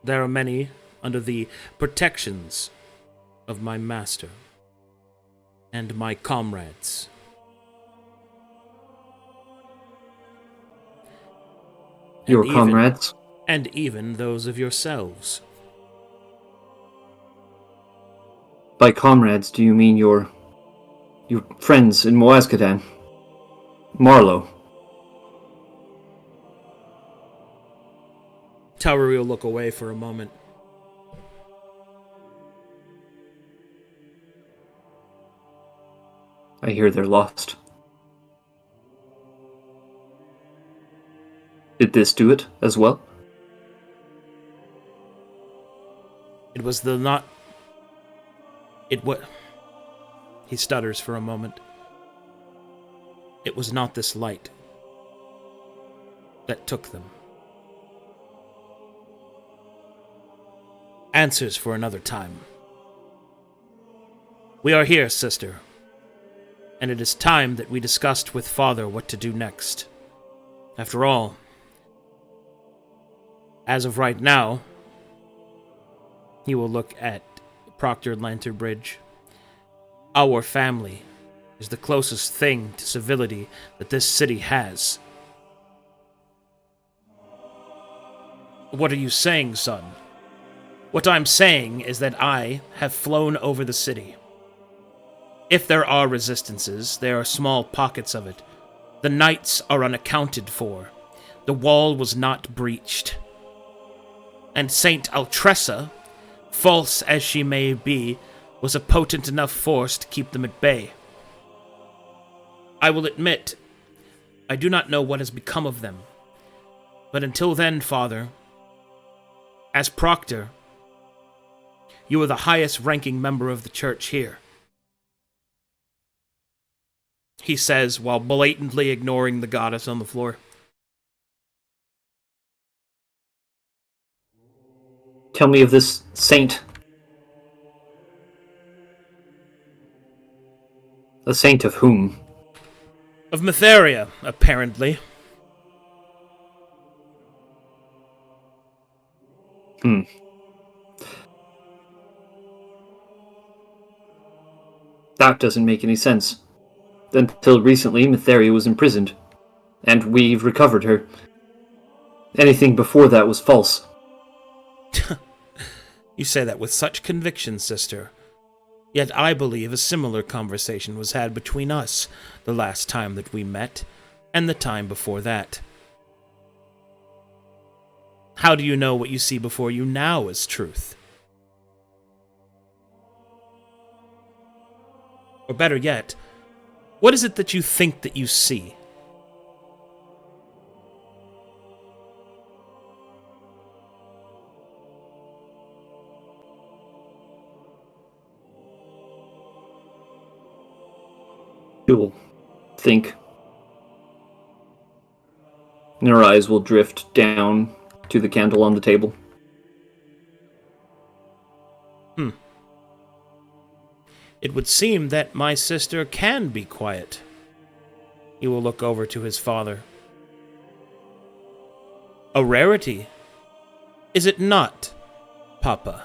There are many under the protections of my master and my comrades. Your comrades? And even those of yourselves. By comrades, do you mean your friends in Moazkadan? Marlowe? Tauri will look away for a moment. I hear they're lost. Did this do it as well? It was the not... It what? He stutters for a moment. It was not this light that took them. Answers for another time. We are here, sister, and it is time that we discussed with Father what to do next. After all, as of right now, he will look at Proctor Lanternbridge. Our family is the closest thing to civility that this city has. What are you saying, son? What I'm saying is that I have flown over the city. If there are resistances, there are small pockets of it. The knights are unaccounted for. The wall was not breached. And Saint Altressa, false as she may be, was a potent enough force to keep them at bay. I will admit, I do not know what has become of them. But until then, Father, as Proctor, you are the highest-ranking member of the church here. He says, while blatantly ignoring the goddess on the floor. Tell me of this saint. A saint of whom? Of Mytheria, apparently. That doesn't make any sense. Until recently, Mytheria was imprisoned, and we've recovered her. Anything before that was false. You say that with such conviction, sister. Yet I believe a similar conversation was had between us the last time that we met, and the time before that. How do you know what you see before you now is truth? Or better yet, what is it that you think that you see? You'll think. And her eyes will drift down to the candle on the table. It would seem that my sister can be quiet. He will look over to his father. A rarity, is it not, Papa?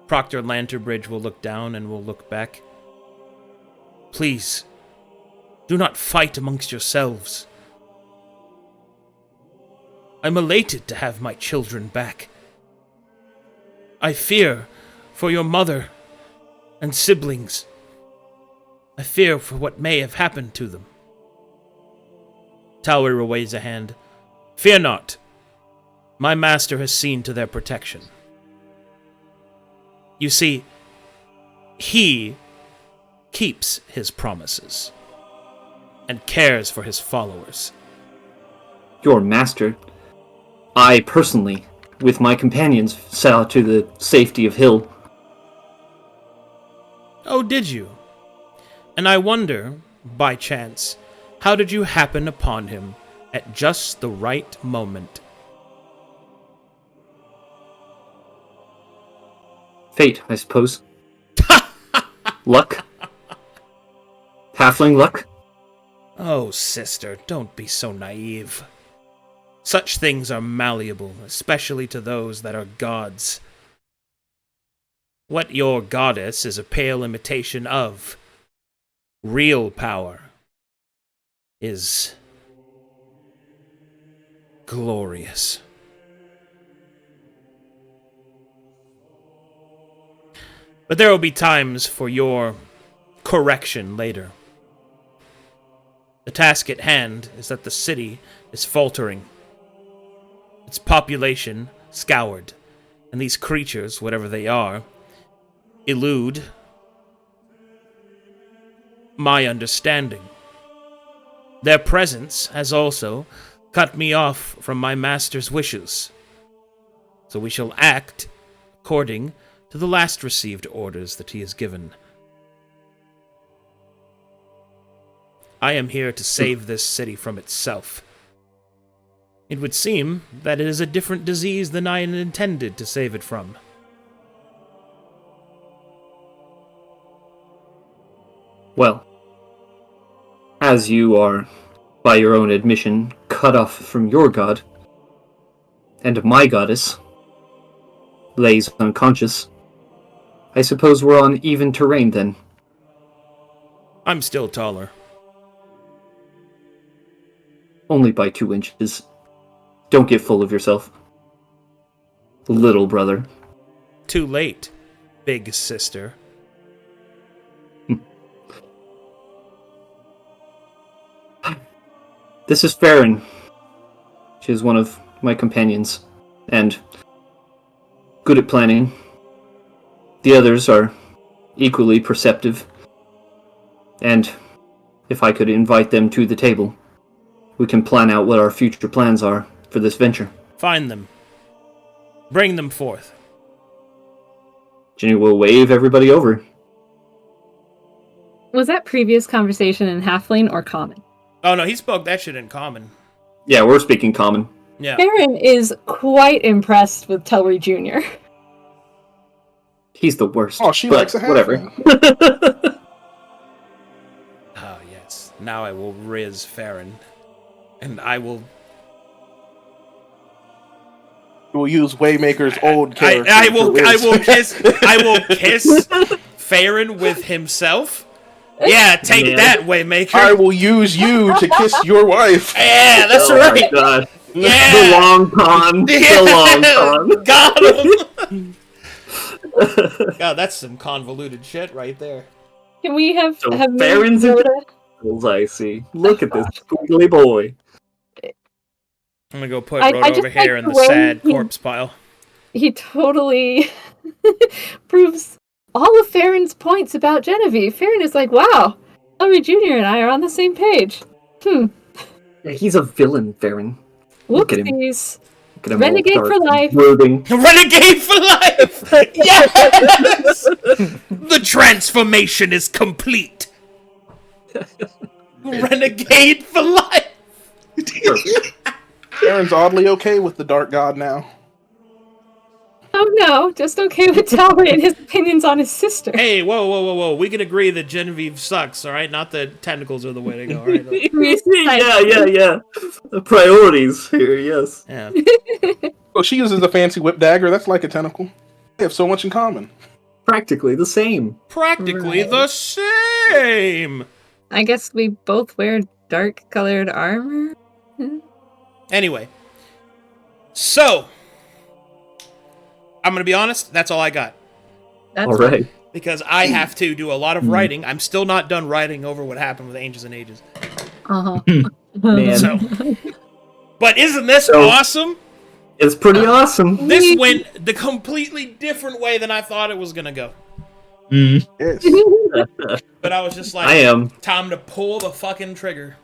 Proctor Lanternbridge will look down and will look back. Please, do not fight amongst yourselves. I'm elated to have my children back. I fear for your mother and siblings. I fear for what may have happened to them. Talwyn waves a hand. Fear not. My master has seen to their protection. You see, he keeps his promises and cares for his followers. Your master? I personally, with my companions, saw to the safety of Hill. Oh, did you? And I wonder, by chance, how did you happen upon him at just the right moment? Fate, I suppose. Luck? Halfling luck? Oh, sister, don't be so naive. Such things are malleable, especially to those that are gods. What your goddess is a pale imitation of real power is glorious. But there will be times for your correction later. The task at hand is that the city is faltering. Its population scoured, and these creatures, whatever they are, elude my understanding. Their presence has also cut me off from my master's wishes. So we shall act according to the last received orders that he has given. I am here to save this city from itself. It would seem that it is a different disease than I had intended to save it from. Well, as you are, by your own admission, cut off from your god, and my goddess lays unconscious, I suppose we're on even terrain then. I'm still taller. Only by 2 inches. Don't get full of yourself. Little brother. Too late, big sister. This is Farryn. She is one of my companions, and good at planning. The others are equally perceptive, and if I could invite them to the table, we can plan out what our future plans are for this venture. Find them. Bring them forth. Ginny will wave everybody over. Was that previous conversation in Halfling or Common? Oh no, he spoke that shit in common. Yeah, we're speaking common. Yeah. Farryn is quite impressed with Telry Jr. He's the worst. Oh, she but likes a whatever. Ah, yes. Now I will riz Farryn. And I will... We'll use Waymaker's old character. I will kiss Farryn with himself. Yeah, take that, Waymaker. I will use you to kiss your wife. Yeah, that's Oh right. my god. Yeah. The long con. The long con. Got him. God, that's some convoluted shit right there. Can we have So have Farryn's Yoda? I see. Look at this squiggly boy. I'm gonna go put I Rhoda just over here like in the the way sad he- corpse pile. He totally proves all of Farron's points about Genevieve. Farron is like, wow, Ellery Jr. and I are on the same page. Yeah, he's a villain, Farryn. Look at him. Whoopsies. Look at him Renegade all for dark and life. brooding. Renegade for life! Yes! The transformation is complete. Renegade for life! Aaron's oddly okay with the Dark God now. Oh no, just okay with tolerating his opinions on his sister. Hey, whoa. We can agree that Genevieve sucks, alright? Not that tentacles are the way to go, alright? Yeah. The priorities here, yes. Yeah. Well, she uses a fancy whip dagger. That's like a tentacle. They have so much in common. Practically the same. Practically the same! I guess we both wear dark colored armor. Anyway. So. I'm gonna be honest, that's all I got. That's All right. Because I have to do a lot of writing. I'm still not done writing over what happened with Ages and Ages. Uh-huh. Man, So, but isn't this So- awesome? it's pretty awesome. This went the completely different way than I thought it was gonna go. Mm. Yes. But I was just like, I am time to pull the fucking trigger.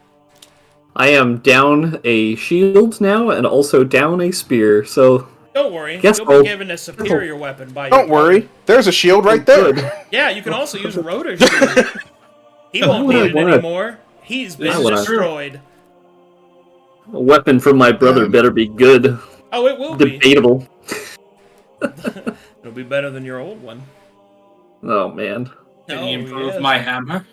down a shield now and also down a spear, so Don't worry, Guess you'll be I'll- given a superior weapon by Don't your worry. There's a shield right there. Good. Yeah, you can also use Rhoda's shield. He won't would I need it wanna- anymore. He's been Why would I? destroyed. a weapon from my brother better be good. Oh, it will be. Debatable. It'll be better than your old one. Oh man. Can Oh, you improve yes. my hammer?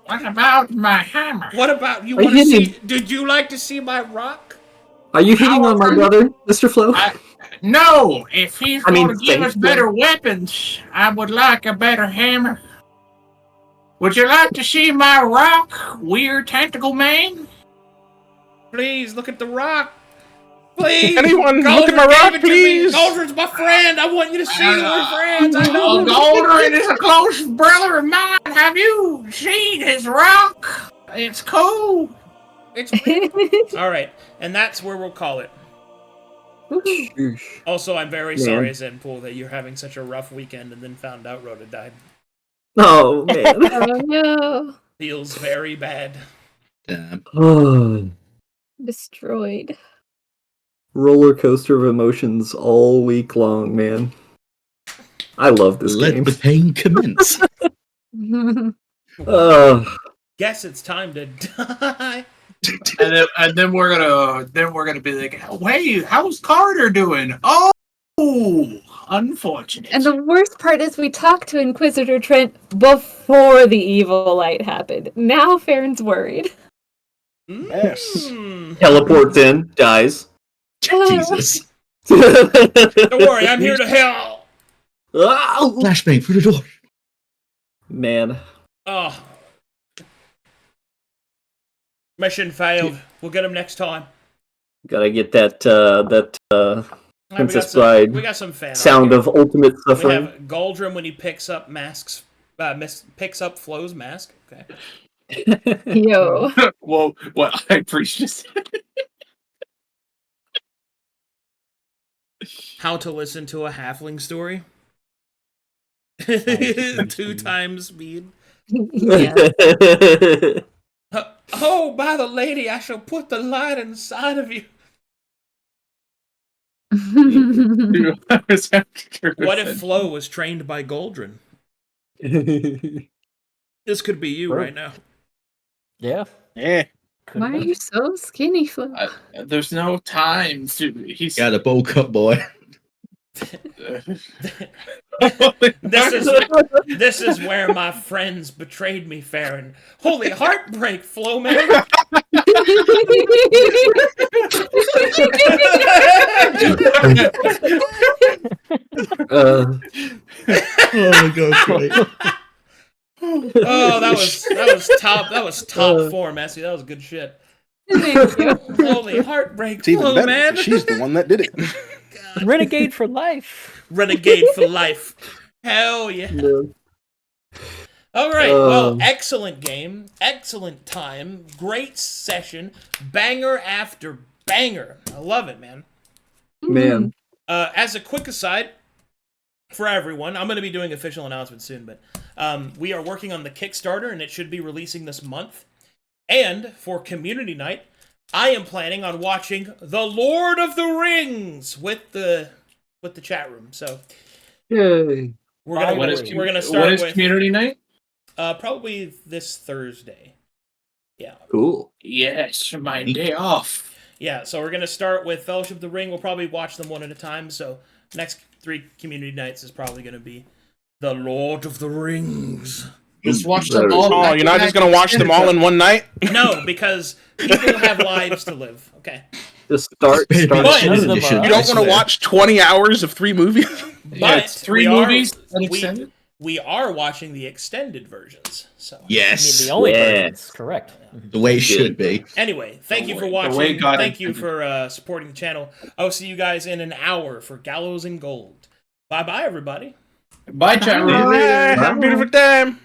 What about my hammer? What about you? Are you Want to see? hitting- Did you like to see my rock? Are you hitting on my brother, Mr. Flo? No, if he's I mean, going to give us thank you. better weapons, I would like a better hammer. Would you like to see my rock, weird tentacle man? Please look at the rock. Please, Anyone look at Galdren my gave rock, it to me. please? Galdren's my friend. I want you to see that we're friends. I know. Galdren is a close brother of mine. Have you seen his rock? It's cool. It's all right, and that's where we'll call it. Shoosh. Also, I'm very Man. sorry, Zenpool, that you're having such a rough weekend and then found out Rhoda died. Oh man. Oh no. Feels very bad. Damn. Destroyed. Roller coaster of emotions all week long, man. I love this Let game. the pain commence. Guess it's time to die. And then we're gonna be like, hey, how's Carter doing? Oh, unfortunate. And the worst part is we talked to Inquisitor Trent before the evil light happened. Now Farron's worried. Yes. Teleports in, dies. Jesus. Don't worry, I'm here to help. Oh, Flashbang through the door. man. Oh. Mission failed. We'll get him next time. Gotta get that Princess we Bride got some fan art sound here. of ultimate We suffering. have Galdren when he picks up masks, picks up Flo's mask. Okay. Yo. Well, what I appreciate. How to listen to a halfling story. 2 times speed. Yeah. Oh, by the lady, I shall put the light inside of you. What if Flo was trained by Galdren? This could be you right now. Yeah. Yeah. Why are you so skinny, Flo? There's no time to. He's Got a bowl cut, boy. This is where my friends betrayed me, Farryn. Holy heartbreak, Flo, man. Oh my god, great. Oh, that was top form, Essy. That was good shit. Thank you. Holy heartbreak, It's even Flo, better. man. She's the one that did it. Renegade for life. Renegade for life. Hell yeah. All right. Well, excellent game. Excellent time. Great session. Banger after banger. I love it, man. Man. As a quick aside, for everyone, I'm going to be doing official announcements soon, but we are working on the Kickstarter, and it should be releasing this month. And for Community Night, I am planning on watching The Lord of the Rings with the chat room. So Yay. we're gonna start What is with community night? probably this Thursday. Yeah. Cool. Yes, my day off. Yeah, so we're going to start with Fellowship of the Ring. We'll probably watch them one at a time. So next 3 community nights is probably going to be The Lord of the Rings. Just watch them all. Oh, you're not just going to watch them all in one night? No, because people have lives to live. Okay. Just start. But- You don't want to watch 20 hours of 3 movies? Yeah, it's 3 movies and extended. We are watching the extended versions. So Yes. The only Yeah. versions, correct. The way it should be. Anyway, thank you for way watching. God Thank you intended. for supporting the channel. I'll see you guys in an hour for Gallows and Gold. Bye-bye, everybody. Bye, chat room. Have a beautiful time.